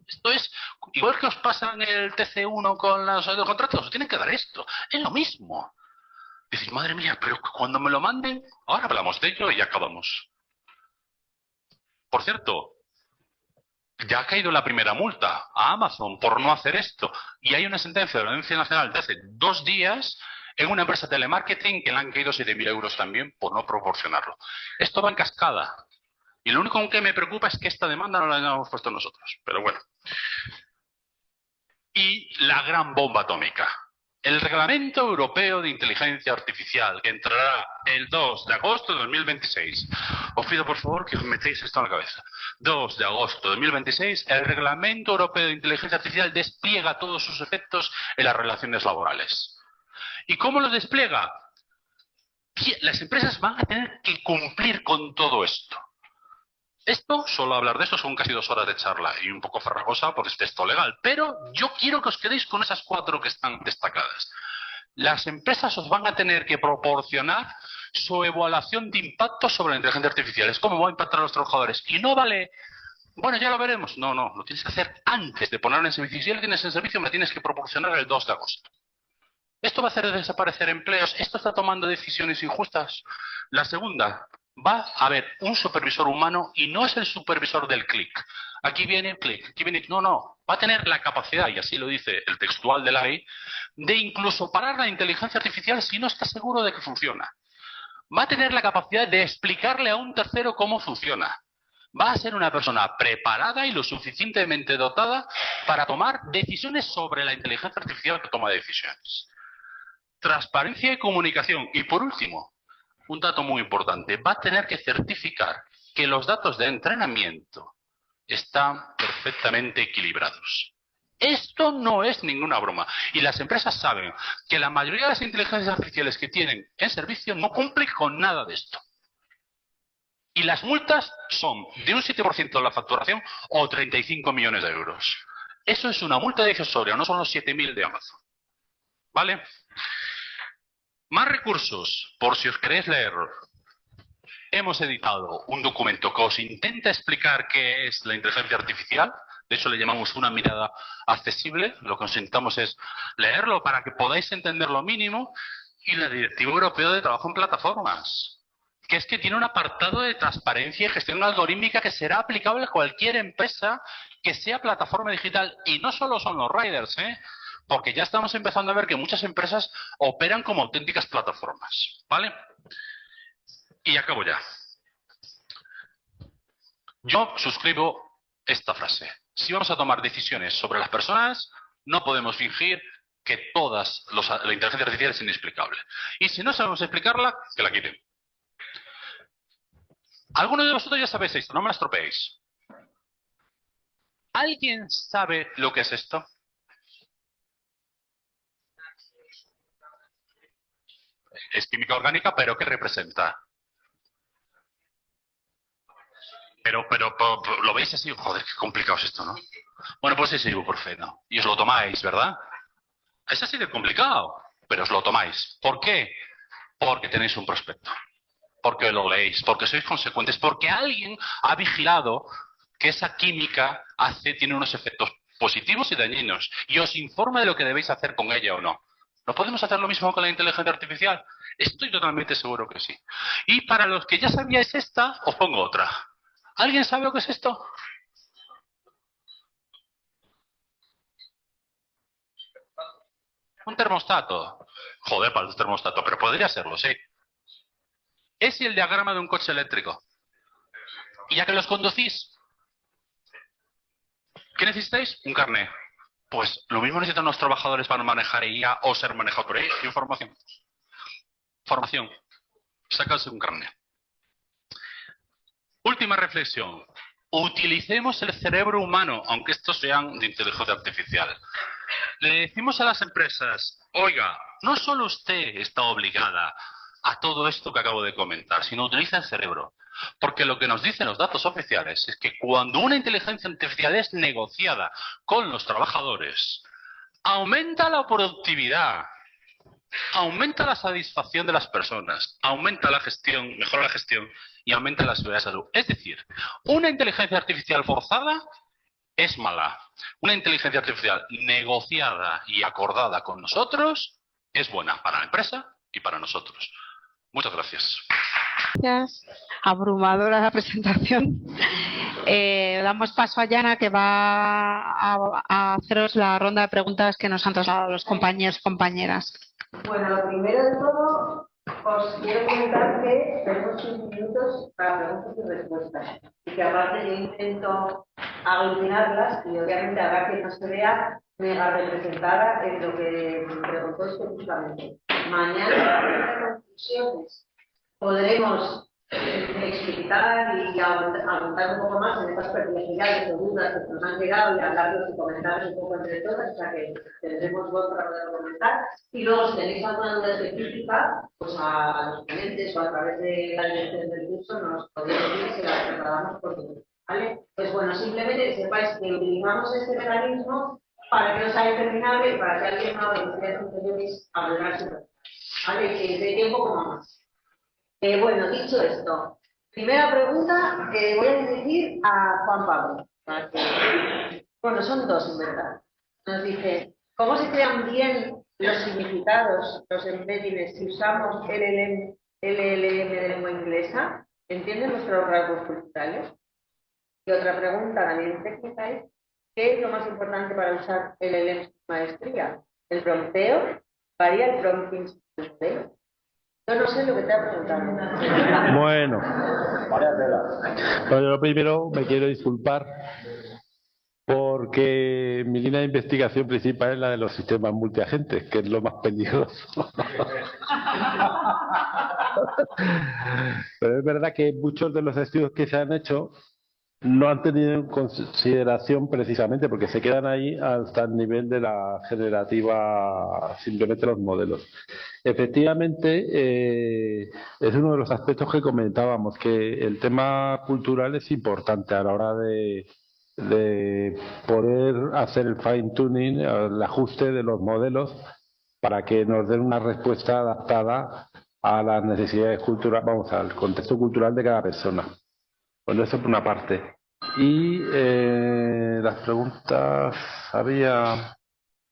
Esto es igual que os pasan el TC1 con los contratos, os tienen que dar esto. Es lo mismo. Decís, madre mía, pero cuando me lo manden, ahora hablamos de ello y acabamos. Por cierto, ya ha caído la primera multa a Amazon por no hacer esto. Y hay una sentencia de la Audiencia Nacional de hace 2 días en una empresa de telemarketing que le han caído 7.000 euros también por no proporcionarlo. Esto va en cascada. Y lo único que me preocupa es que esta demanda no la hayamos puesto nosotros. Pero bueno. Y la gran bomba atómica. El Reglamento Europeo de Inteligencia Artificial, que entrará el 2 de agosto de 2026. Os pido, por favor, que os metéis esto en la cabeza. 2 de agosto de 2026, el Reglamento Europeo de Inteligencia Artificial despliega todos sus efectos en las relaciones laborales. ¿Y cómo los despliega? Las empresas van a tener que cumplir con todo esto. Esto, solo hablar de esto, son casi 2 horas de charla y un poco farragosa porque es texto legal. Pero yo quiero que os quedéis con esas 4 que están destacadas. Las empresas os van a tener que proporcionar su evaluación de impacto sobre la inteligencia artificial. Es cómo va a impactar a los trabajadores. Y no vale, bueno, ya lo veremos. No, lo tienes que hacer antes de ponerlo en servicio. Si ya lo tienes en servicio, me tienes que proporcionar el 2 de agosto. ¿Esto va a hacer desaparecer empleos? ¿Esto está tomando decisiones injustas? La segunda, va a haber un supervisor humano y no es el supervisor del clic. Aquí viene clic, aquí viene... No. Va a tener la capacidad, y así lo dice el textual de la ley, de incluso parar la inteligencia artificial si no está seguro de que funciona. Va a tener la capacidad de explicarle a un tercero cómo funciona. Va a ser una persona preparada y lo suficientemente dotada para tomar decisiones sobre la inteligencia artificial que toma decisiones. Transparencia y comunicación. Y por último, un dato muy importante, va a tener que certificar que los datos de entrenamiento están perfectamente equilibrados. Esto no es ninguna broma. Y las empresas saben que la mayoría de las inteligencias artificiales que tienen en servicio no cumplen con nada de esto. Y las multas son de un 7% de la facturación o 35 millones de euros. Eso es una multa decisoria, no son los 7.000 de Amazon. ¿Vale? Más recursos, por si os queréis leer. Hemos editado un documento que os intenta explicar qué es la inteligencia artificial. De hecho, le llamamos una mirada accesible. Lo que os intentamos es leerlo para que podáis entender lo mínimo. Y la Directiva Europea de Trabajo en Plataformas. que es que tiene un apartado de transparencia y gestión algorítmica que será aplicable a cualquier empresa que sea plataforma digital. Y no solo son los riders, porque ya estamos empezando a ver que muchas empresas operan como auténticas plataformas, ¿vale? Y acabo ya. Yo suscribo esta frase. Si vamos a tomar decisiones sobre las personas, no podemos fingir que la inteligencia artificial es inexplicable. Y si no sabemos explicarla, que la quiten. Algunos de vosotros ya sabéis esto, no me la estropeéis. ¿Alguien sabe lo que es esto? Es química orgánica, pero ¿qué representa? Pero lo veis así, joder, qué complicado es esto, ¿no? Bueno, pues es ibuprofeno. Y os lo tomáis, ¿verdad? Es así de complicado, pero os lo tomáis. ¿Por qué? Porque tenéis un prospecto. Porque lo leéis, porque sois consecuentes, porque alguien ha vigilado que esa química tiene unos efectos positivos y dañinos y os informa de lo que debéis hacer con ella o no. ¿No podemos hacer lo mismo con la inteligencia artificial? Estoy totalmente seguro que sí. Y para los que ya sabíais esta, os pongo otra. ¿Alguien sabe lo que es esto? Un termostato. Joder, para el termostato, pero podría serlo, sí. Es el diagrama de un coche eléctrico. Y ya que los conducís, ¿qué necesitáis? Un carné. Pues lo mismo necesitan los trabajadores para manejar IA o ser manejados por ella. Información. Formación. Sacarse un carné. Última reflexión. Utilicemos el cerebro humano, aunque estos sean de inteligencia artificial. Le decimos a las empresas, oiga, no solo usted está obligada a todo esto que acabo de comentar, sino utiliza el cerebro. Porque lo que nos dicen los datos oficiales es que cuando una inteligencia artificial es negociada con los trabajadores, aumenta la productividad, aumenta la satisfacción de las personas, aumenta la gestión, mejora la gestión y aumenta la seguridad de salud. Es decir, una inteligencia artificial forzada es mala. Una inteligencia artificial negociada y acordada con nosotros es buena para la empresa y para nosotros. Muchas gracias. Gracias. Abrumadora la presentación. Damos paso a Yana, que va a haceros la ronda de preguntas que nos han trasladado los compañeros y compañeras. Bueno, lo primero de todo, os quiero comentar que tenemos 15 minutos para preguntas y respuestas. Y que aparte yo intento aglutinarlas y obviamente habrá que no se vea mega representada en lo que me preguntó específicamente. Mañana, en las conclusiones, podremos explicar y apuntar un poco más en estas perplejidades o dudas que nos han llegado y hablarlos y comentarlos un poco entre todas, o sea que tendremos voz para poder comentar. Y luego, si tenéis alguna duda específica, pues a los ponentes o a través de la dirección del curso nos podéis decir y se las trasladamos por todo, ¿vale? Pues bueno, simplemente que sepáis que utilizamos este mecanismo para que no sea interminable y para que alguien no de ustedes superiores hablar su pregunta, ¿vale? Que dé tiempo como más. Bueno, dicho esto, primera pregunta voy a dirigir a Juan Pablo. Bueno, son dos en verdad. Nos dice, ¿cómo se crean bien los significados, los embeddings, si usamos LLM de lengua inglesa? ¿Entienden nuestros rasgos culturales? Y otra pregunta también técnica es, ¿qué es lo más importante para usar LLM en maestría? ¿El prompteo? ¿Varía el prompting del modelo? Yo no sé lo que te ha preguntado. Bueno, yo lo primero me quiero disculpar porque mi línea de investigación principal es la de los sistemas multiagentes, que es lo más peligroso. Pero es verdad que muchos de los estudios que se han hecho no han tenido en consideración precisamente porque se quedan ahí hasta el nivel de la generativa, simplemente los modelos. Efectivamente, es uno de los aspectos que comentábamos, que el tema cultural es importante a la hora de poder hacer el fine tuning, el ajuste de los modelos para que nos den una respuesta adaptada a las necesidades culturales, vamos, al contexto cultural de cada persona. Bueno, eso por una parte. Y las preguntas había...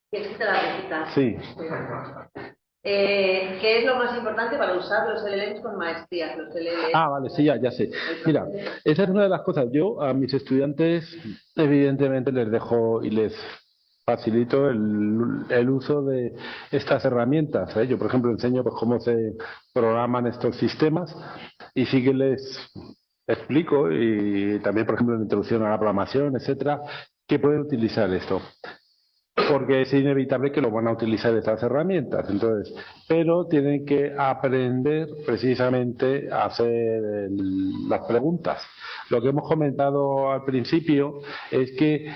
¿Quieres que te las repita? Sí. ¿Qué es lo más importante para usar los LLMs con maestría? Los LLMs. Ah, vale, sí, ya sé. Mira, esa es una de las cosas. Yo a mis estudiantes, evidentemente, les dejo y les facilito el uso de estas herramientas, ¿eh? Yo, por ejemplo, enseño pues, cómo se programan estos sistemas y sí que les explico, y también, por ejemplo, en introducción a la programación, etcétera, que pueden utilizar esto. Porque es inevitable que lo van a utilizar estas herramientas, entonces, pero tienen que aprender precisamente a hacer las preguntas. Lo que hemos comentado al principio es que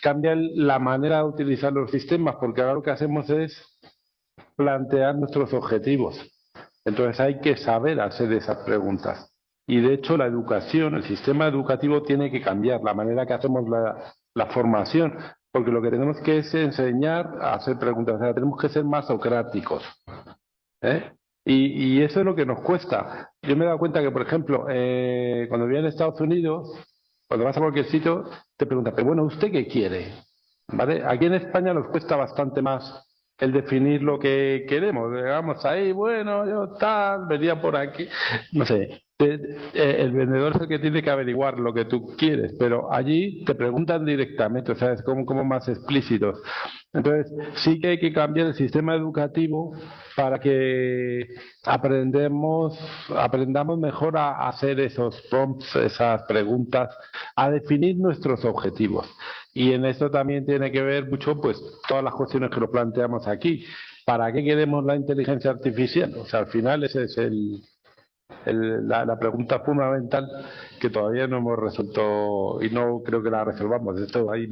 cambian la manera de utilizar los sistemas, porque ahora lo que hacemos es plantear nuestros objetivos. Entonces hay que saber hacer esas preguntas. Y de hecho la educación, el sistema educativo tiene que cambiar la manera que hacemos la formación, porque lo que tenemos que es enseñar a hacer preguntas, o sea, tenemos que ser más socráticos, ¿eh? Y eso es lo que nos cuesta. Yo me he dado cuenta que, por ejemplo, cuando voy a Estados Unidos, cuando vas a cualquier sitio, te preguntan, pero bueno, ¿usted qué quiere? ¿Vale? Aquí en España nos cuesta bastante más el definir lo que queremos. Llegamos ahí, bueno, yo tal, venía por aquí, no sé. El vendedor es el que tiene que averiguar lo que tú quieres, pero allí te preguntan directamente, o sea, es como más explícitos. Entonces, sí que hay que cambiar el sistema educativo para que aprendamos mejor a hacer esos prompts, esas preguntas, a definir nuestros objetivos. Y en esto también tiene que ver mucho, pues, todas las cuestiones que lo planteamos aquí. ¿Para qué queremos la inteligencia artificial? O sea, al final ese es la pregunta fundamental que todavía no hemos resuelto y no creo que la resolvamos. Esto hay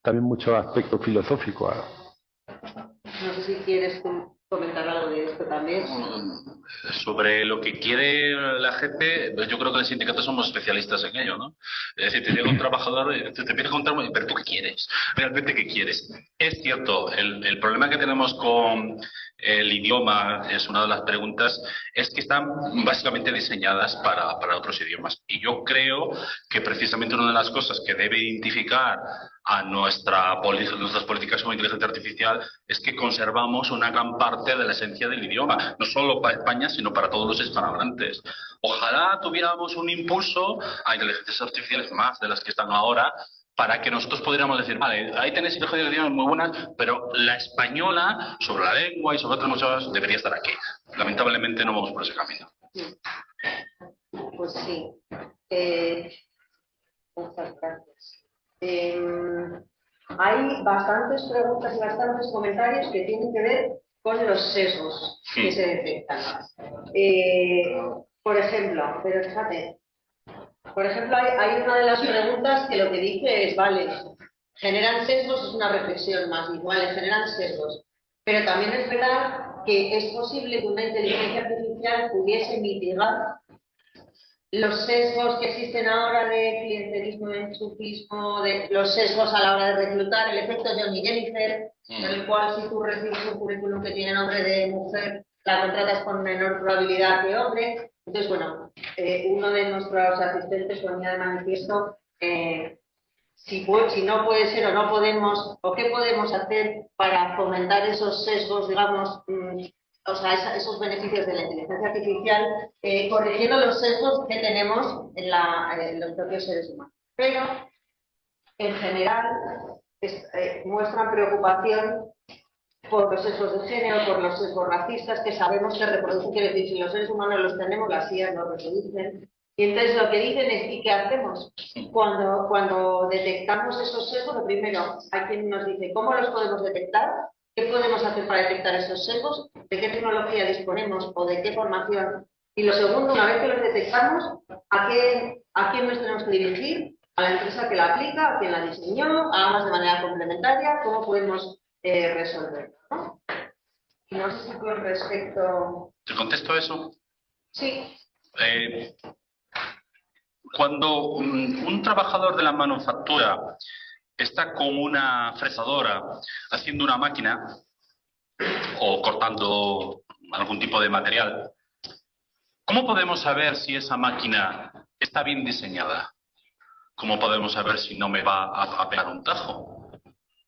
también mucho aspecto filosófico. No sé si quieres comentar algo de esto también. Sobre lo que quiere la gente, pues yo creo que los sindicatos somos especialistas en ello, ¿no? Es decir, te llega un trabajador, te empieza a contar, pero ¿tú qué quieres? ¿Realmente qué quieres? Es cierto, el problema que tenemos con el idioma, es una de las preguntas, es que están básicamente diseñadas para otros idiomas. Y yo creo que precisamente una de las cosas que debe identificar a nuestras políticas sobre inteligencia artificial es que conservamos una gran parte de la esencia del idioma, no solo para España, sino para todos los hispanohablantes. Ojalá tuviéramos un impulso a inteligencias artificiales más de las que están ahora, para que nosotros pudiéramos decir, vale, ahí tenéis inteligencias artificiales muy buenas, pero la española, sobre la lengua y sobre otras cosas, debería estar aquí. Lamentablemente no vamos por ese camino. Pues sí. Muchas gracias. Hay bastantes preguntas y bastantes comentarios que tienen que ver con los sesgos que se detectan. Por ejemplo, pero fíjate, por ejemplo, hay una de las preguntas que lo que dice es, vale, generan sesgos, es una reflexión más, igual generan sesgos, pero también es verdad que es posible que una inteligencia artificial pudiese mitigar los sesgos que existen ahora de clientelismo, de enchufismo, de los sesgos a la hora de reclutar, el efecto Johnny Jennifer, en el cual si tú recibes un currículum que tiene nombre de mujer, la contratas con menor probabilidad que hombre. Entonces, bueno, uno de nuestros asistentes ponía de manifiesto si no puede ser o no podemos, o qué podemos hacer para fomentar esos sesgos, digamos, o sea, esos beneficios de la inteligencia artificial, corrigiendo los sesgos que tenemos en los propios seres humanos. Pero, en general, muestran preocupación por los sesgos de género, por los sesgos racistas, que sabemos que reproducen, quiere decir, si los seres humanos los tenemos, las IAs los reproducen. Y entonces lo que dicen es, ¿y qué hacemos? Cuando detectamos esos sesgos, lo primero, hay quien nos dice, ¿cómo los podemos detectar? ¿Qué podemos hacer para detectar esos sesgos? ¿De qué tecnología disponemos o de qué formación? Y lo segundo, una vez que los detectamos, ¿a quién nos tenemos que dirigir? ¿A la empresa que la aplica? ¿A quien la diseñó? ¿A ambas de manera complementaria? ¿Cómo podemos resolverlo? ¿No? Y no sé si con respecto... ¿Te contesto eso? Sí. Cuando un trabajador de la manufactura está con una fresadora haciendo una máquina o cortando algún tipo de material, ¿cómo podemos saber si esa máquina está bien diseñada? ¿Cómo podemos saber si no me va a pegar un tajo?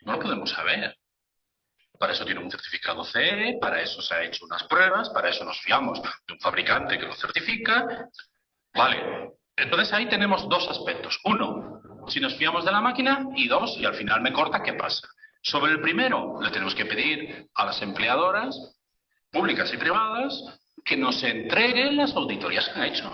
No lo podemos saber. para eso tiene un certificado CE, para eso se ha hecho unas pruebas, para eso nos fiamos de un fabricante que lo certifica. Vale, entonces ahí tenemos dos aspectos. Uno, si nos fiamos de la máquina, y dos, y al final me corta, ¿qué pasa? Sobre el primero, le tenemos que pedir a las empleadoras, públicas y privadas, que nos entreguen las auditorías que han hecho.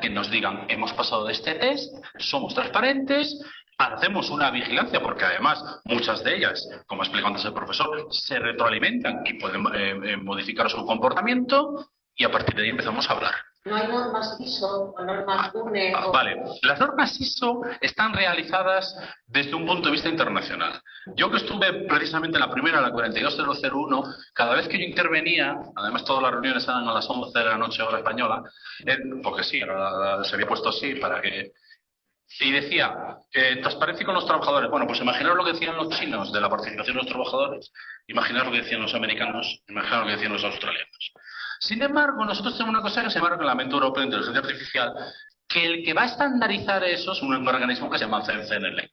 Que nos digan, hemos pasado de este test, somos transparentes, hacemos una vigilancia, porque además muchas de ellas, como ha explicado antes el profesor, se retroalimentan y pueden modificar su comportamiento, y a partir de ahí empezamos a hablar. ¿No hay normas ISO o normas UNE? Vale, las normas ISO están realizadas desde un punto de vista internacional. Yo que estuve precisamente en la primera, la 42001, cada vez que yo intervenía, además todas las reuniones eran a las 11 de la noche hora española, porque sí, se había puesto así para que... Y decía, transparencia con los trabajadores. Bueno, pues imaginaos lo que decían los chinos de la participación de los trabajadores, imaginaos lo que decían los americanos, imaginaos lo que decían los australianos. Sin embargo, nosotros tenemos una cosa que se llama Reglamento Europeo de Inteligencia Artificial, que el que va a estandarizar eso es un organismo que se llama CNLEC.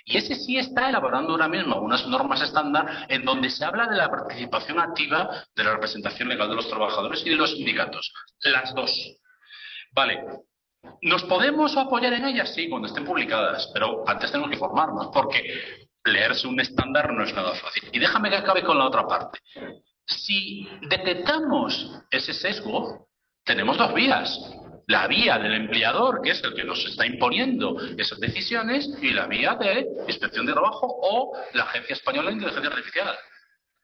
Y ese sí está elaborando ahora mismo unas normas estándar en donde se habla de la participación activa de la representación legal de los trabajadores y de los sindicatos. Las dos. Vale. ¿Nos podemos apoyar en ellas? Sí, cuando estén publicadas, pero antes tenemos que formarnos, porque leerse un estándar no es nada fácil. Y déjame que acabe con la otra parte. Si detectamos ese sesgo, tenemos dos vías. La vía del empleador, que es el que nos está imponiendo esas decisiones, y la vía de Inspección de Trabajo o la Agencia Española de Inteligencia Artificial.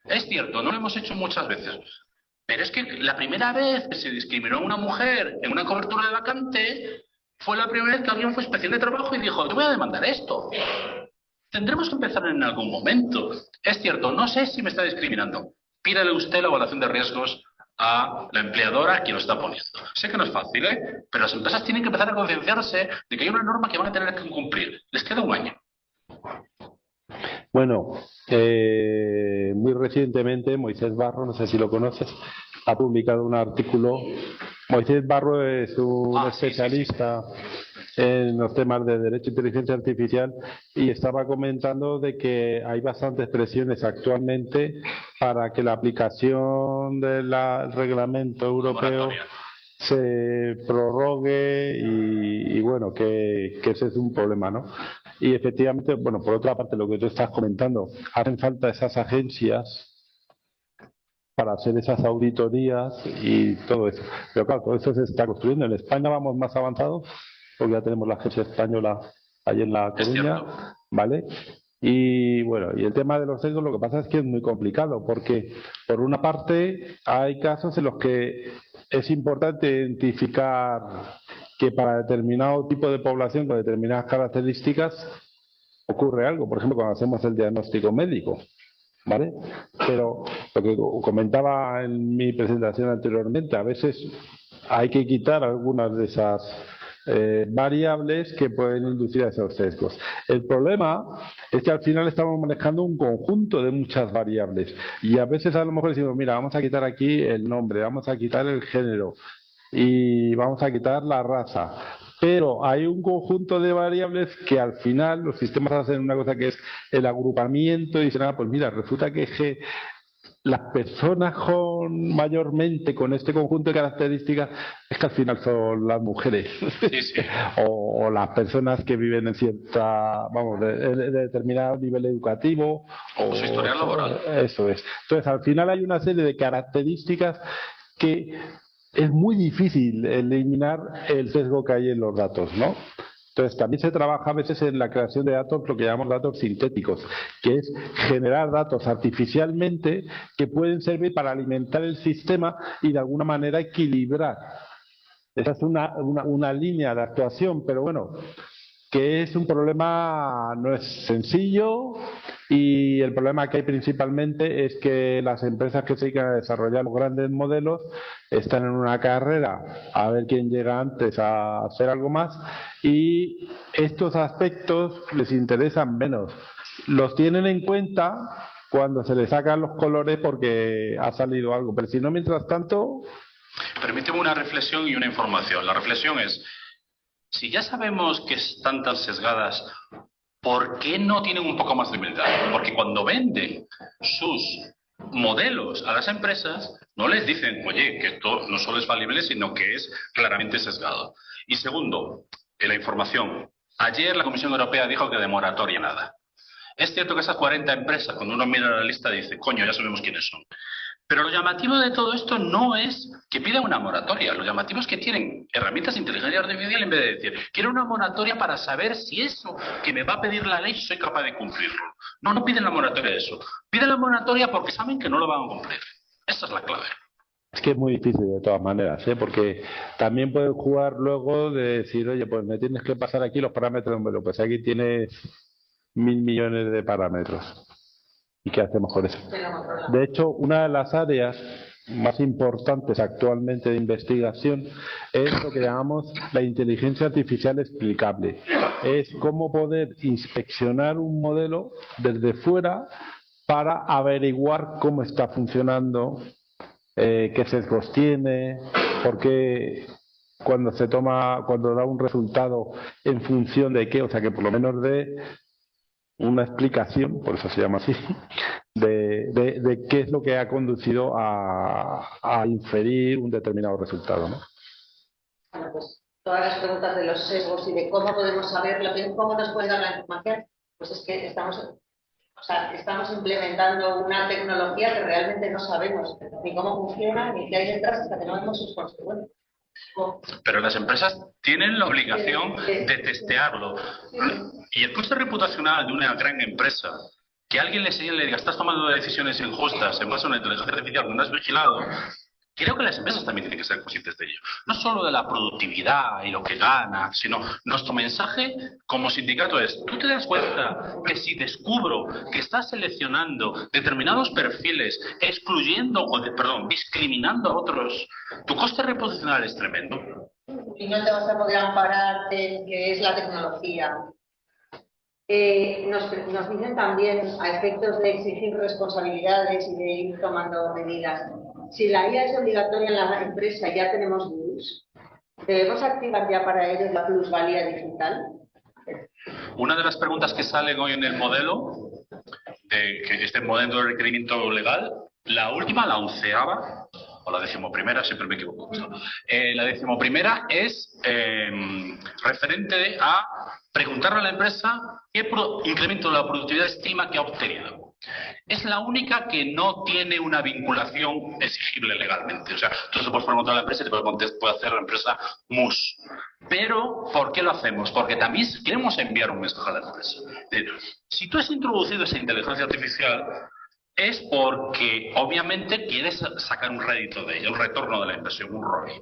Es cierto, no lo hemos hecho muchas veces, pero es que la primera vez que se discriminó a una mujer en una cobertura de vacante fue la primera vez que alguien fue a Inspección de Trabajo y dijo, te voy a demandar esto. Tendremos que empezar en algún momento. Es cierto, no sé si me está discriminando. Pídale usted la evaluación de riesgos a la empleadora que lo está poniendo. Sé que no es fácil, pero las empresas tienen que empezar a concienciarse de que hay una norma que van a tener que cumplir. Les queda un año. Bueno, muy recientemente Moisés Barro, no sé si lo conoces, ha publicado un artículo. Moisés Barro es un especialista en los temas de Derecho e Inteligencia Artificial y estaba comentando de que hay bastantes presiones actualmente para que la aplicación del reglamento europeo se prorrogue y bueno, que ese es un problema, ¿no? Y efectivamente, bueno, por otra parte, lo que tú estás comentando, hacen falta esas agencias para hacer esas auditorías y todo eso. Pero claro, todo eso se está construyendo. En España vamos más avanzados, porque ya tenemos la agencia española ahí en La Coruña, ¿vale? Y bueno, y el tema de los sesgos, lo que pasa es que es muy complicado, porque por una parte hay casos en los que es importante identificar que para determinado tipo de población con determinadas características ocurre algo. Por ejemplo, cuando hacemos el diagnóstico médico, ¿vale? Pero lo que comentaba en mi presentación anteriormente, a veces hay que quitar algunas de esas variables que pueden inducir a esos sesgos. El problema es que al final estamos manejando un conjunto de muchas variables y a veces a lo mejor decimos, mira, vamos a quitar aquí el nombre, vamos a quitar el género y vamos a quitar la raza. Pero hay un conjunto de variables que al final los sistemas hacen una cosa que es el agrupamiento y dicen, pues mira, resulta que las personas mayormente con este conjunto de características es que al final son las mujeres. Sí, sí. o las personas que viven en de determinado nivel educativo o su historial laboral. Eso es. Entonces al final hay una serie de características que es muy difícil eliminar el sesgo que hay en los datos, ¿no? Entonces también se trabaja a veces en la creación de datos, lo que llamamos datos sintéticos, que es generar datos artificialmente que pueden servir para alimentar el sistema y de alguna manera equilibrar. Esa es una línea de actuación, pero bueno, que es un problema, no es sencillo, y el problema que hay principalmente es que las empresas que se dedican a desarrollar los grandes modelos están en una carrera a ver quién llega antes a hacer algo más, y estos aspectos les interesan menos. Los tienen en cuenta cuando se les sacan los colores porque ha salido algo, pero si no, mientras tanto... Permíteme una reflexión y una información. La reflexión es, si ya sabemos que están tan sesgadas, ¿por qué no tienen un poco más de humildad? Porque cuando venden sus modelos a las empresas, no les dicen, oye, que esto no solo es valible, sino que es claramente sesgado. Y segundo, la información. Ayer la Comisión Europea dijo que de moratoria nada. Es cierto que esas 40 empresas, cuando uno mira la lista, dice, coño, ya sabemos quiénes son. Pero lo llamativo de todo esto no es que pidan una moratoria. Lo llamativo es que tienen herramientas de inteligencia artificial en vez de decir, quiero una moratoria para saber si eso que me va a pedir la ley soy capaz de cumplirlo. No, no piden la moratoria de eso. Piden la moratoria porque saben que no lo van a cumplir. Esa es la clave. Es que es muy difícil de todas maneras, ¿eh? Porque también pueden jugar luego de decir, oye, pues me tienes que pasar aquí los parámetros de un modelo. Pues aquí tienes 1.000 millones de parámetros. ¿Y qué hacemos con eso? De hecho, una de las áreas más importantes actualmente de investigación es lo que llamamos la inteligencia artificial explicable. Es cómo poder inspeccionar un modelo desde fuera para averiguar cómo está funcionando, qué sesgos tiene, por qué cuando da un resultado en función de qué, o sea que por lo menos dé una explicación, por eso se llama así, de qué es lo que ha conducido a inferir un determinado resultado, ¿no? Bueno, pues todas las preguntas de los sesgos y de cómo podemos saberlo, cómo nos puede dar la información, pues es que estamos implementando una tecnología que realmente no sabemos ni cómo funciona ni qué hay detrás hasta que no vemos sus consecuencias. Pero las empresas tienen la obligación de testearlo. Y el coste reputacional de una gran empresa, que alguien le señale y le diga, estás tomando decisiones injustas en base a una inteligencia artificial que no has vigilado, creo que las empresas también tienen que ser conscientes de ello. No solo de la productividad y lo que gana, sino nuestro mensaje como sindicato es, tú te das cuenta que si descubro que estás seleccionando determinados perfiles, discriminando a otros, tu coste reputacional es tremendo. Y no te vas a poder amparar en que es la tecnología. Nos dicen también, a efectos de exigir responsabilidades y de ir tomando medidas, si la IA es obligatoria en la empresa, ya tenemos gurús, ¿debemos activar ya para ellos la plusvalía digital? Una de las preguntas que salen hoy en el modelo, que este modelo de requerimiento legal, la última, la 11ª, o la 11ª, siempre me equivoco. La 11ª es referente a preguntarle a la empresa qué incremento de la productividad estima que ha obtenido. Es la única que no tiene una vinculación exigible legalmente. O sea, tú se puedes preguntar a la empresa y te puede hacer la empresa MUS. Pero, ¿por qué lo hacemos? Porque también queremos enviar un mensaje a la empresa. Si tú has introducido esa inteligencia artificial, es porque obviamente quieres sacar un rédito de ella, un retorno de la inversión, un ROI.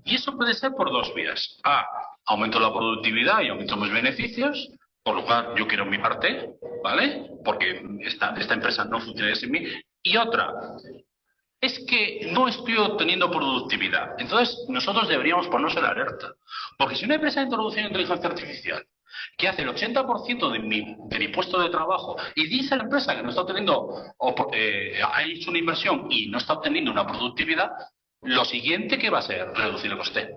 Y eso puede ser por dos vías. A, aumento la productividad y aumento mis beneficios, por lo cual yo quiero mi parte, ¿vale? Porque esta empresa no funciona sin mí. Y otra, es que no estoy obteniendo productividad. Entonces nosotros deberíamos ponernos en alerta. Porque si una empresa ha introducido inteligencia artificial que hace el 80% de mi puesto de trabajo y dice a la empresa que no está obteniendo, ha hecho una inversión y no está obteniendo una productividad, lo siguiente que va a ser reducir el coste.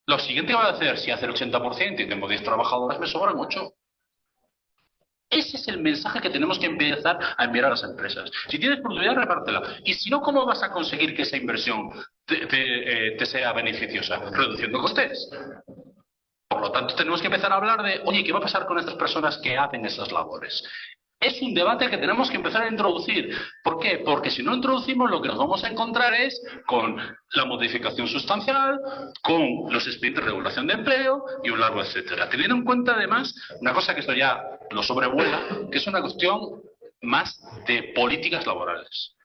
Lo siguiente que va a hacer, si hace el 80% y tengo 10 trabajadores, me sobran 8. Ese es el mensaje que tenemos que empezar a enviar a las empresas. Si tienes productividad, repártela. Y si no, ¿cómo vas a conseguir que esa inversión te sea beneficiosa? Reduciendo costes. Por lo tanto, tenemos que empezar a hablar de, oye, ¿qué va a pasar con estas personas que hacen esas labores? Es un debate que tenemos que empezar a introducir. ¿Por qué? Porque si no introducimos, lo que nos vamos a encontrar es con la modificación sustancial, con los expedientes de regulación de empleo y un largo etcétera. Teniendo en cuenta, además, una cosa que esto ya lo sobrevuela, que es una cuestión más de políticas laborales.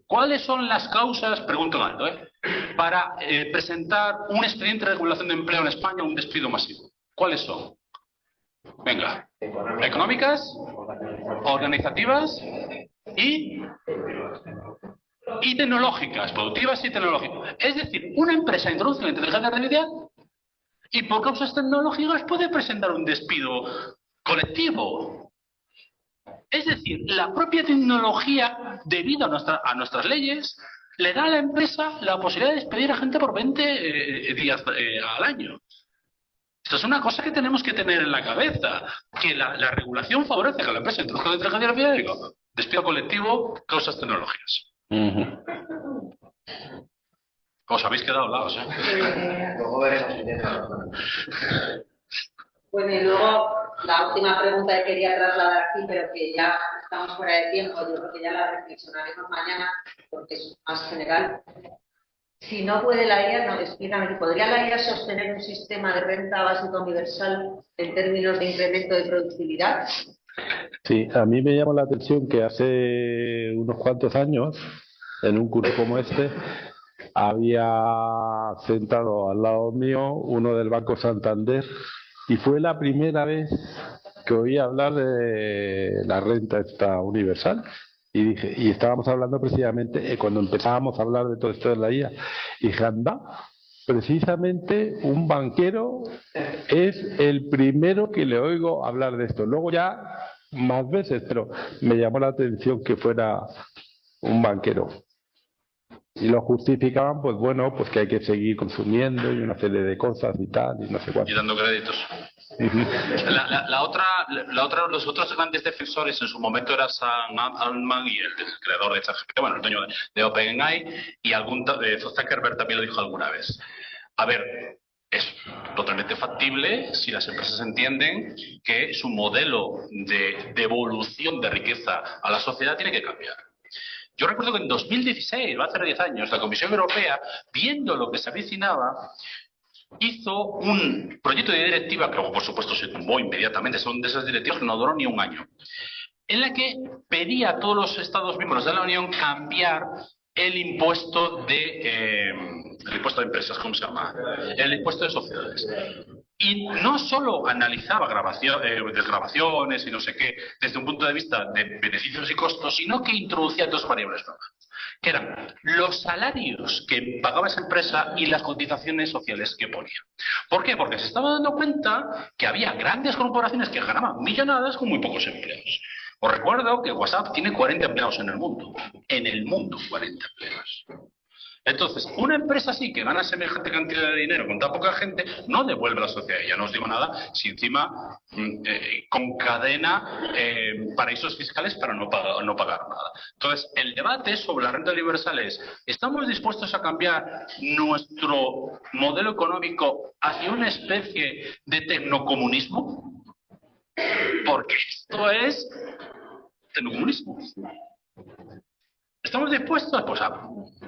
¿Cuáles son las causas, pregunto alto, para presentar un expediente de regulación de empleo en España, un despido masivo? ¿Cuáles son? Venga, económicas, organizativas y tecnológicas, productivas y tecnológicas. Es decir, una empresa introduce la inteligencia artificial y por causas tecnológicas puede presentar un despido colectivo. Es decir, la propia tecnología, debido a nuestras leyes, le da a la empresa la posibilidad de despedir a gente por 20 días al año. Esto es una cosa que tenemos que tener en la cabeza, que la regulación favorece que la empresa introduzca la inteligencia artificial, despido colectivo, causas tecnológicas. Os habéis quedado hablados, ¿eh? Luego veremos el tema. Bueno, y luego la última pregunta que quería trasladar aquí, pero que ya estamos fuera de tiempo, yo creo que ya la reflexionaremos mañana, porque es más general. Si no puede la IA, no, explícame, ¿podría la IA sostener un sistema de renta básica universal en términos de incremento de productividad? Sí, a mí me llamó la atención que hace unos cuantos años, en un curso como este, había sentado al lado mío uno del Banco Santander y fue la primera vez que oí hablar de la renta esta universal. Y estábamos hablando precisamente, cuando empezábamos a hablar de todo esto de la IA, y dije, anda, precisamente un banquero es el primero que le oigo hablar de esto. Luego ya más veces, pero me llamó la atención que fuera un banquero. Y lo justificaban, pues bueno, pues que hay que seguir consumiendo y una serie de cosas y tal, y no sé cuánto. Y dando créditos. Los otros grandes defensores en su momento era Sam Altman y el creador de ChatGPT, bueno, el dueño de OpenAI, y Zuckerberg también lo dijo alguna vez. A ver, es totalmente factible si las empresas entienden que su modelo de devolución de riqueza a la sociedad tiene que cambiar. Yo recuerdo que en 2016, va a hacer 10 años, la Comisión Europea, viendo lo que se avecinaba, hizo un proyecto de directiva, que luego por supuesto se tumbó inmediatamente, son de esas directivas que no duró ni un año, en la que pedía a todos los Estados miembros de la Unión cambiar el impuesto de empresas, ¿cómo se llama? El impuesto de sociedades. Y no solo analizaba desgravaciones y no sé qué desde un punto de vista de beneficios y costos, sino que introducía dos variables nuevas, que eran los salarios que pagaba esa empresa y las cotizaciones sociales que ponía. ¿Por qué? Porque se estaba dando cuenta que había grandes corporaciones que ganaban millonadas con muy pocos empleados. Os recuerdo que WhatsApp tiene 40 empleados en el mundo. En el mundo, 40 empleados. Entonces, una empresa así que gana semejante cantidad de dinero con tan poca gente, no devuelve a la sociedad. Ya no os digo nada si encima concadena paraísos fiscales para no pagar nada. Entonces, el debate sobre la renta universal es, ¿estamos dispuestos a cambiar nuestro modelo económico hacia una especie de tecnocomunismo? Porque esto es tecnocomunismo. ¿Estamos dispuestos? Pues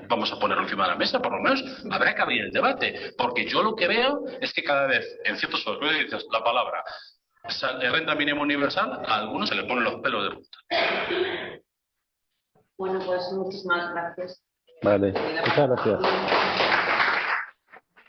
vamos a ponerlo encima de la mesa, por lo menos habrá que abrir el debate, porque yo lo que veo es que cada vez, en ciertos dices la palabra renta mínima universal, a algunos se les ponen los pelos de punta. Bueno, pues muchísimas gracias. Vale, muchas gracias.